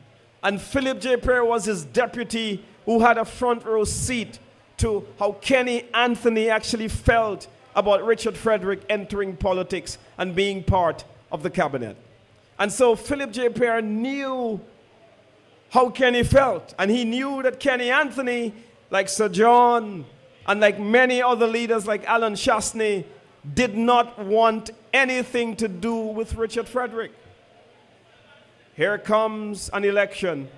And Philip J. Perry was his deputy who had a front row seat to how Kenny Anthony actually felt about Richard Frederick entering politics and being part of the cabinet. And so Philip J. Perry knew how Kenny felt. And he knew that Kenny Anthony, like Sir John, and like many other leaders like Alan Chasney, did not want anything to do with Richard Frederick. Here comes an election.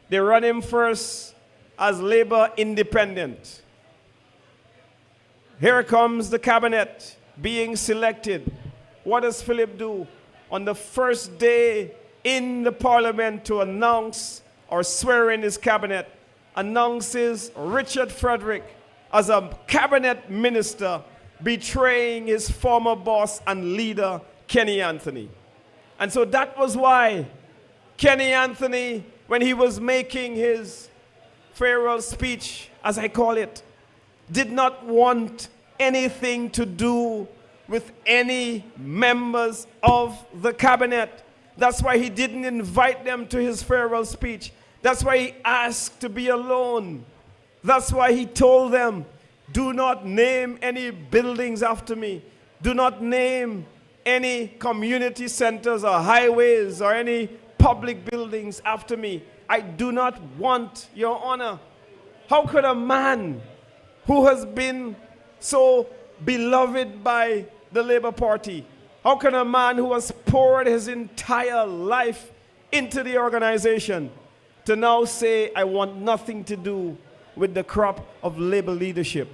They run him first as Labour independent. Here comes the cabinet being selected. What does Philip do? On the first day in the parliament to announce or swear in his cabinet, announces Richard Frederick as a cabinet minister betraying his former boss and leader, Kenny Anthony. And so that was why Kenny Anthony, when he was making his farewell speech, as I call it, did not want anything to do with any members of the cabinet. That's why he didn't invite them to his farewell speech. That's why he asked to be alone. That's why he told them, do not name any buildings after me. Do not name any community centers or highways or any public buildings after me. I do not want your honor. How could a man who has been so beloved by the Labour Party, how can a man who has poured his entire life into the organization to now say, I want nothing to do with the crop of Labour leadership?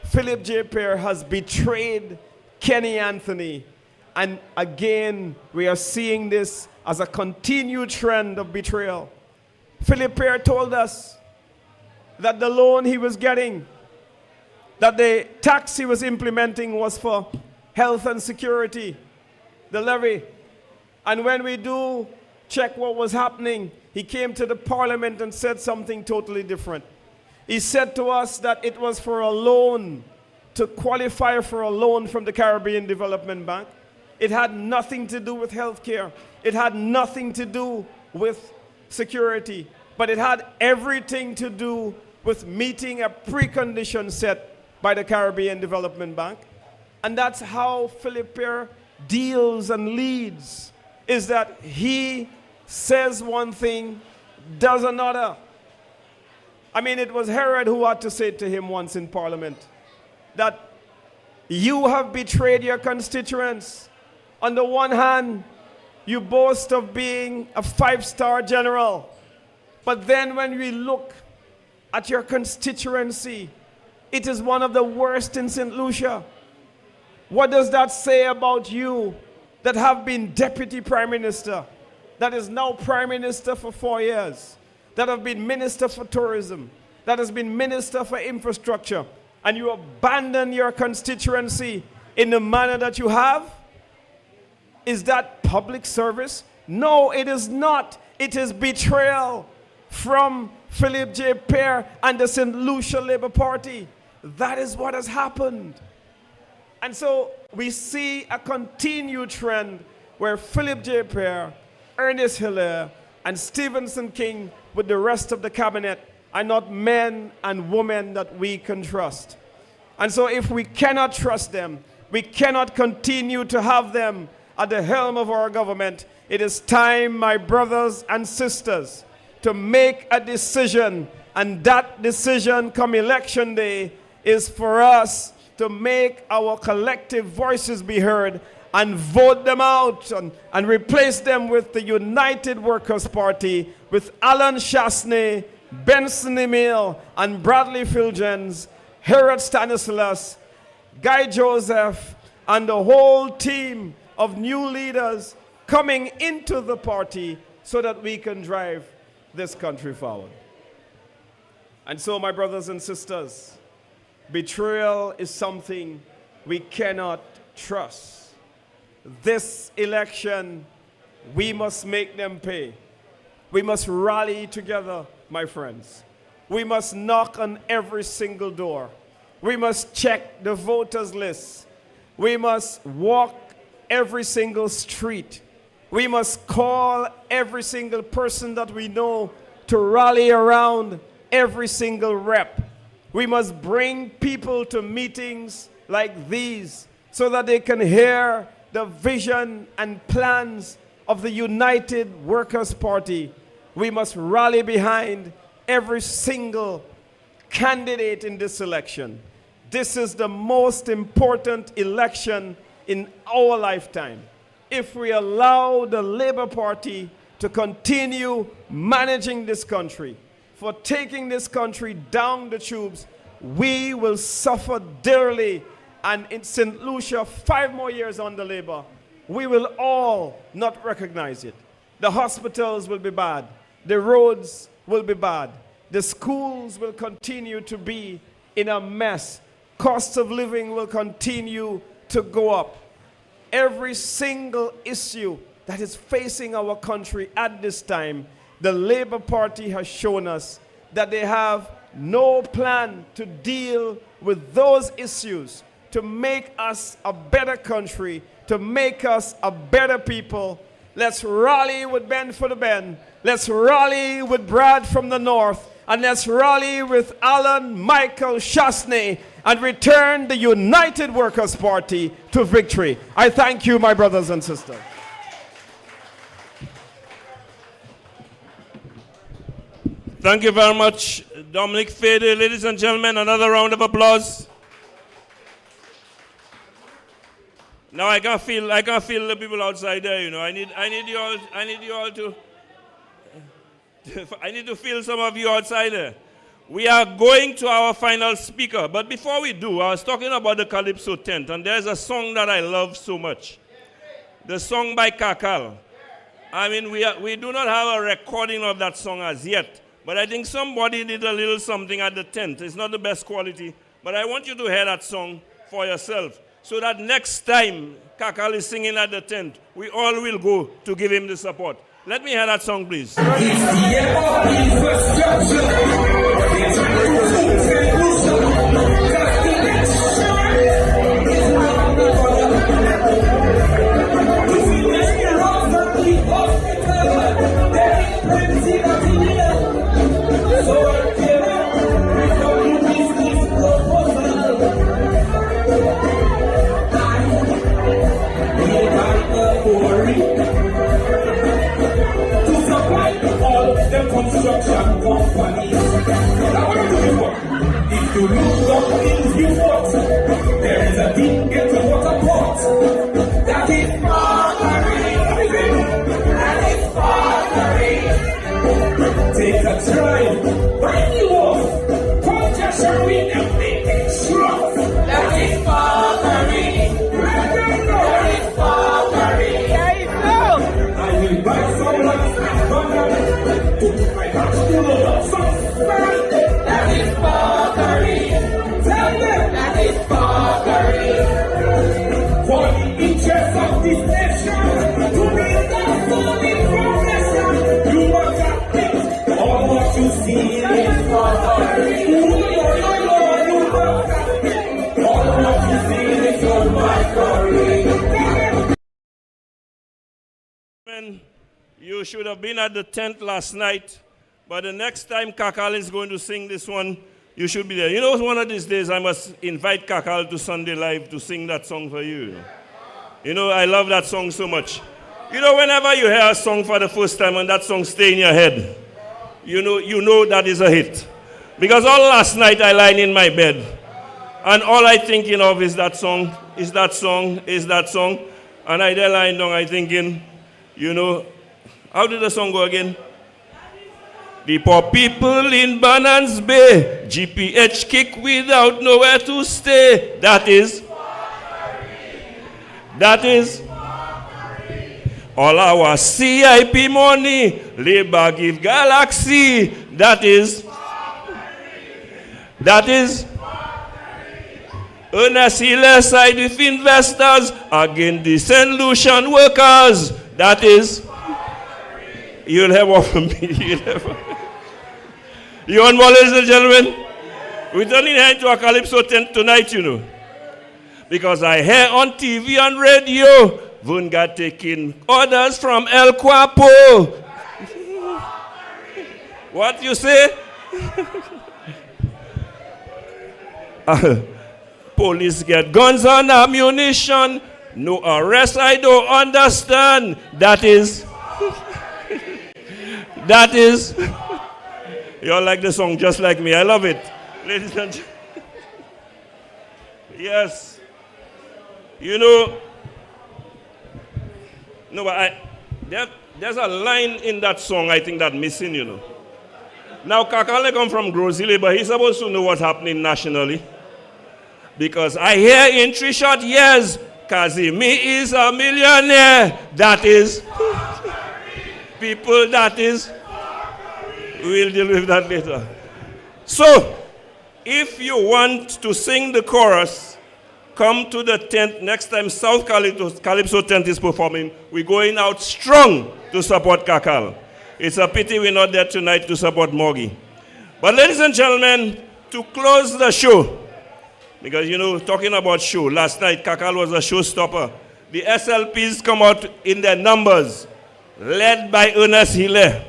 Philip J. Perry has betrayed Kenny Anthony. And again, we are seeing this as a continued trend of betrayal. Philip Perry told us that the loan he was getting, that the tax he was implementing was for health and security, the levy. And when we do check what was happening, he came to the parliament and said something totally different. He said to us that it was for a loan, to qualify for a loan from the Caribbean Development Bank. It had nothing to do with health care. It had nothing to do with security. But it had everything to do with meeting a precondition set by the Caribbean Development Bank. And that's how Philip Pierre deals and leads, is that he says one thing, does another. I mean, it was Herod who had to say to him once in Parliament that you have betrayed your constituents. On the one hand, you boast of being a 5-star general. But then when we look at your constituency, it is one of the worst in St. Lucia. What does that say about you that have been deputy prime minister, that is now prime minister for 4 years, that have been minister for tourism, that has been minister for infrastructure, and you abandon your constituency in the manner that you have? Is that public service? No, it is not. It is betrayal from Philip J. Pierre and the St. Lucia Labour Party. That is what has happened. And so we see a continued trend where Philip J. Pierre, Ernest Hilaire, and Stevenson King with the rest of the cabinet are not men and women that we can trust. And so if we cannot trust them, we cannot continue to have them at the helm of our government. It is time, my brothers and sisters, to make a decision, and that decision come election day is for us to make our collective voices be heard and vote them out and replace them with the United Workers' Party, with Alan Chasney, Benson Emil, and Bradley Filgens, Herod Stanislas, Guy Joseph, and the whole team of new leaders coming into the party so that we can drive this country forward. And so, my brothers and sisters, betrayal is something we cannot trust. This election, we must make them pay. We must rally together, my friends. We must knock on every single door. We must check the voters list. We must walk every single street. We must call every single person that we know to rally around every single rep. We must bring people to meetings like these so that they can hear the vision and plans of the United Workers' Party. We must rally behind every single candidate in this election. This is the most important election in our lifetime. If we allow the Labour Party to continue managing this country, for taking this country down the tubes, we will suffer dearly. And in St. Lucia, 5 more years under Labour, we will all not recognize it. The hospitals will be bad. The roads will be bad. The schools will continue to be in a mess. Cost of living will continue to go up. Every single issue that is facing our country at this time, the Labour Party has shown us that they have no plan to deal with those issues, to make us a better country, to make us a better people. Let's rally with Ben for the Ben. Let's rally with Brad from the north. And let's rally with Alan Michael Chasney and return the United Workers' Party to victory. I thank you, my brothers and sisters. Thank you very much, Dominic Fede. Ladies and gentlemen, another round of applause. Now I can feel the people outside there, you know. I need you all to I need to feel some of you outside there. We are going to our final speaker, but before we do, I was talking about the Calypso tent, and there's a song that I love so much. The song by Kakal. I mean, we do not have a recording of that song as yet, but I think somebody did a little something at the tent. It's not the best quality, but I want you to hear that song for yourself, so that next time Kakal is singing at the tent, we all will go to give him the support. Let me hear that song, please. construction company. Now what do you want? If you look up things you want, there is a deep ghetto water pot. That is forgery. That is forgery. Take a drive. When you walk, congestion with the big truck. That is forgery. That is forgery. I will buy some land to my house to love some friend. That is forgery. Tell them that is forgery. For the interest of this nation, to build a solid foundation, you must accept all what you see is forgery. You must accept all what you see is forgery. You should have been at the tent last night, but the next time Kakal is going to sing this one, you should be there. You know, one of these days I must invite Kakal to Sunday Live to sing that song for you. You know, I love that song so much. You know, whenever you hear a song for the first time and that song stay in your head, you know that is a hit. Because all last night I lying in my bed, and all I thinking of is that song, is that song, is that song. And I there lying down, I thinking, you know, how did the song go again? The poor people in Banans Bay, GPH kick without nowhere to stay. That is all our CIP money, Labour give Galaxy. That is Ernest Hiller side with investors against the St. Lucian workers. That is you'll have one from me. You want more, ladies and gentlemen? We're turning here into a Calypso tent tonight, you know. Because I hear on TV and radio, Vunga taking orders from El Guapo. What you say? Police get guns and ammunition. No arrest, I don't understand. That is. You all like the song just like me. I love it. Ladies and gentlemen. Yes. You know, no, but there's a line in that song I think that's missing, you know. Now, Kakale come from Grozile, but he's supposed to know what's happening nationally. Because I hear in 3 short years, Kazimi is a millionaire. That is. People, that is. We'll deal with that later. So, if you want to sing the chorus, come to the tent next time South Calypso tent is performing. We're going out strong to support Kakal. It's a pity we're not there tonight to support Morgie. But ladies and gentlemen, to close the show, because you know, talking about show, last night Kakal was a showstopper. The SLPs come out in their numbers, led by Ernest Hiller,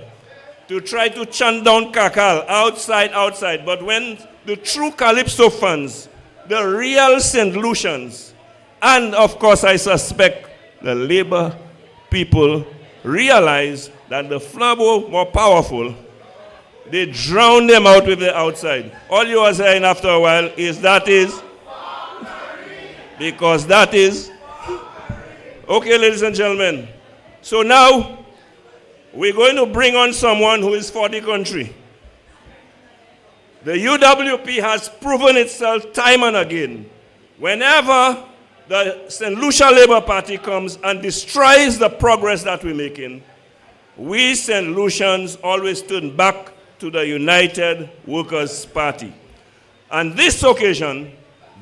to try to chant down Kakal outside. But when the true Calypso fans, the real St. Lucians, and of course I suspect the Labour people realize that the Flabo more powerful, they drown them out with the outside. All you are saying after a while is that is, because that is. Okay, ladies and gentlemen. So now, we're going to bring on someone who is for the country. The UWP has proven itself time and again. Whenever the St. Lucia Labour Party comes and destroys the progress that we're making, we St. Lucians always turn back to the United Workers' Party. And this occasion,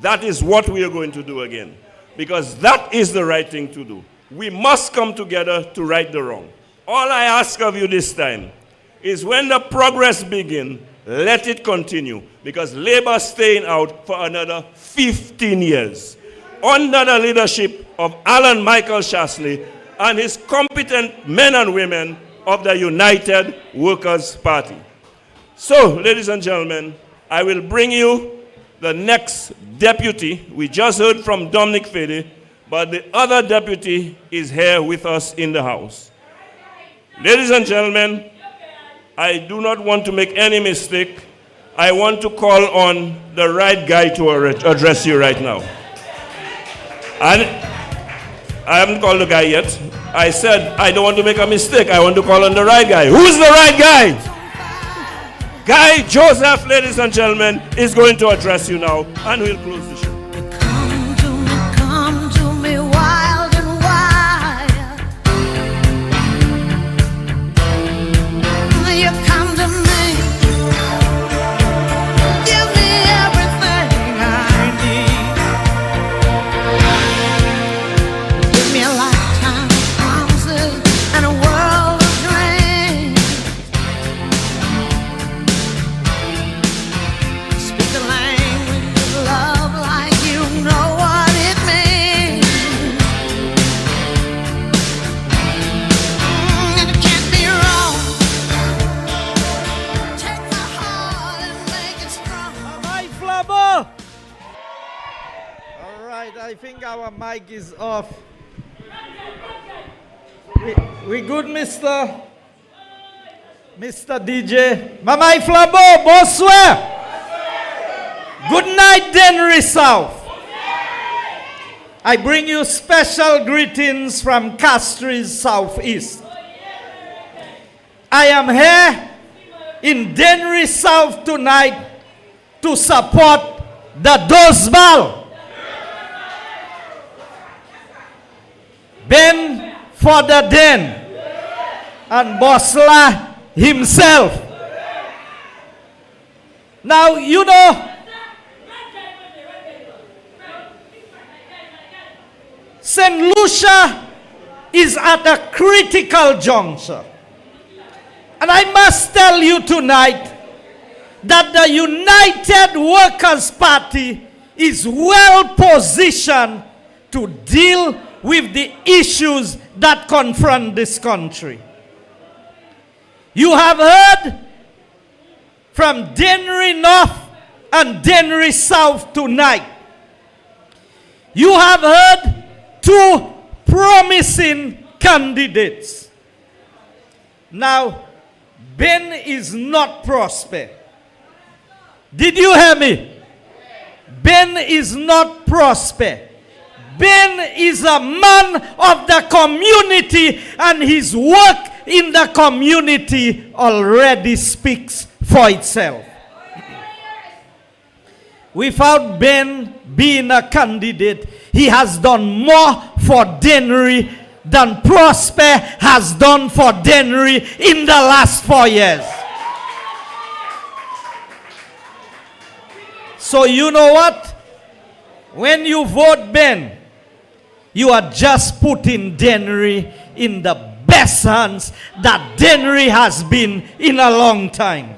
that is what we are going to do again. Because that is the right thing to do. We must come together to right the wrong. All I ask of you this time is when the progress begins, let it continue. Because Labour is staying out for another 15 years. Under the leadership of Alan Michael Shasley and his competent men and women of the United Workers' Party. So, ladies and gentlemen, I will bring you the next deputy. We just heard from Dominic Fede, but the other deputy is here with us in the house. Ladies and gentlemen, I do not want to make any mistake. I want to call on the right guy to address you right now. And I haven't called the guy yet. I said I don't want to make a mistake. I want to call on the right guy. Who's the right guy? Guy Joseph, ladies and gentlemen, is going to address you now, and we'll close the show. Come to me wild and wild. You come to me, give me everything I need. Give me a lifetime of promises and a world of dreams. Speak the language of love like you know what it means. And it can't be wrong. Take my heart and make it strong. My flubber! All right, I think our mic is off. We good, Mr. DJ? My flubber, bonsoir! Good night, Dennery South. I bring you special greetings from Castries Southeast. I am here in Dennery South tonight to support the Dozbal. Ben for the Den and Bosla himself. Now, you know, St. Lucia is at a critical juncture. And I must tell you tonight that the United Workers' Party is well positioned to deal with the issues that confront this country. You have heard from Dennery North and Dennery South tonight. You have heard two promising candidates. Now, Ben is not Prosper. Did you hear me? Ben is not Prosper. Ben is a man of the community, and his work in the community already speaks for itself. Without Ben being a candidate, he has done more for Dennery than Prosper has done for Dennery in the last 4 years. So you know what? When you vote Ben, you are just putting Dennery in the best hands that Dennery has been in a long time.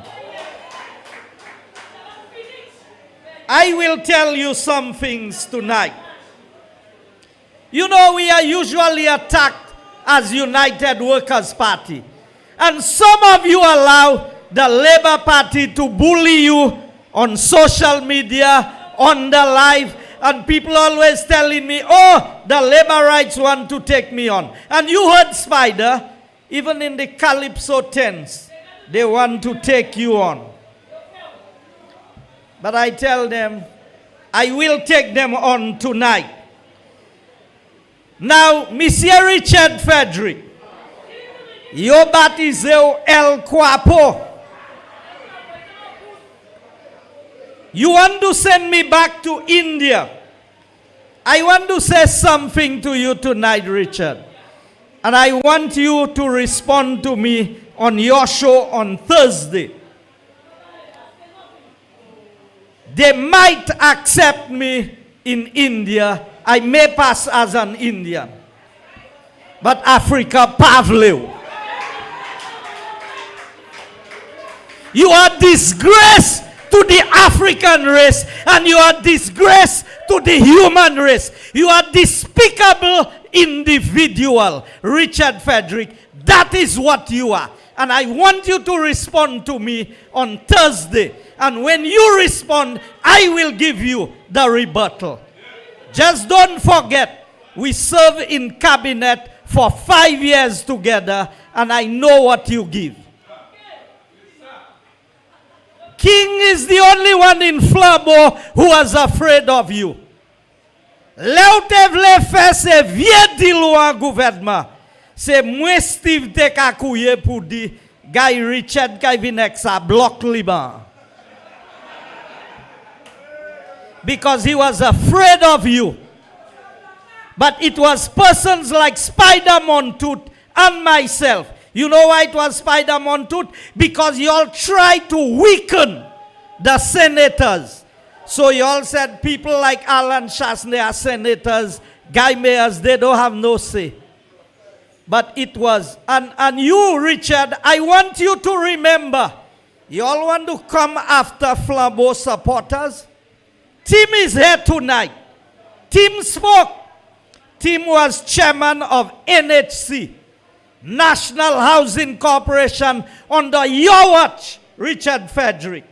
I will tell you some things tonight. You know, we are usually attacked as United Workers' Party. And some of you allow the Labour Party to bully you on social media, on the live, and people always telling me, oh, the Labour rights want to take me on. And you heard Spider, even in the Calypso tents, they want to take you on. But I tell them, I will take them on tonight. Now, Monsieur Richard Frederick, yo batizeu El Quapo. You want to send me back to India? I want to say something to you tonight, Richard. And I want you to respond to me on your show on Thursday. They might accept me in India. I may pass as an Indian. But Africa, Pavleu. You are disgrace to the African race, and you are disgrace to the human race. You are despicable individual, Richard Frederick. That is what you are. And I want you to respond to me on Thursday. And when you respond, I will give you the rebuttal. Just don't forget, we serve in cabinet for 5 years together, and I know what you give. King is the only one in Flambeau who was afraid of you. Là où te vle faire c'est vieux dilo en gouvernement. C'est moi Steve te ka kouye pour di Guy Richard kay vinek sa bloc Liban. Because he was afraid of you. But it was persons like Spider Montooth and myself. You know why it was Spider Montooth? Because you all tried to weaken the senators. So you all said people like Alan Chasney are senators, Guy Mayors, they don't have no say. But it was. And you, Richard, I want you to remember, you all want to come after Flambeau supporters? Tim is here tonight. Tim spoke. Tim was chairman of NHC, National Housing Corporation, under your watch, Richard Frederick.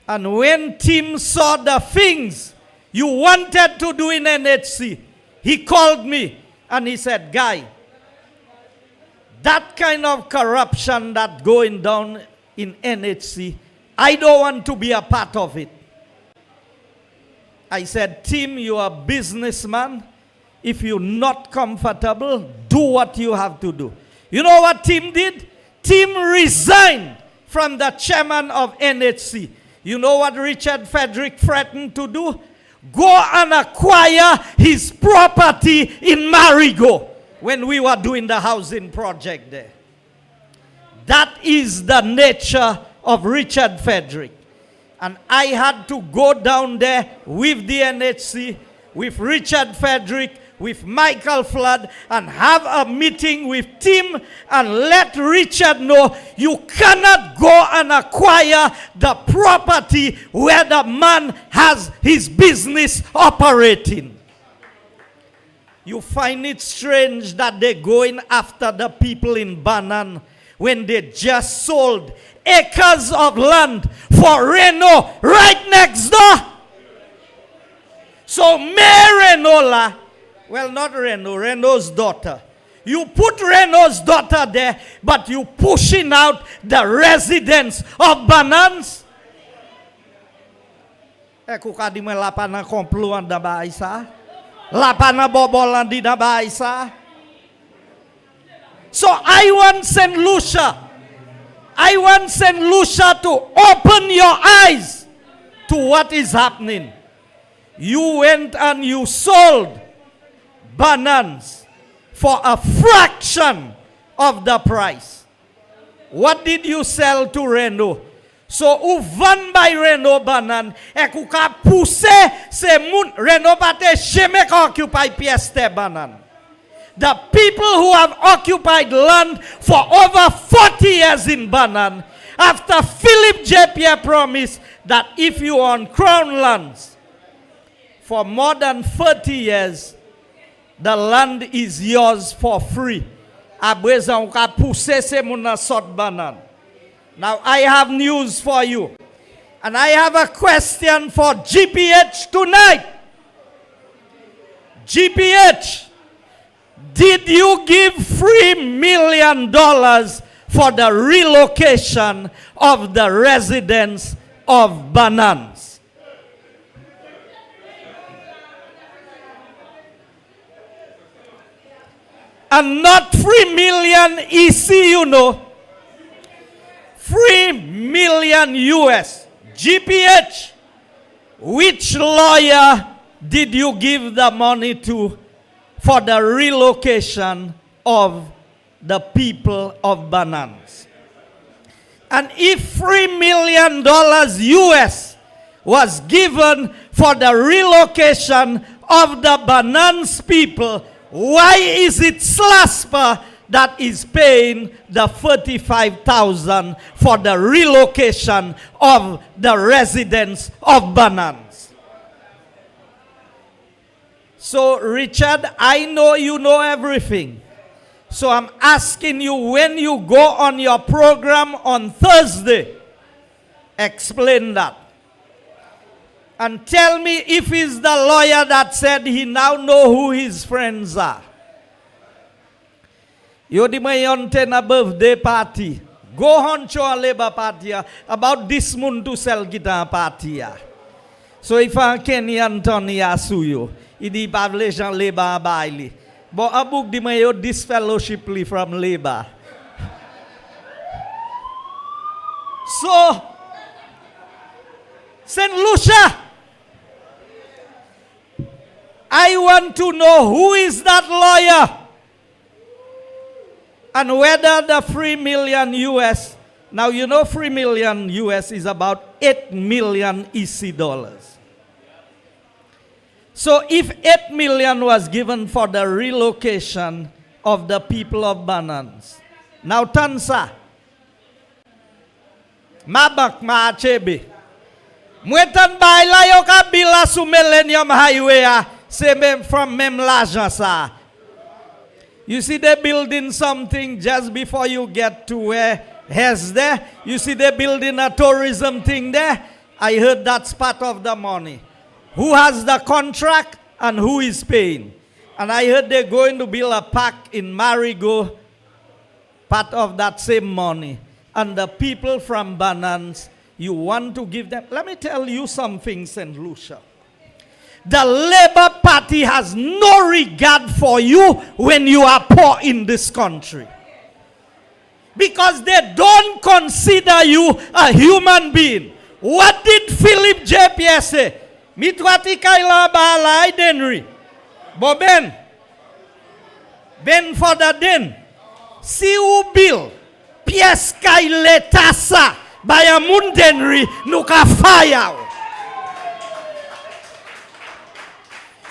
And when Tim saw the things you wanted to do in NHC, he called me and he said, Guy, that kind of corruption that going down in NHC, I don't want to be a part of it. I said, Tim, you are a businessman. If you're not comfortable, do what you have to do. You know what Tim did? Tim resigned from the chairman of NHC. You know what Richard Frederick threatened to do? Go and acquire his property in Marigot when we were doing the housing project there. That is the nature of Richard Frederick. And I had to go down there with the NHC, with Richard Frederick, with Michael Flood, and have a meeting with Tim and let Richard know you cannot go and acquire the property where the man has his business operating. You find it strange that they're going after the people in Banan when they just sold acres of land for Renault right next door. So Mayor Renault, well, not Renault, Renault's daughter. You put Renault's daughter there, but you pushing out the residents of Banans. Aku kadime lapana kompluan da baisa. Lapana bobolan di da baisa. So I want St. Lucia. I want St. Lucia to open your eyes to what is happening. You went and you sold bananas for a fraction of the price. What did you sell to Renault? So, ou van by Renault banan, e kou ka pousse se moun, Renault pate jamais ka occupy pièce te banan. The people who have occupied land for over 40 years in Banan, after Philip J. Pierre promised that if you own crown lands for more than 30 years, the land is yours for free. Now I have news for you. And I have a question for GPH tonight. GPH, did you give $3 million for the relocation of the residents of Banans? And not 3 million EC, you know. 3 million US. GPH, which lawyer did you give the money to for the relocation of the people of Banans? And if $3 million US was given for the relocation of the Banans people, why is it SLASPA that is paying the $35,000 for the relocation of the residents of Banans? So, Richard, I know you know everything. So I'm asking you, when you go on your program on Thursday, explain that. And tell me if he's the lawyer that said he now know who his friends are. You di may on a birthday party. Go on to a Labour Party about this moon to sell guitar party. So if I can Anthony Asuyo, idi pavlejan Labour baili. But a book di mayo disfellowshiply from Labour. So St. Lucia, I want to know who is that lawyer and whether the 3 million US, now you know 3 million US is about 8 million EC dollars. So if 8 million was given for the relocation of the people of Banans, now Tansa, Mabak Maachebe, Mwetan Baila Yoka Bila su Millennium Highway, say from Memlaja sa. You see they're building something just before you get to where Hes there. You see they're building a tourism thing there. I heard that's part of the money. Who has the contract and who is paying? And I heard they're going to build a park in Marigo, part of that same money. And the people from Banans, you want to give them. Let me tell you something, St. Lucia. The Labour Party has no regard for you when you are poor in this country. Because they don't consider you a human being. What did Philip J.P. say? Mitwati kaila balai Dennery. Boben. Ben for the den. Si u bill. Pies kay letasa. By a moon Dennery. Nuka fire.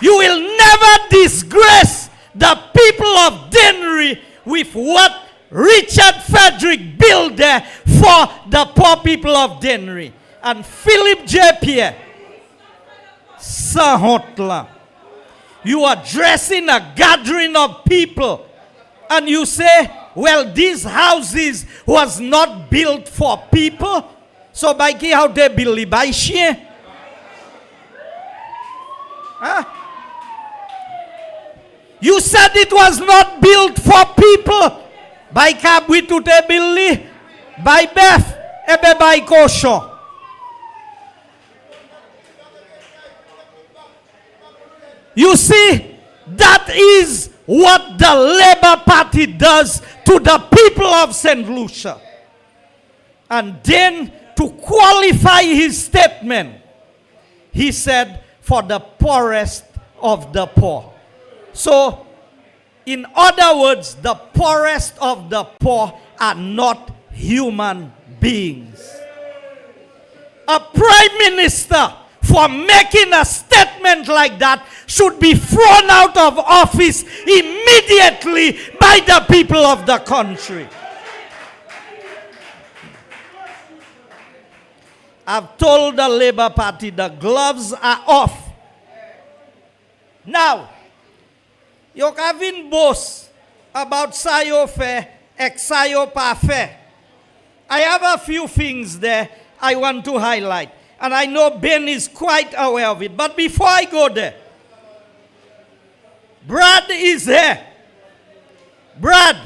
You will never disgrace the people of Dennery with what Richard Frederick built there for the poor people of Dennery. And Philip J. Pierre, Sahotla, you are dressing a gathering of people and you say, well, these houses was not built for people. So by how they build by share? Huh? You said it was not built for people. By Kabwitute Billy, by Beth, ebe by Kosho. You see, that is what the Labour Party does to the people of St. Lucia. And then, to qualify his statement, he said, for the poorest of the poor. So, in other words, the poorest of the poor are not human beings. A prime minister, for making a statement like that, should be thrown out of office immediately by the people of the country. I've told the Labour Party the gloves are off. Now, you're having boast about Sayo Fair, ex-Sayo Parfait. I have a few things there I want to highlight. And I know Ben is quite aware of it. But before I go there, Brad is here. Brad,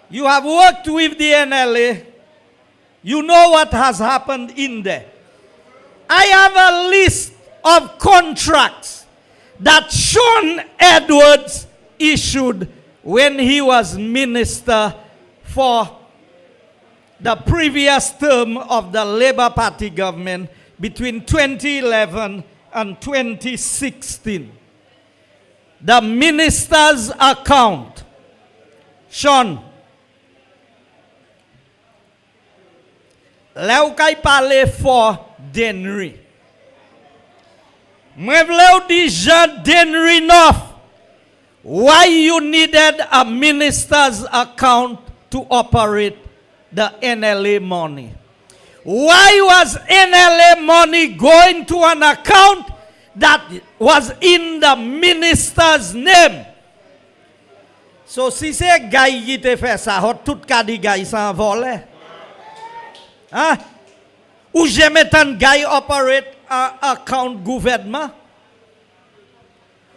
you have worked with the NLA. You know what has happened in there. I have a list of contracts that Sean Edwards issued when he was minister for the previous term of the Labour Party government between 2011 and 2016. The minister's account. Sean, leu kay pale for Dennery. Mwen vle ou di Jean Dennery enough. Why you needed a minister's account to operate the NLA money? Why was NLA money going to an account that was in the minister's name? So si se gay qui te fait ça, hot tout ka di gay s'envole. Hein? Ou jamais tant gay operate account gouvernement?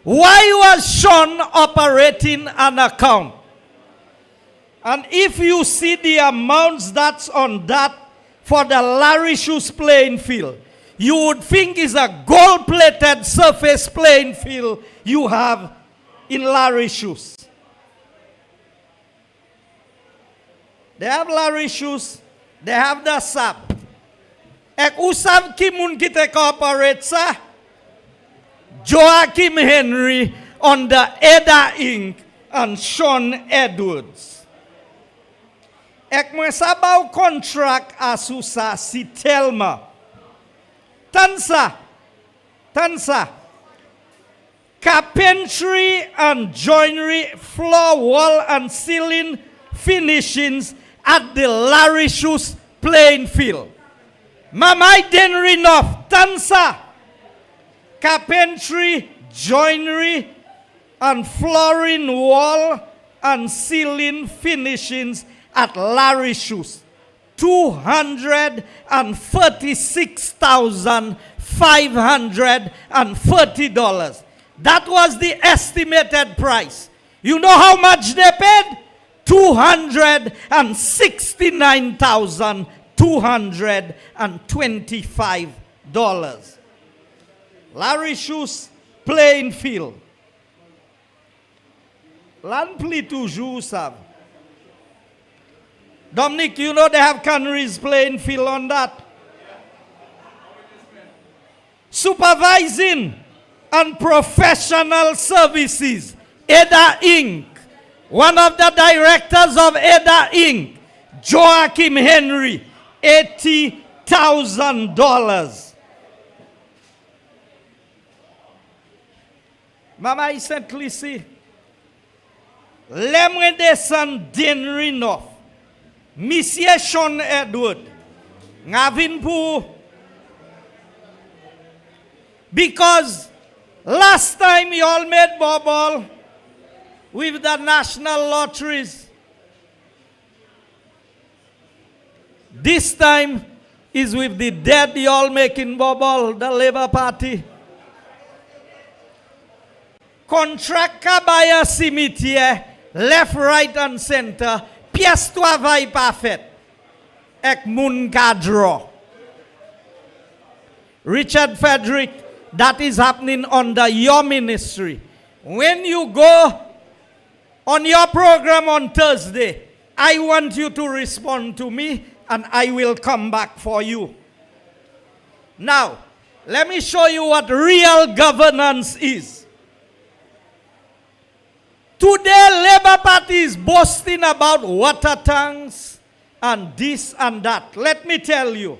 Why was Sean operating an account? And if you see the amounts that's on that for the Larry Shoes playing field, you would think it's a gold-plated surface playing field you have in Larry Shoes. They have Larry Shoes, they have the SAP. Ek usab kimun kita corporate sa Joachim Henry under Ada Inc. and Sean Edwards. Ek masabaw contract asusa si Telma. Tansa. Carpentry and joinery, floor, wall, and ceiling finishings at the Larry Shoes playing field. Mamai Dennery North, Tansa. Carpentry, joinery, and flooring, wall, and ceiling finishings at Larry Shoes. $246,530. That was the estimated price. You know how much they paid? $269,225. Larry Shoes playing field. L'ampli toujours savent. Dominic, you know they have Canaries playing field on that. Supervising and professional services, Ada Inc. One of the directors of Ada Inc., Joachim Henry, $80,000. Mama, I simply see. Lemwe descend Dennery North. Monsieur Sean Edward. Ngavin pou. Because last time you all made bubble with the national lotteries. This time is with the dead you all making bubble, the Labour Party. Contract Kabaya Cimetière, left, right, and center. Pièce travail parfait. Ek moun kadro. Richard Frederick, that is happening under your ministry. When you go on your program on Thursday, I want you to respond to me and I will come back for you. Now, let me show you what real governance is. Today, Labour Party is boasting about water tanks and this and that. Let me tell you,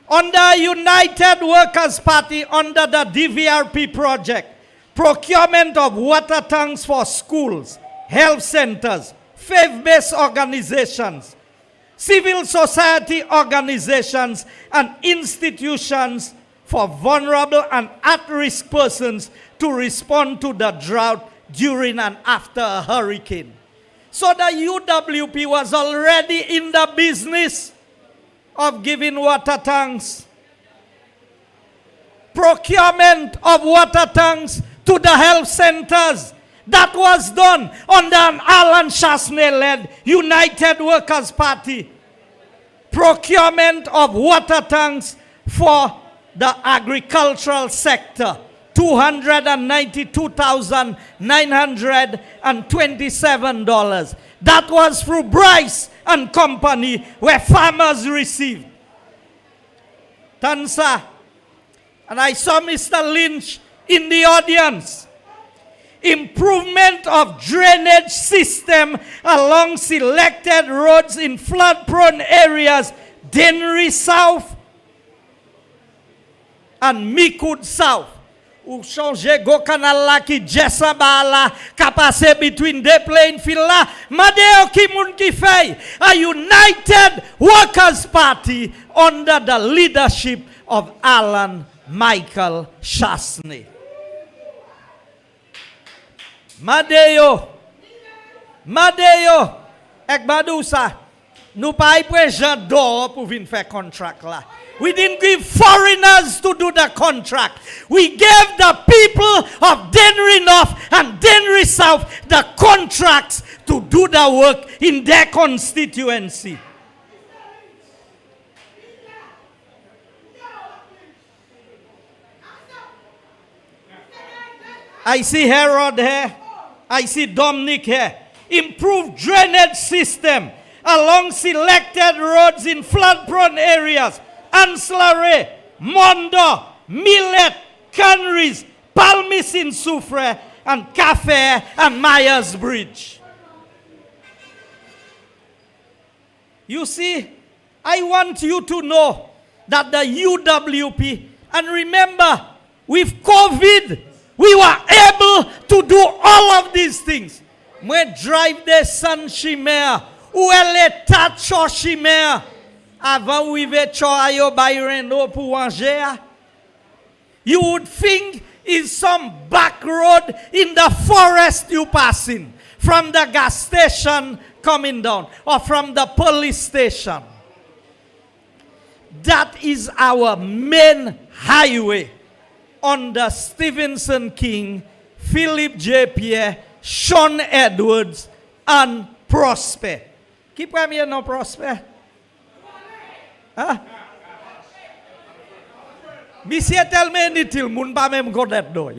under United Workers' Party, under the DVRP project, procurement of water tanks for schools, health centers, faith-based organizations, civil society organizations, and institutions for vulnerable and at-risk persons to respond to the drought during and after a hurricane. So the UWP was already in the business of giving water tanks. Procurement of water tanks to the health centers. That was done under an Alan Chasney-led United Workers' Party. Procurement of water tanks for the agricultural sector. $292,927. That was through Bryce and Company, where farmers received. Tansa, and I saw Mr. Lynch in the audience. Improvement of drainage system along selected roads in flood-prone areas, Dennery South and Mikud South. Ou changer go canal la ki jessa ba la ka passe between the playing field la. Madeo ki moun ki fay a United Workers' Party under the leadership of Alan Michael Chasney. Madeo Ekbadusa. Nous pas gens d'or pour venir faire contract là. We didn't give foreigners to do the contract. We gave the people of Dennery North and Dennery South the contracts to do the work in their constituency. I see Herod here. I see Dominic here. Improved drainage system along selected roads in flood-prone areas. Anslare, Mondo, Millet, Canries, Palmis in Soufre, and Cafe and Myers Bridge. You see, I want you to know that the UWP, and remember, with COVID, we were able to do all of these things. Moi, drive the San Chimère, où est l'état de Chimère, avant où il va choyer Byron pour Angers. You would think it's some back road in the forest you passing, from the gas station coming down, or from the police station. That is our main highway under Stevenson King, Philip J. Pierre, Sean Edwards, and Prosper. Keep me here no Prosper. Huh? Monsieur tell me anything, moun pa même go that doy.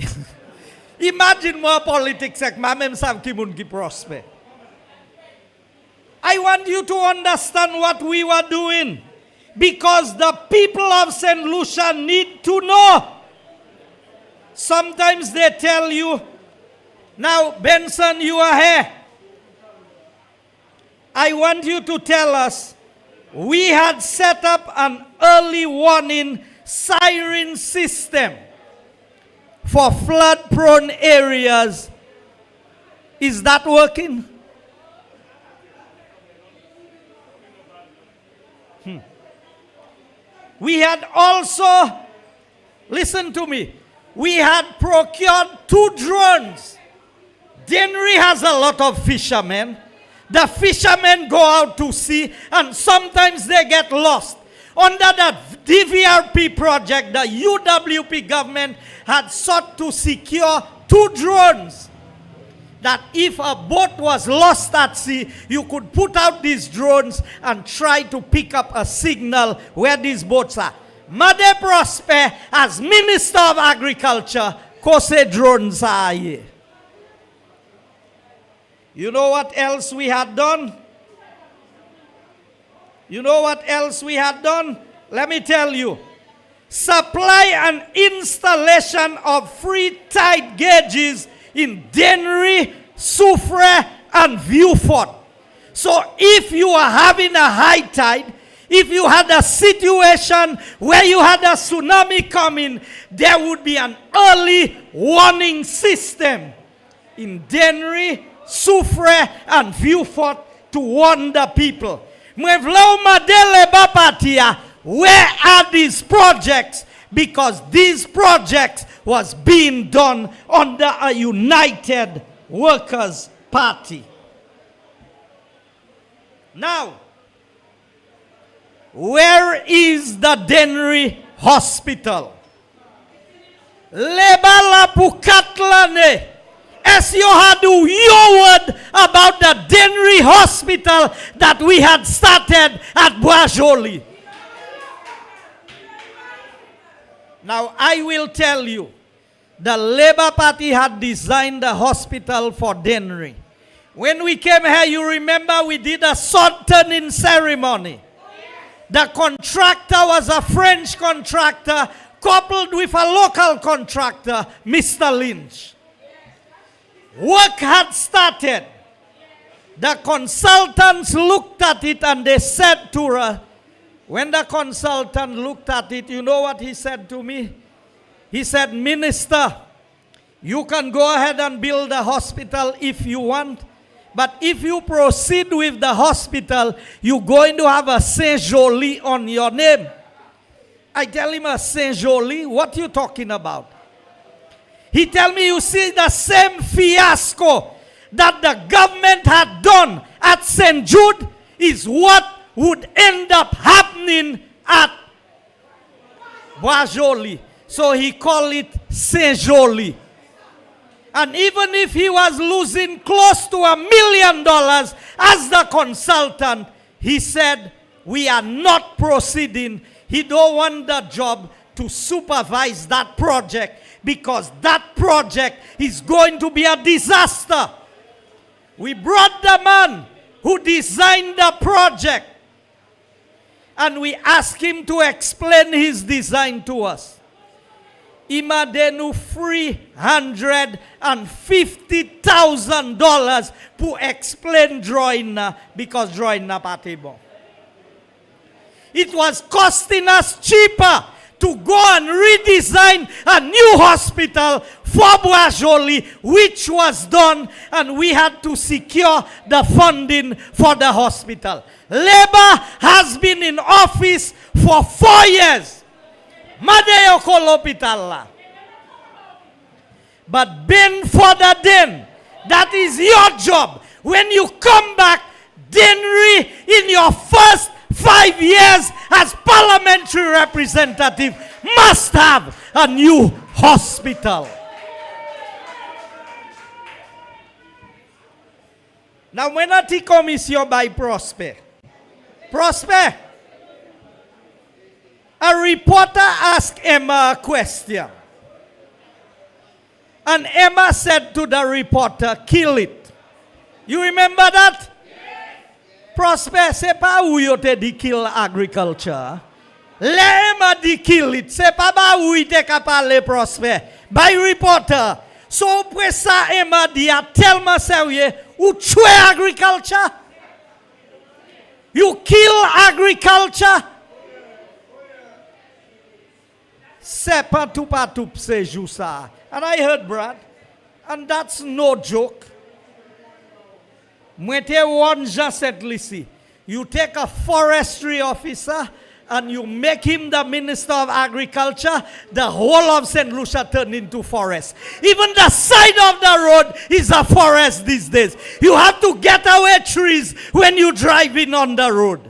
Imagine more politics like ma même sav ki moun ki Prosper. I want you to understand what we were doing, because the people of St. Lucia need to know. Sometimes they tell you, now Benson, you are here. I want you to tell us, we had set up an early warning siren system for flood-prone areas. Is that working? We had also, listen to me, we had procured 2 drones. Dennery has a lot of fishermen. The fishermen go out to sea and sometimes they get lost. Under the DVRP project, the UWP government had sought to secure 2 drones. That if a boat was lost at sea, you could put out these drones and try to pick up a signal where these boats are. Made Prosper, as Minister of Agriculture, kose drones are here. You know what else we had done? You know what else we had done? Let me tell you. Supply and installation of free tide gauges in Dennery, Soufre, and Vieux-Fort. So if you are having a high tide, if you had a situation where you had a tsunami coming, there would be an early warning system in Dennery, Soufre, and Vieux-Fort to warn the people. Where are these projects? Because these projects was being done under a United Workers' Party. Now, where is the Dennery Hospital? Lebala Pukatlane. As you had your word about the Dennery Hospital that we had started at Boisjoli. Now I will tell you, the Labour Party had designed the hospital for Dennery. When we came here, you remember we did a sword turning ceremony. The contractor was a French contractor coupled with a local contractor, Mr. Lynch. Work had started. The consultants looked at it and they said to her, when the consultant looked at it, you know what he said to me? He said, Minister, you can go ahead and build a hospital if you want. But if you proceed with the hospital, you're going to have a Saint-Joly on your name. I tell him, a Saint-Joly? What are you talking about? He tell me, you see, the same fiasco that the government had done at St. Jude is what would end up happening at Bois-Joli. So he called it Saint-Joli. And even if he was losing close to $1 million as the consultant, he said, we are not proceeding. He don't want the job to supervise that project because that project is going to be a disaster. We brought the man who designed the project and we asked him to explain his design to us. Imadenu $350,000 to explain drawing na because drawing na pati bon. It was costing us cheaper to go and redesign a new hospital for Bois-Joli, which was done, and we had to secure the funding for the hospital. Labour has been in office for 4 years. Madeyo kolopitala. But Ben further then, that is your job. When you come back, Dennery, in your first 5 years as parliamentary representative, must have a new hospital. Now, when I take commission by Prosper, a reporter asked Emma a question. And Emma said to the reporter, kill it. You remember that? Prosper, c'est pas où yo te di kill agriculture. Le Emma di kill it. C'est pas ba où te ka parler Prosper. By reporter. So après ça, Emma dit, tellement sérieux, ou tuer agriculture? You kill agriculture? C'est pas tout c'est juste ça. And I heard Brad, and that's no joke. Mwete one just said, listen, you take a forestry officer and you make him the Minister of Agriculture, the whole of St. Lucia turned into forest. Even the side of the road is a forest these days. You have to get away trees when you drive in on the road.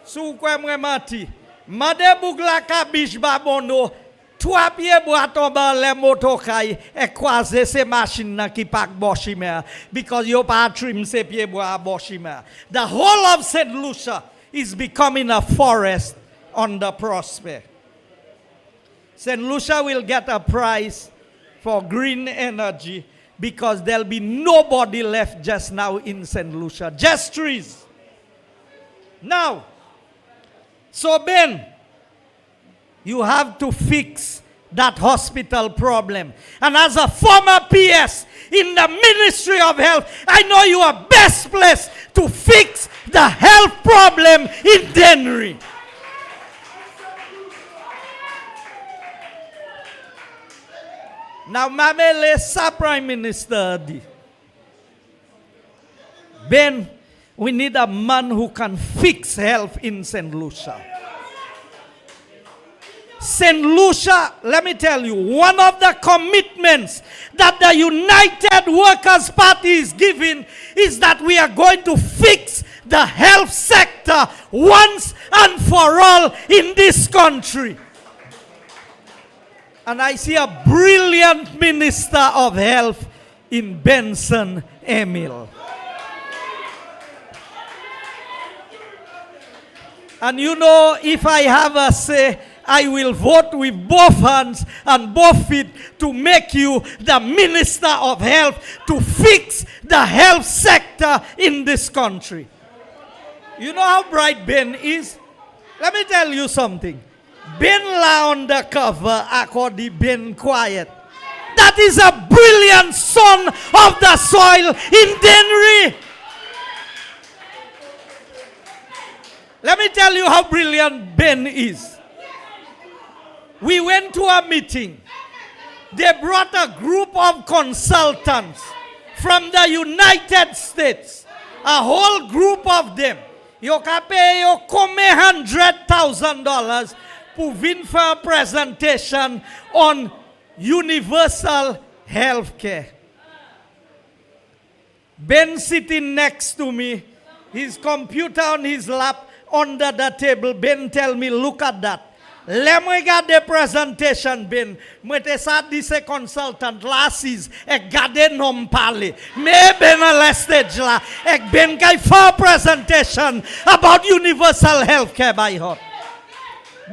Sukwe mwemati, made buglaka bishbabono, 3 pieds bois tomber les motokai et croiser ces machines qui pak boshime because you pa trim ces pieds bois boshime. The whole of St. Lucia is becoming a forest under Prosper. St. Lucia will get a prize for green energy because there'll be nobody left just now in St. Lucia, just trees. Now, so Ben, you have to fix that hospital problem. And as a former PS in the Ministry of Health, I know you are best placed to fix the health problem in Dennery. Now, Mamele sa Prime Minister di. Ben, we need a man who can fix health in St. Lucia. St. Lucia, let me tell you, one of the commitments that the United Workers' Party is giving is that we are going to fix the health sector once and for all in this country. And I see a brilliant Minister of Health in Benson Emil. And you know, if I have a say, I will vote with both hands and both feet to make you the Minister of Health to fix the health sector in this country. You know how bright Ben is? Let me tell you something. Ben la undercover, according Ben quiet. That is a brilliant son of the soil in Dennery. Let me tell you how brilliant Ben is. We went to a meeting. They brought a group of consultants from the United States. A whole group of them. You can pay you come $100,000 to win for a presentation on universal health care. Ben sitting next to me, his computer on his lap, under the table. Ben tell me, look at that. Let me get the presentation, Ben. Mwete sa di se consultant lasis ek gade nom pale. Me ben a la stage la ek ben kay for presentation about universal health care by heart.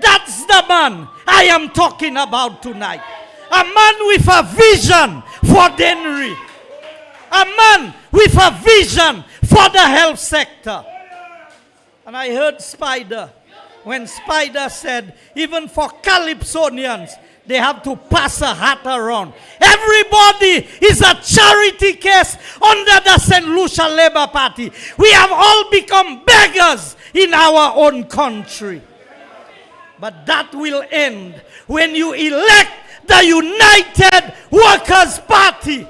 That's the man I am talking about tonight. A man with a vision for Dennery. A man with a vision for the health sector. And I heard Spider, when Spider said, even for Calypsonians, they have to pass a hat around. Everybody is a charity case under the St. Lucia Labour Party. We have all become beggars in our own country. But that will end when you elect the United Workers' Party.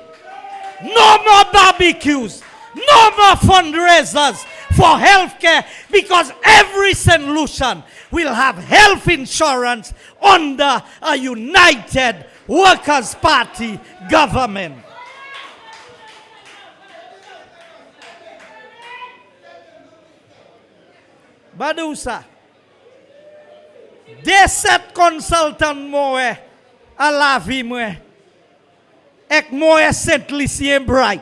No more barbecues. No more fundraisers for healthcare, because every St. Lucian will have health insurance under a United Workers' Party government. Badusa, they set consultant moe alavi moe ek moe St. Lucien bright.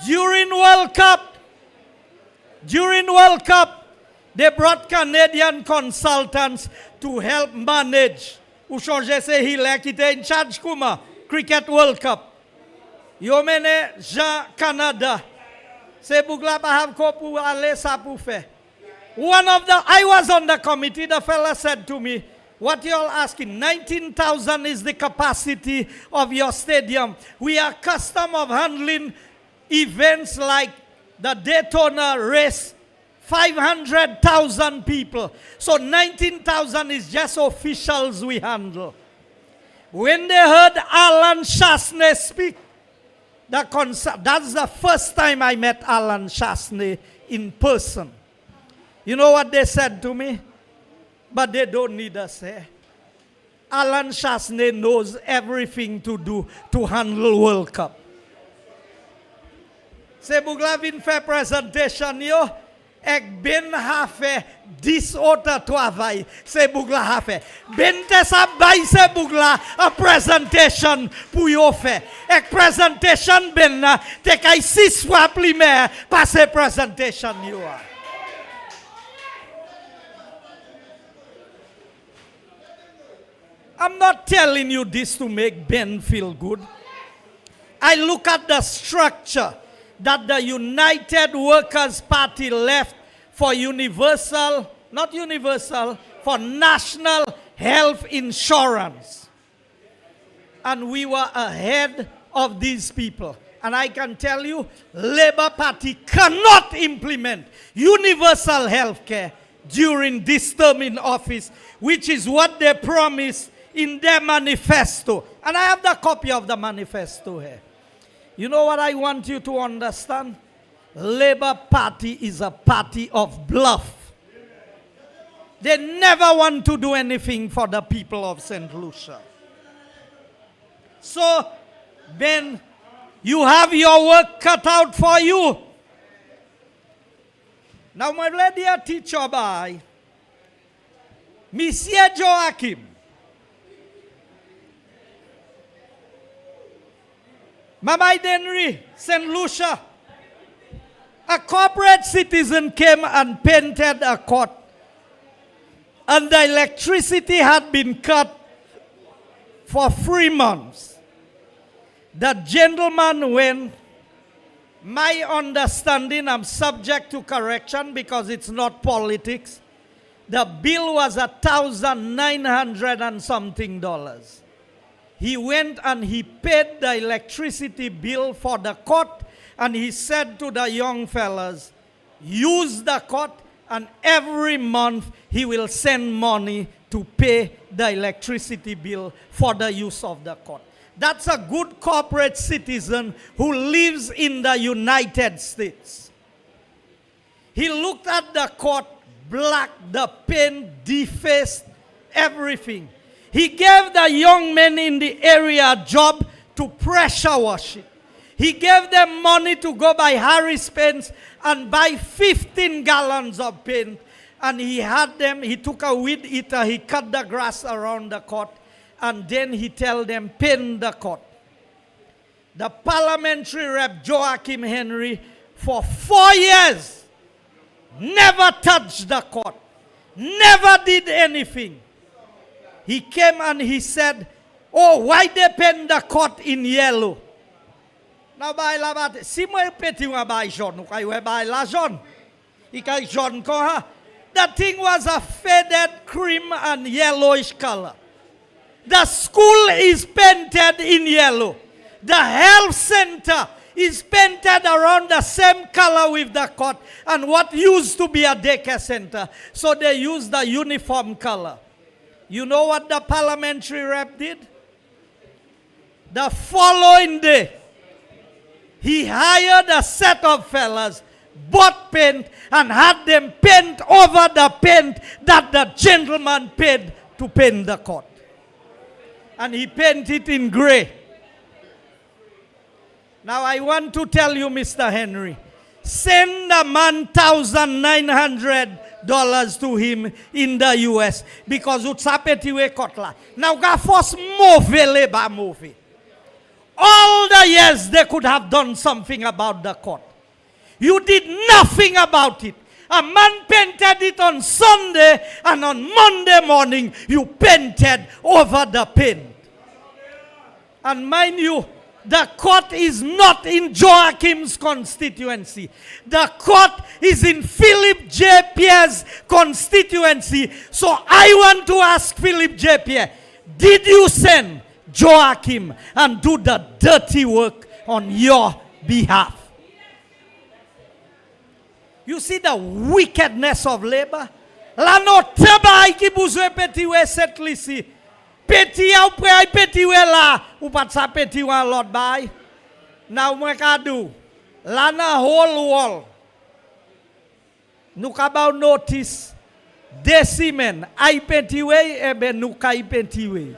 During World Cup, they brought Canadian consultants to help manage. Ou change se hile qui était in charge kuma Cricket World Cup. Yo mene Jean Canada. Se bugla pa have ko pou ale sa pou fe. I was on the committee, the fella said to me, what you all asking? 19,000 is the capacity of your stadium. We are accustomed of handling events like the Daytona race, 500,000 people. So 19,000 is just officials we handle. When they heard Alan Chasney speak, that's the first time I met Alan Chasney in person. You know what they said to me? But they don't need us here. Alan Chasney knows everything to do to handle World Cup. Se bugla vin fè presentation yo, ek ben hafe disota travail, se bugla hafe. Ben te sa bay se bugla a presentation pou yo fe. Ek presentation ben na, te kay 6 fois pli mer pa se presentation yo a. I'm not telling you this to make Ben feel good. I look at the structure that the United Workers' Party left for for national health insurance. And we were ahead of these people. And I can tell you, Labour Party cannot implement universal health care during this term in office, which is what they promised in their manifesto. And I have the copy of the manifesto here. You know what I want you to understand? Labour Party is a party of bluff. They never want to do anything for the people of St. Lucia. So, Ben, you have your work cut out for you. Now, my lady, a teacher by Monsieur Joachim. Mamai Dennery, St. Lucia, a corporate citizen came and painted a court, and the electricity had been cut for 3 months. The gentleman went, my understanding, I'm subject to correction because it's not politics, the bill was $1,900 and something. He went and he paid the electricity bill for the court, and he said to the young fellas, use the court, and every month he will send money to pay the electricity bill for the use of the court. That's a good corporate citizen who lives in the United States. He looked at the court, black, the paint, defaced, everything. He gave the young men in the area a job to pressure wash it. He gave them money to go buy Harris paints and buy 15 gallons of paint. And he took a weed eater, he cut the grass around the court, and then he tell them, paint the court. The parliamentary rep Joachim Henry, for 4 years, never touched the court, never did anything. He came and he said, oh, why they paint the court in yellow? Now, by la bat, si moi peti wa by jaune, kay we by la jaune. Ikay jaune ko ha. The thing was a faded cream and yellowish color. The school is painted in yellow. The health center is painted around the same color with the court and what used to be a daycare center. So they used the uniform color. You know what the parliamentary rep did? The following day, he hired a set of fellas, bought paint, and had them paint over the paint that the gentleman paid to paint the court. And he painted it in gray. Now I want to tell you, Mr. Henry, send a man $1,900 to him in the US because utsapetiwe kotla. Now ga force movie labor movie. All the years they could have done something about the court. You did nothing about it. A man painted it on Sunday, and on Monday morning you painted over the paint. And mind you, the court is not in Joachim's constituency. The court is in Philip J. Pierre's constituency. So I want to ask Philip J. Pierre, did you send Joachim and do the dirty work on your behalf? You see the wickedness of labor? La no teba ki buzwe petiwe setlisi. Peti ou pre ay petiwe la. Ou pat sa petiwe lot bay. Now mwen ka do. La na whole wall. Nou ka ba notice. Desimen. Ay petiwe ebe nou ka ay petiwe.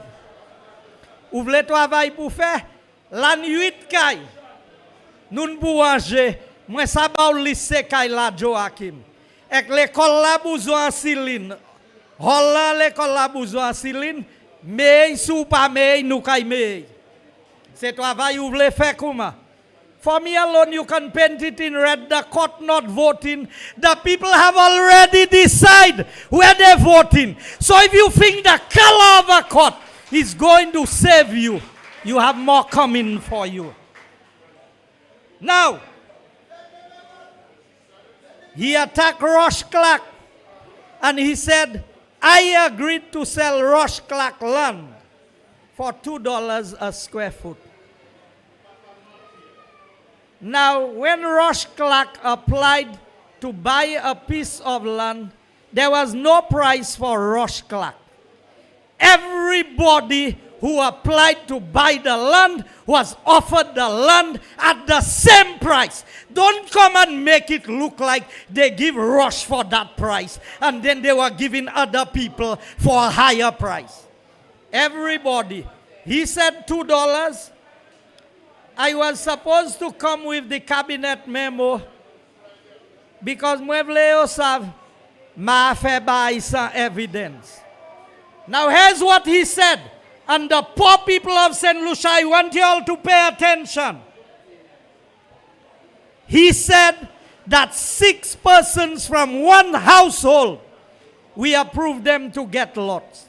Ou vle travay pou fe? Lan 8 kay. Nou n'bouanje. Moi sa ba ou lycée kay la Joachim. Ek l'école la besoin siline. Holla l'école la besoin siline. Mais sou pa mais nou kay mais. C'est travail ou vle faire comment? For me alone you can paint it in red. The court not voting. The people have already decided where they're voting. So if you think the color of a court is going to save you, you have more coming for you. Now, he attacked Roche Clark and he said, I agreed to sell Roche Clark land for $2 a square foot. Now, when Roche Clark applied to buy a piece of land, there was no price for Roche Clark. Everybody who applied to buy the land was offered the land at the same price. Don't come and make it look like they give Roche for that price and then they were giving other people for a higher price. Everybody. He said $2. I was supposed to come with the cabinet memo because Mwevleo sav ma fe ba isa evidence. Now here's what he said. And the poor people of St. Lucia, I want you all to pay attention. He said that 6 persons from one household, we approve them to get lots.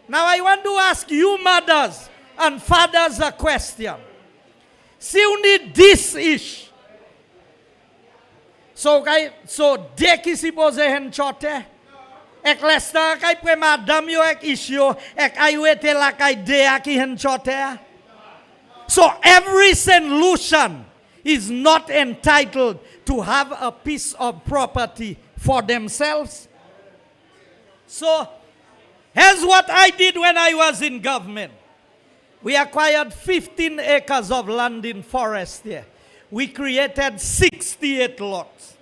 Now I want to ask you mothers and fathers a question. Si you need this ish. So dès ki suppose hen chote, ek lesta kay pre madam yo ek isyo ek aywete la kay dea ki hen chote. So every St. Lucian is not entitled to have a piece of property for themselves. So here's what I did when I was in government. We acquired 15 acres of land in forest here. We created 68 lots.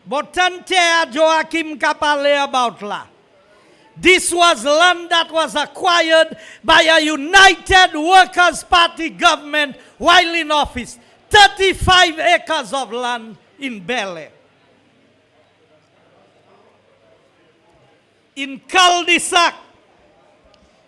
But tante Joachim kapale about la. This was land that was acquired by a United Workers' Party government while in office. 35 acres of land in Bel Air. In Cul-de-sac,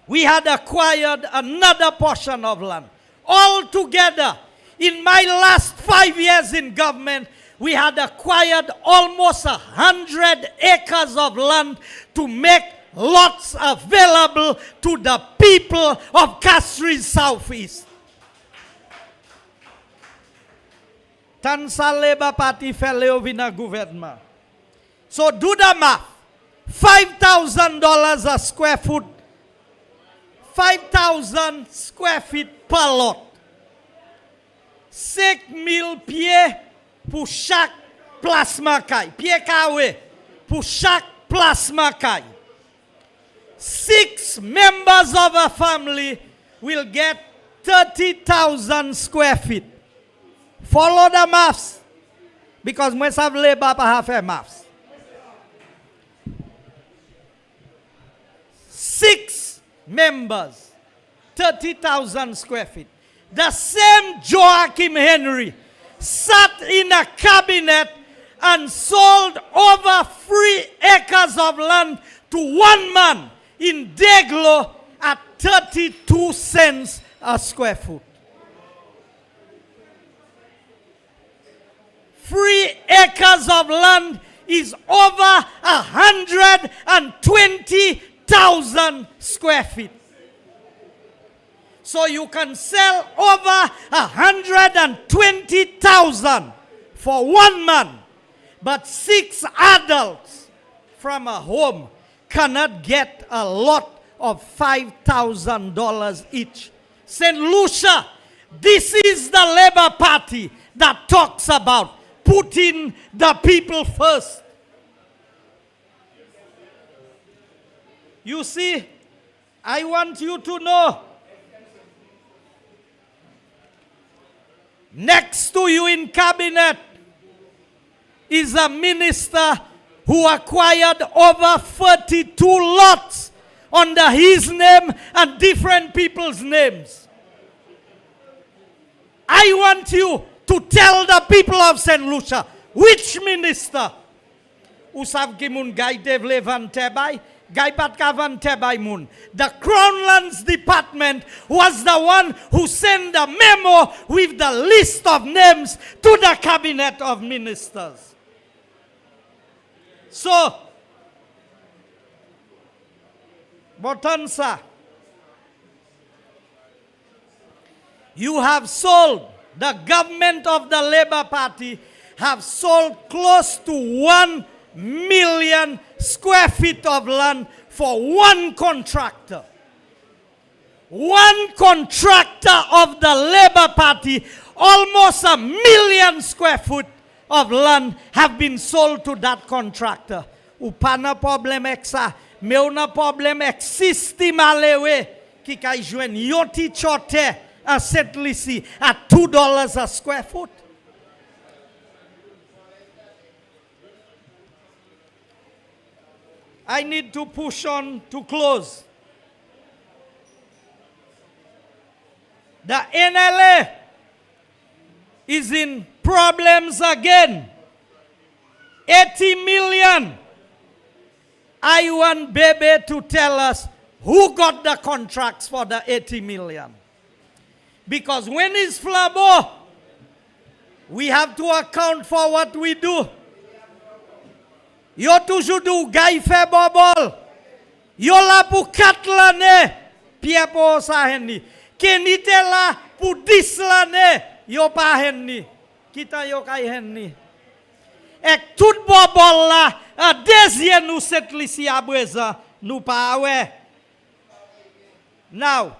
we had acquired another portion of land. Altogether, in my last 5 years in government, we had acquired almost 100 acres of land to make lots available to the people of Castries Southeast. Tansa Labour Party fellow vina gouvernement. So do the math. $5,000 a square foot. 5,000 square feet per lot. 5,000 pieds pour chaque plasma caille. Pieds carrés pour chaque plasma caille. 6 members of a family will get 30,000 square feet. Follow the maths. Because most of labor have a maths. 6 members, 30,000 square feet. The same Joachim Henry sat in a cabinet and sold over 3 acres of land to one man in Deglo at 32 cents a square foot. 3 acres of land is over 120,000 square feet. So you can sell over 120,000 for one man, but 6 adults from a home cannot get a lot of $5,000 each. St. Lucia, this is the Labour Party that talks about putting the people first. You see, I want you to know, next to you in cabinet is a minister who acquired over 32 lots under his name and different people's names. I want you to tell the people of St. Lucia, which minister? Usav kimun gai devle van tebay, gai pat ka van tebay mun. The Crown Lands Department was the one who sent the memo with the list of names to the cabinet of ministers. So, Botansa, you have sold, the government of the Labour Party have sold close to 1 million square feet of land for one contractor. One contractor of the Labour Party, almost 1 million square foot of land have been sold to that contractor. Upana problem exa, meuna problem existima lewe, ki kay jwen yoti chote a setlisi at $2 a square foot. I need to push on to close. The NLA is in problems again. 80 million. I want Bebe to tell us who got the contracts for the 80 million. Because when it's Flabo, we have to account for what we do. Yo toujours do gay fe bobol. Yo la pou 4 l'année. Pierre po sa henni. Kenite la pou 10 l'année. Yo pa henni. Kita yo kay henni. Ek tout bobol la. A deuxième nous set lisi a breza. Nou pa awe. Now,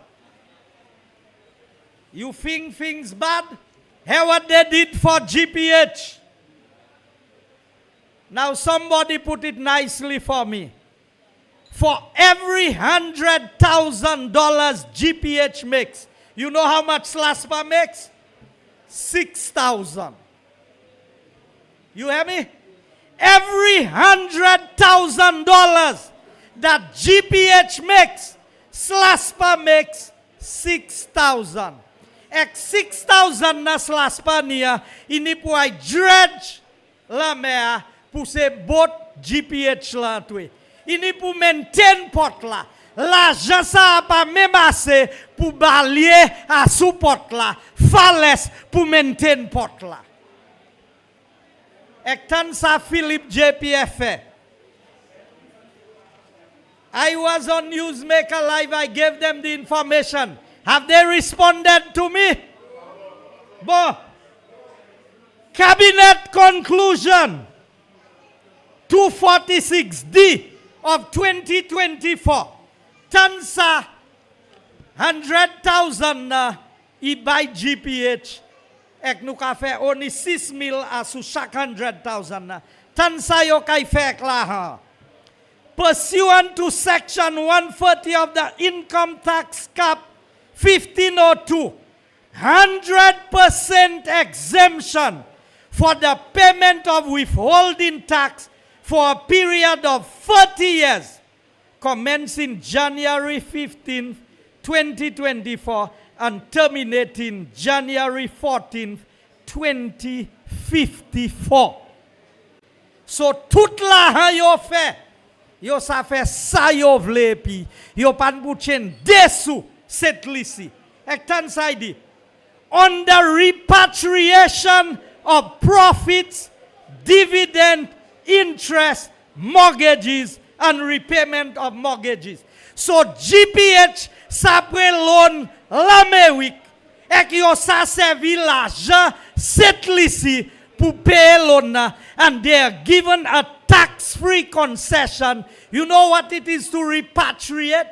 you think things bad? Hear what they did for GPH. Now somebody put it nicely for me. For every $100,000 GPH makes, you know how much SLASPA makes? 6,000. You hear me? Every $100,000 that GPH makes, SLASPA makes 6,000. Ek 6,000 na SLASPA niya, ini po ay dredge la mea pou se bot GPH la twe. Ini pou maintain pot la. La jasa pa memase pou balye a sou pot la. Fales pou maintain pot la. Ek tan sa Philip JPF. I was on Newsmaker Live. I gave them the information. Have they responded to me? Bo. Cabinet conclusion 246D of 2024. Tansa 100,000 i-buy GPH. Ek nou ka fe only 6,000 asu chaque 100,000. Tansa yo kay fek la ha. Pursuant to Section 140 of the Income Tax Cap 1502, 100% exemption for the payment of withholding tax for a period of 30 years, commencing January 15, 2024 and terminating January 14, 2054. So tout la ha yo fait. Yo sa fait sa yo vle pi. Yo pan pou chen desu set lisi. Ek tan sa di. On the repatriation of profits, dividend, interest, mortgages, and repayment of mortgages. So GPH sa pre loan l'Amérique. Ek yo sa servi l'argent set lisi pou pay loan na, and they are given a tax-free concession. You know what it is to repatriate?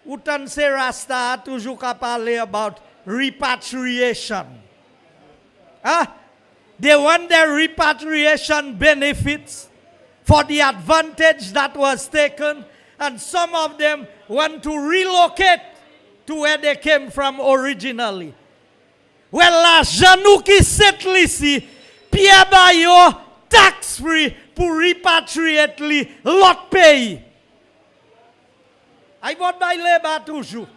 Utan se Rasta toujours ka parler about repatriation. They want their repatriation benefits for the advantage that was taken, and some of them want to relocate to where they came from originally. Well, la janou ki setli si, piye ba yo tax-free pour repatriate li l'autre pays. I vote by Labour toujours.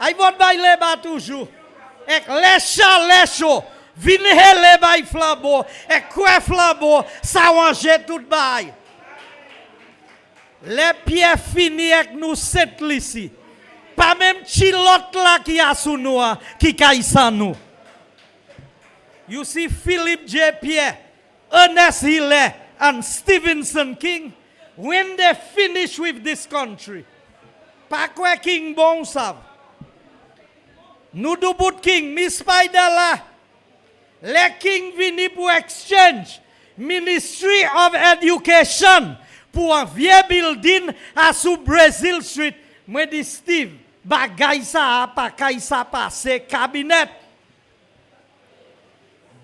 I vote by Labour toujours. Ek lecho, vin hele bay flabo, ek kwe flabo, sa wanje tout bay. Le pied fini ek nou setli si. Pa même chilot la ki asu nou, ki kaisa nou. You see Philip J. Pierre, Ernest Hille, and Stevenson King, when they finish with this country, pa kwe King bon sav. Nou do bout King, mi spider la, le King vini pou exchange Ministry of Education pou an vie building asu Brazil Street. Mwen di Steve, bagay sa pa kay sa pa se cabinet.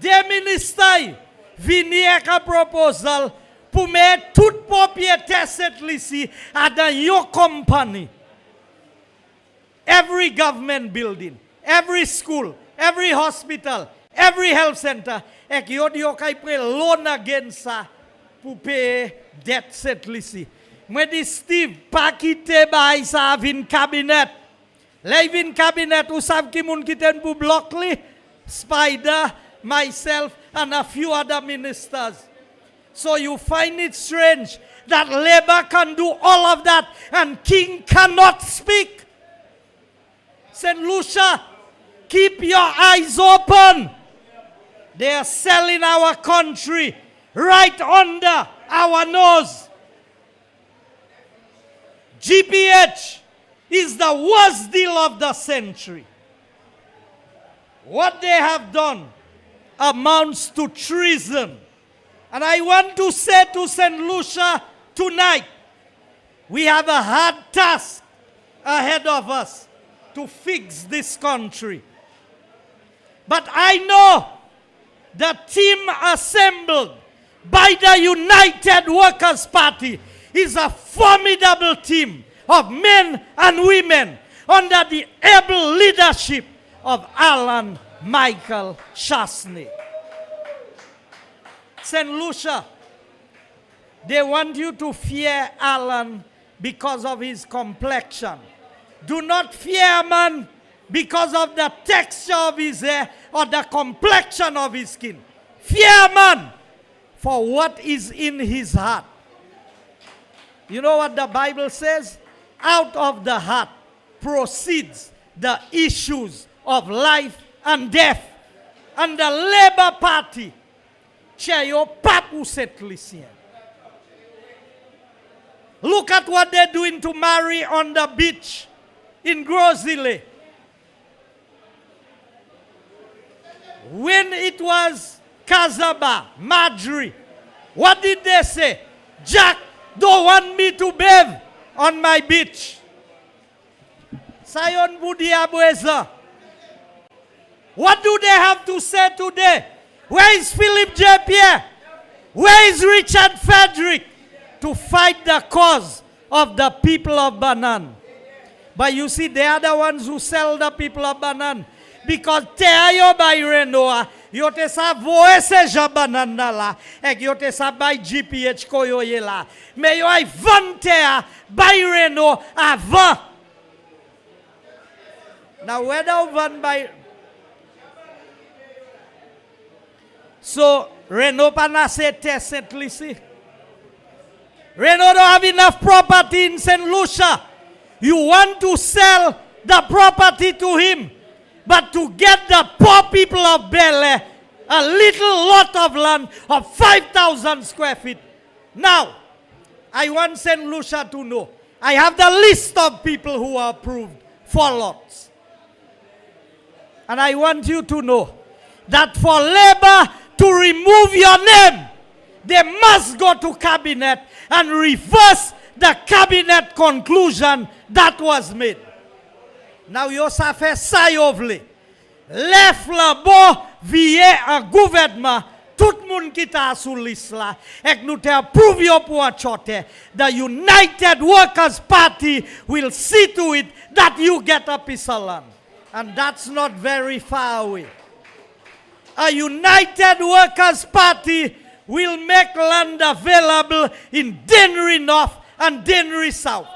De ministay vini ek a proposal pou me tout propriété set lisi a dan yo company. Every government building, every school, every hospital, every health center, ek yo di yo kay pre loan against sa pou pay debt set lisi. Mwen di Steve, pa kite bay sa vin cabinet. Le vin cabinet, ou sav ki moun kiten pou blok li? Spider, myself, and a few other ministers. So you find it strange that Labour can do all of that and King cannot speak. St. Lucia, keep your eyes open. They are selling our country right under our nose. GPH is the worst deal of the century. What they have done amounts to treason. And I want to say to St. Lucia tonight, we have a hard task ahead of us to fix this country. But I know the team assembled by the United Workers' Party is a formidable team of men and women under the able leadership of Alan Michael Chasney. St. Lucia, They want you to fear Alan because of his complexion. Do not fear man because of the texture of his hair or the complexion of his skin. Fear man for what is in his heart. You know what the Bible says? Out of the heart proceeds the issues of life and death. And the Labour Party, Cheyo Papu Setlisien. Look at what they're doing to Mary on the beach in Grosile. When it was Kazaba, Madri, what did they say? Jack don't want me to bathe on my beach. Sayon Budiabweza. What do they have to say today? Where is Philip J. Pierre? Where is Richard Frederick to fight the cause of the people of Banan? But you see, they are the ones who sell the people of Banan. Because te ayo by Renoa, yo te sa voese jabananda la, ek yo te sa by GPH koyo ye la. Me yo ay vantea by Reno avant. Now whether van by... So, Renault panase te St. Lucie. Renault don't have enough property in St. Lucia. You want to sell the property to him, but to get the poor people of Bel Air a little lot of land of 5,000 square feet. Now, I want St. Lucia to know, I have the list of people who are approved for lots. And I want you to know that for Labour to remove your name, they must go to cabinet and reverse the cabinet conclusion that was made. Now you sa fait ça yovle. Lef la bo vie un gouvernement tout moun qui ta sous liste là et nous te approve yo pour un chote. The United Workers Party will see to it that you get a piece of land. And that's not very far away. A United Workers Party will make land available in Dennery North and Dennery South.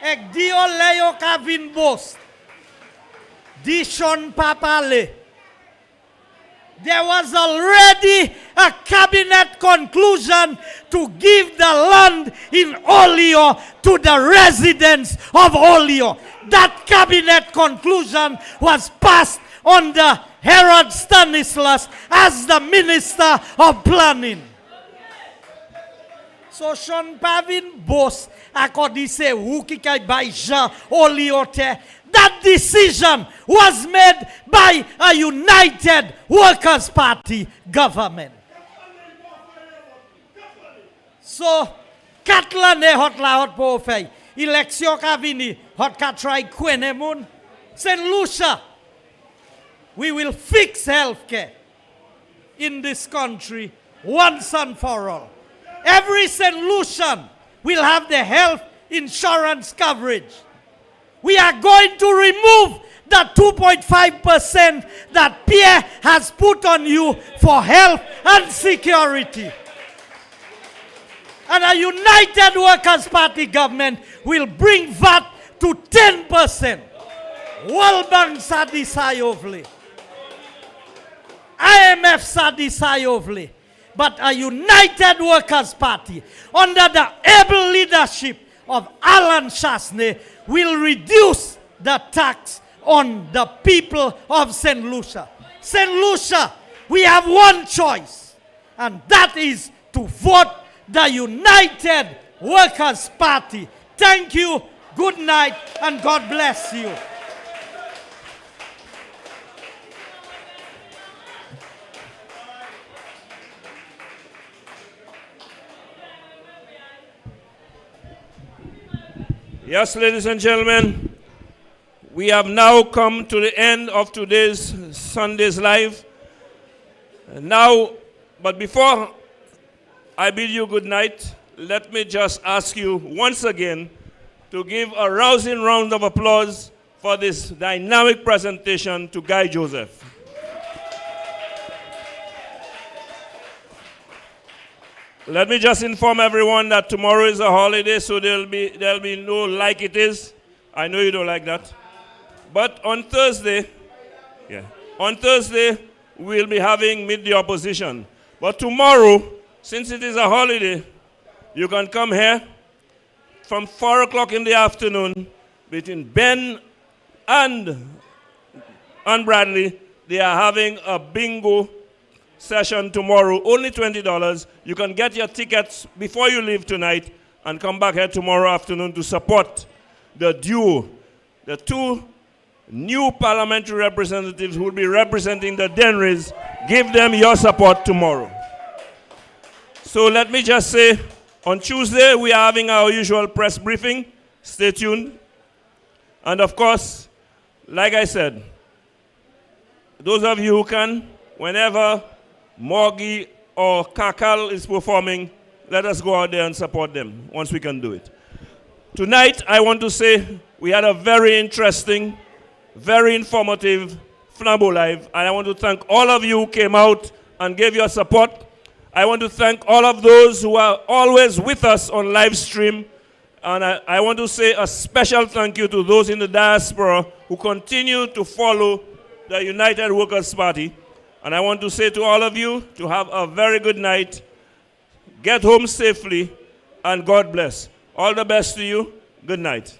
Ek dio leyo kavin bost. Dishon papale. There was already a cabinet conclusion to give the land in Olio to the residents of Olio. That cabinet conclusion was passed under Herod Stanislas as the Minister of Planning. So Sean Pavin boss according se who ki kay by Jean Oliote. That decision was made by a United Workers Party government. So, Katla ne hot la hot po fay. Election ka vini hot ka try kwene moun. St. Lucia, we will fix healthcare in this country once and for all. Every St. Lucian will have the health insurance coverage. We are going to remove the 2.5% that Pierre has put on you for health and security. And a United Workers Party government will bring VAT to 10%. World Bank sa disayovli. IMF sa disayovli. But a United Workers Party under the able leadership of Alan Chasney will reduce the tax on the people of St. Lucia. St. Lucia, we have one choice, and that is to vote the United Workers Party. Thank you, good night, and God bless you. Yes, ladies and gentlemen, we have now come to the end of today's Sunday's Live. Now, but before I bid you good night, let me just ask you once again to give a rousing round of applause for this dynamic presentation to Guy Joseph. Let me just inform everyone that tomorrow is a holiday, so there'll be no like it is. I know you don't like that. But on Thursday, we'll be having Meet the Opposition. But tomorrow, since it is a holiday, you can come here from 4 o'clock in the afternoon between Ben and Bradley. They are having a bingo session tomorrow, only $20. You can get your tickets before you leave tonight and come back here tomorrow afternoon to support the duo, the two new parliamentary representatives who will be representing the Dennerys. Give them your support tomorrow. So let me just say, on Tuesday we are having our usual press briefing. Stay tuned. And of course, like I said, those of you who can, whenever Morgie or Kakal is performing, let us go out there and support them once we can do it. Tonight, I want to say we had a very interesting, very informative Flambeau Live, and I want to thank all of you who came out and gave your support. I want to thank all of those who are always with us on live stream, and I want to say a special thank you to those in the diaspora who continue to follow the United Workers' Party. And I want to say to all of you to have a very good night, get home safely, and God bless. All the best to you. Good night.